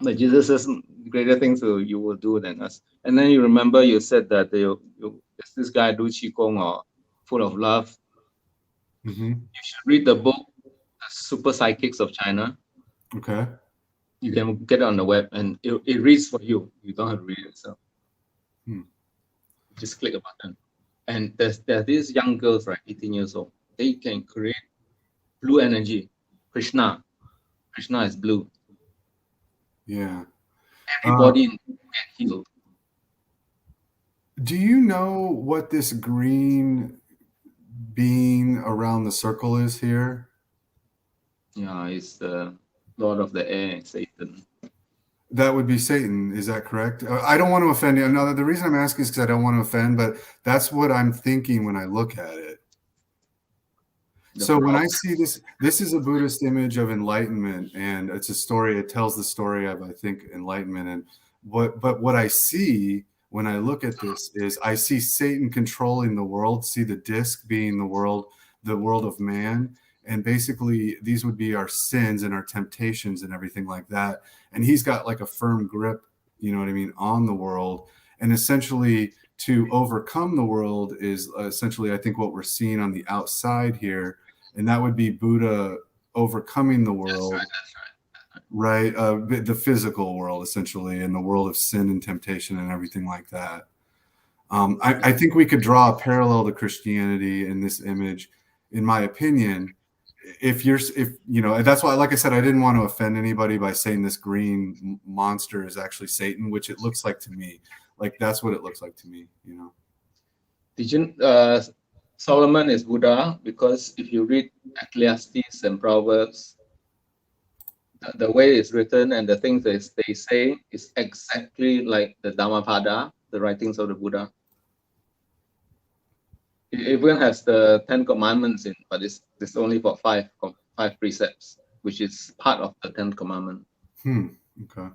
But Jesus says greater things you will do than us. And then you remember you said that there's this guy do qigong or full of love. Mm-hmm. You should read the book, The Super Psychics of China. Okay. You can get it on the web and it reads for you. You don't have to read it yourself. Just click a button. And there's these young girls, right, 18 years old. They can create blue energy. Krishna is blue. Yeah. Everybody get healed. Do you know what this green being around the circle is here? Yeah, it's the Lord of the Air, Satan. That would be Satan. Is that correct? I don't want to offend you. No, the reason I'm asking is because I don't want to offend, but that's what I'm thinking when I look at it. So when I see this is a Buddhist image of enlightenment, and it's a story. It tells the story of, I think, enlightenment. And what I see when I look at this is I see Satan controlling the world, see the disc being the world of man. And basically these would be our sins and our temptations and everything like that. And he's got like a firm grip, you know what I mean, on the world. And essentially to overcome the world is essentially, I think, what we're seeing on the outside here. And that would be Buddha overcoming the world. That's right. Right, the physical world essentially, and the world of sin and temptation and everything like that. I think we could draw a parallel to Christianity in this image, in my opinion. If you know, that's why, like I said, I didn't want to offend anybody by saying this green monster is actually Satan, which it looks like to me. Like that's what it looks like to me, you know. Did you? Solomon is Buddha, because if you read Ecclesiastes and Proverbs, the way it's written and the things that they say is exactly like the Dhammapada, the writings of the Buddha. It even has the 10 Commandments in, but it's only for five precepts, which is part of the 10 Commandments. Okay.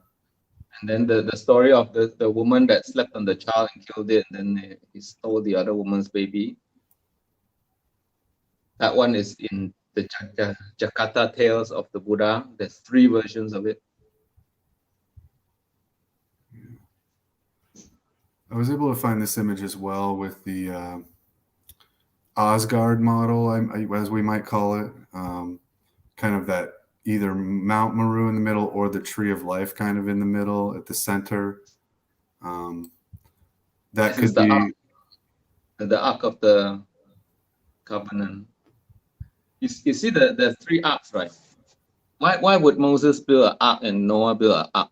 And then the story of the woman that slept on the child and killed it, and then he stole the other woman's baby. That one is in the Jakarta Tales of the Buddha. There's 3 versions of it. I was able to find this image as well with the Asgard model, as we might call it, kind of that either Mount Meru in the middle or the Tree of Life kind of in the middle at the center. That could be the Ark of the Covenant. You see the 3 arcs, right? Why would Moses build an ark and Noah build an ark?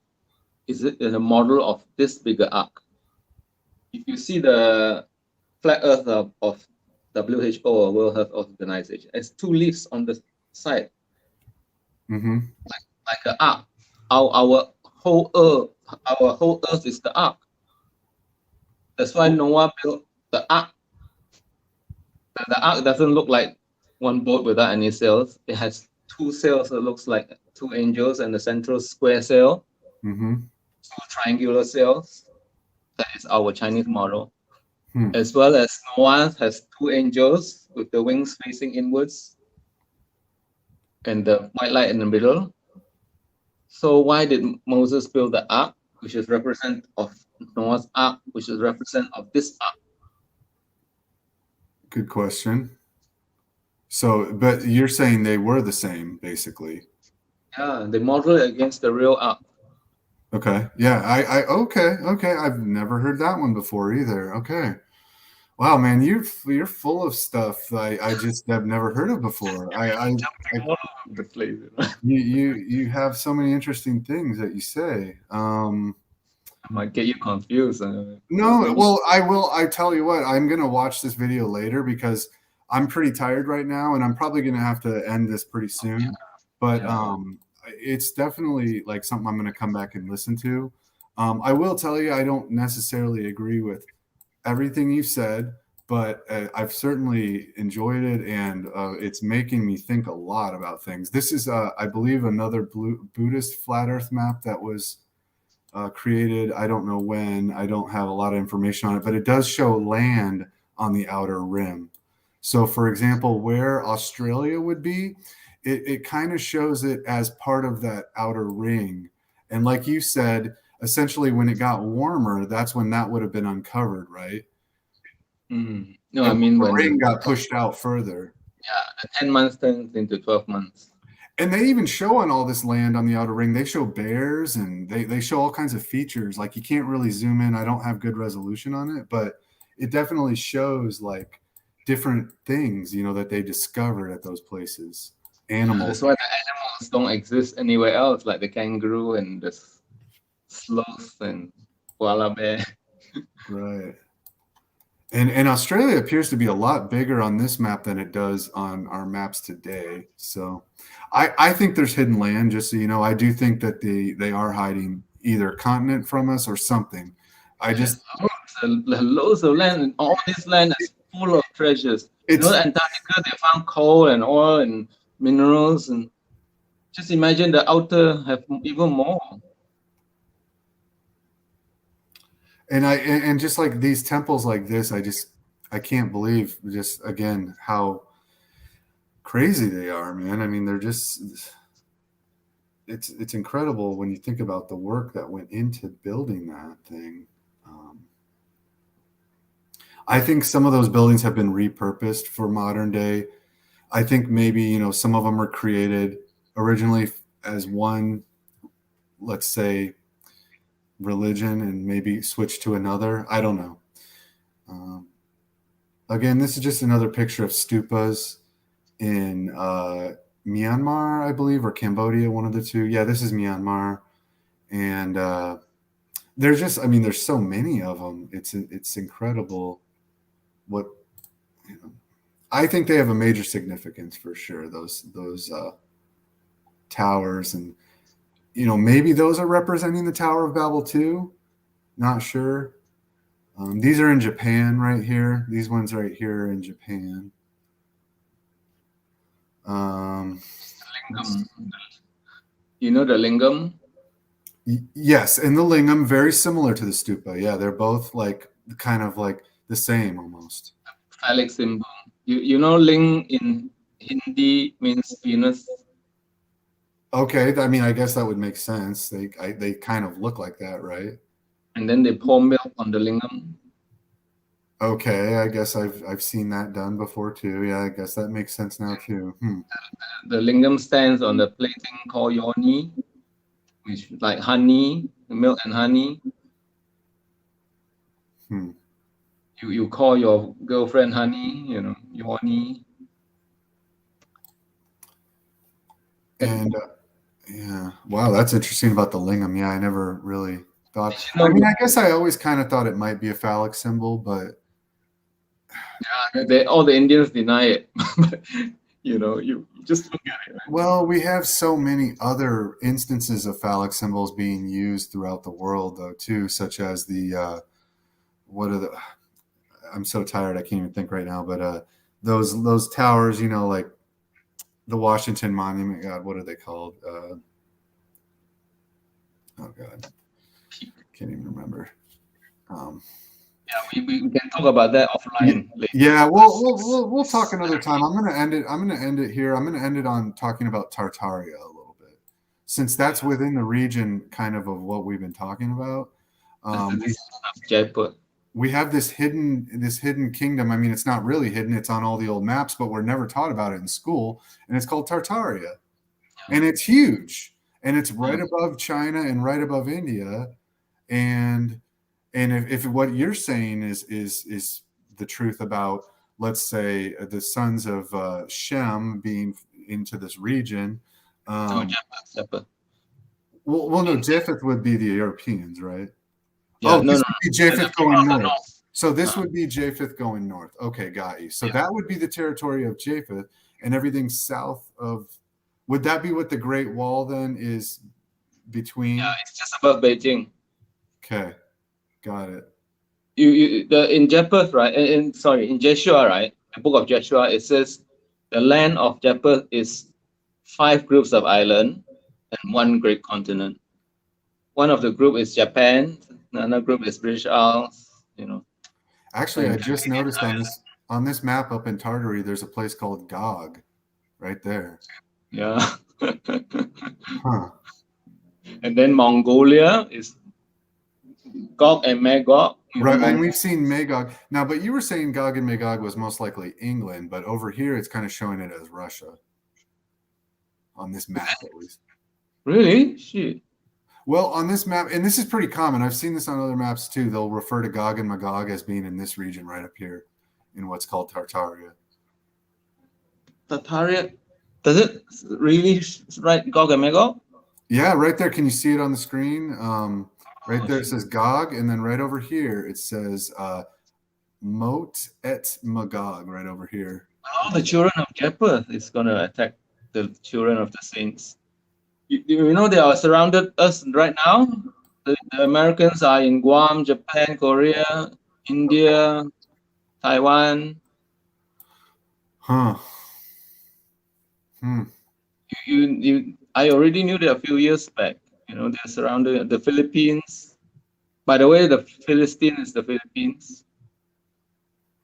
Is it in a model of this bigger ark? If you see the flat earth of WHO or World Health Organization, it's 2 leaves on the side. Like an ark. Our whole earth is the ark. That's why Noah built the ark. The ark doesn't look like one boat without any sails. It has 2 sails that looks like 2 angels, and the central square sail. 2 triangular sails. That is our Chinese model. As well as Noah has 2 angels with the wings facing inwards and the white light in the middle. So why did Moses build the ark, which is represent of Noah's ark, which is represent of this ark? Good question. So, but you're saying they were the same, basically. Yeah, they model it against the real ark. Okay. Yeah. Okay. I've never heard that one before either. Okay. Wow, man, you're full of stuff I just have never heard of before. You have so many interesting things that you say. I might get you confused. No, well, I tell you what, I'm gonna watch this video later because I'm pretty tired right now, and I'm probably gonna have to end this pretty soon. But it's definitely like something I'm gonna come back and listen to. I will tell you, I don't necessarily agree with everything you said, but I've certainly enjoyed it, and it's making me think a lot about things. This is, I believe, another Buddhist flat Earth map that was created. I don't know when. I don't have a lot of information on it, but it does show land on the outer rim. So, for example, where Australia would be, it kind of shows it as part of that outer ring. And like you said, essentially when it got warmer, that's when that would have been uncovered, right? No, I mean when the ring got pushed out further. Yeah, 10 months turns into 12 months. And they even show on all this land on the outer ring, they show bears and they show all kinds of features. Like you can't really zoom in. I don't have good resolution on it, but it definitely shows like different things, you know, that they discovered at those places. Animals. That's why the animals don't exist anywhere else, like the kangaroo and the sloth and koala bear. Right. And Australia appears to be a lot bigger on this map than it does on our maps today. So I think there's hidden land, just so you know. I do think that they are hiding either a continent from us or something. Loads of land, and all this land is full of treasures. You know, Antarctica, they found coal and oil and minerals, and just imagine the outer have even more. And just like these temples like this, I can't believe just again how crazy they are, man. I mean, they're just it's incredible when you think about the work that went into building that thing. I think some of those buildings have been repurposed for modern day. I think maybe, some of them were created originally as one, let's say, religion and maybe switched to another. I don't know. Again, this is just another picture of stupas in Myanmar, I believe, or Cambodia, one of the two. Yeah, this is Myanmar. And there's so many of them. It's incredible what, I think they have a major significance for sure. Those towers, and maybe those are representing the Tower of Babel too. Not sure. These are in Japan right here. These ones right here are in Japan. Lingam. You know the lingam? Yes, and the lingam, very similar to the stupa. Yeah, they're both kind of like the same almost. Phallic symbol. You know ling in Hindi means Venus. Okay, I mean, I guess that would make sense. They kind of look like that, right? And then they pour milk on the lingam. Okay, I guess I've seen that done before too. Yeah, I guess that makes sense now too. The lingam stands on the plating called yoni, which like honey, milk and honey. You call your girlfriend honey, yoni. And yeah, wow, that's interesting about the lingam. Yeah, I never really thought. I mean, I guess I always kind of thought it might be a phallic symbol, but yeah, all the Indians deny it. You just look at it. Right? Well, we have so many other instances of phallic symbols being used throughout the world, though, too, such as I'm so tired, I can't even think right now, but those towers, like the Washington Monument. God, what are they called? Oh God, can't even remember. Yeah, we can talk about that offline. Yeah, we'll talk another time. I'm gonna end it here. I'm gonna end it on talking about Tartaria a little bit, since that's within the region kind of what we've been talking about. Jaipur. We have this hidden kingdom. I mean, it's not really hidden. It's on all the old maps, but we're never taught about it in school. And it's called Tartaria. And it's huge. And it's right above China and right above India. And if what you're saying is the truth about, let's say, the sons of Shem being into this region. Japheth. Well, no, Japheth would be the Europeans, right? Yeah, this would be Japheth going north. So this would be Japheth going north. Okay, got you. So that would be the territory of Japheth, and everything south of. Would that be what the Great Wall then is between? Yeah, it's just above Beijing. Okay, got it. In Japheth, right? In Joshua, right? The book of Joshua, it says the land of Japheth is 5 groups of islands and 1 great continent. One of the group is Japan. Another group is British Isles. Actually, I just noticed on this map up in Tartary, there's a place called Gog, right there. Yeah. And then Mongolia is Gog and Magog. Right, and we've seen Magog now, but you were saying Gog and Magog was most likely England, but over here it's kind of showing it as Russia on this map, at least. Really? Shit. Well, on this map, and this is pretty common, I've seen this on other maps too, they'll refer to Gog and Magog as being in this region right up here in what's called Tartaria. Tartaria? Does it really write Gog and Magog? Yeah, right there. Can you see it on the screen? Right there it says Gog, and then right over here it says Mot et Magog right over here. Oh, the children of Japheth is going to attack the children of the saints. You know they are surrounded us right now. The Americans are in Guam, Japan, Korea, India, Taiwan. Huh. I already knew that a few years back. They're surrounded the Philippines. By the way, the Philistine is the Philippines.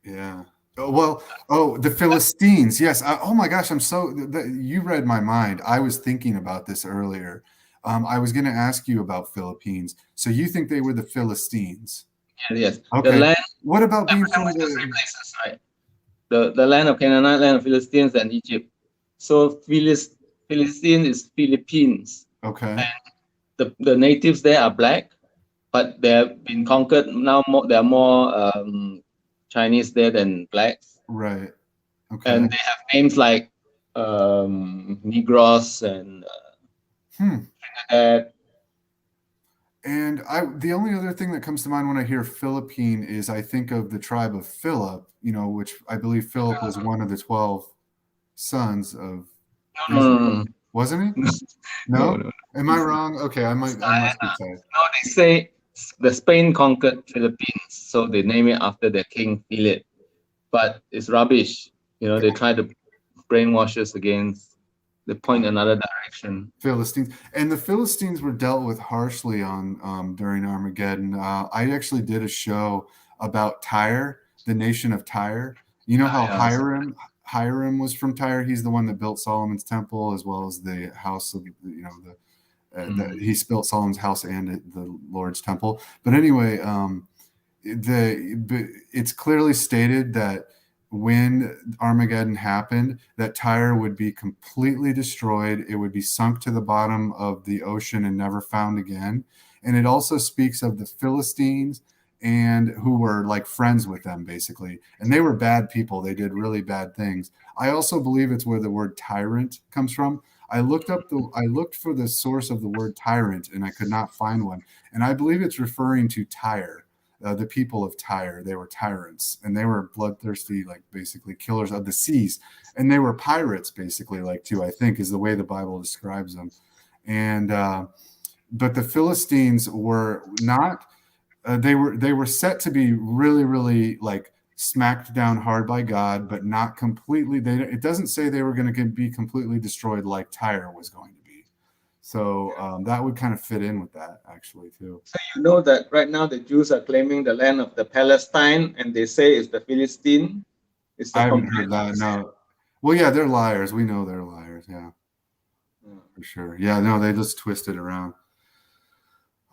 Yeah. Oh, well, the Philistines. Yes. Oh my gosh, I'm so you read my mind. I was thinking about this earlier. I was going to ask you about Philippines. So you think they were the Philistines? Yes. The Okay. land, What about being Abraham from went to three the? places, right? The land of Canaanite, land of Philistines, and Egypt. So Philistine is Philippines. Okay. The natives there are black, but they have been conquered. Now there are more Chinese there than blacks. Right. Okay. And they have names like Negros and Trinidad. And the only other thing that comes to mind when I hear Philippine is I think of the tribe of Philip, which I believe Philip was one of the 12 sons of Israel. No, Wasn't he? no, No? no. Am I wrong? Okay, I must be tired. No, they say the Spain conquered Philippines, so they name it after their king Philip. But it's rubbish. They try to brainwash us against. They point another direction. Philistines. And the Philistines were dealt with harshly on during Armageddon. I actually did a show about Tyre, the nation of Tyre. You know how Hiram was from Tyre. He's the one that built Solomon's temple as well as the house of he built Solomon's house and the Lord's temple. But anyway, it's clearly stated that when Armageddon happened, that Tyre would be completely destroyed. It would be sunk to the bottom of the ocean and never found again. And it also speaks of the Philistines and who were like friends with them, basically. And they were bad people. They did really bad things. I also believe it's where the word tyrant comes from. I looked for the source of the word tyrant and I could not find one. And I believe it's referring to Tyre. The people of Tyre, they were tyrants and they were bloodthirsty, like basically killers of the seas. And they were pirates, basically, like too, I think is the way the Bible describes them. And but the Philistines were not. They were set to be really, really like smacked down hard by God, but not completely. It doesn't say they were going to be completely destroyed like Tyre was going to be. So that would kind of fit in with that, actually, too. So you know that right now the Jews are claiming the land of the Palestine, and they say it's the Philistine. I haven't heard that. No. Well, yeah, they're liars. We know they're liars. Yeah, for sure. Yeah, no, they just twist it around.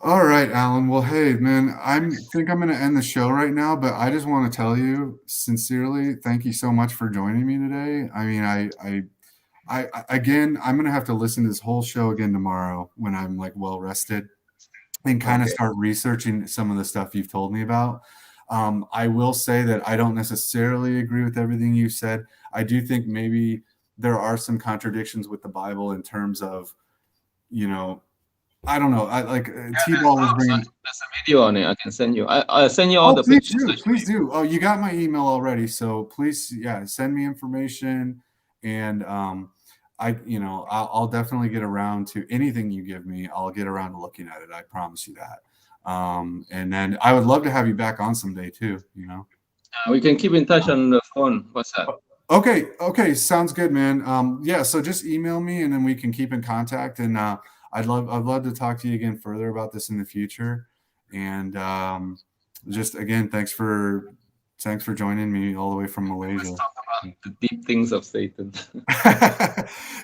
All right, Alan. Well, hey, man, I think I'm going to end the show right now, but I just want to tell you sincerely, thank you so much for joining me today. I mean, again, I'm going to have to listen to this whole show again tomorrow when I'm like well rested and kind of start researching some of the stuff you've told me about. I will say that I don't necessarily agree with everything you said. I do think maybe there are some contradictions with the Bible in terms of, I don't know. I like T-Ball was bringing. There's a video on it. I can send you. I'll send you all the pictures. Please do. Oh, you got my email already, so please, send me information, and I'll definitely get around to anything you give me. I'll get around to looking at it. I promise you that. And then I would love to have you back on someday too. We can keep in touch on the phone. What's that? Okay, sounds good, man. So just email me, and then we can keep in contact. And I'd love to talk to you again further about this in the future. And just again, thanks for joining me all the way from Malaysia. Let's talk about the deep things of Satan.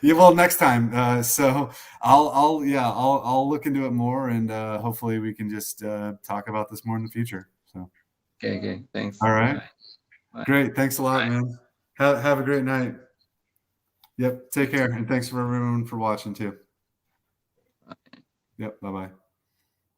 Yeah, well, next time. So I'll look into it more, and hopefully we can just talk about this more in the future. So. Okay. Thanks. All right. Bye. Great. Thanks a lot, man. Have a great night. Yep. Take care, and thanks for everyone for watching too. Yep. Bye-bye.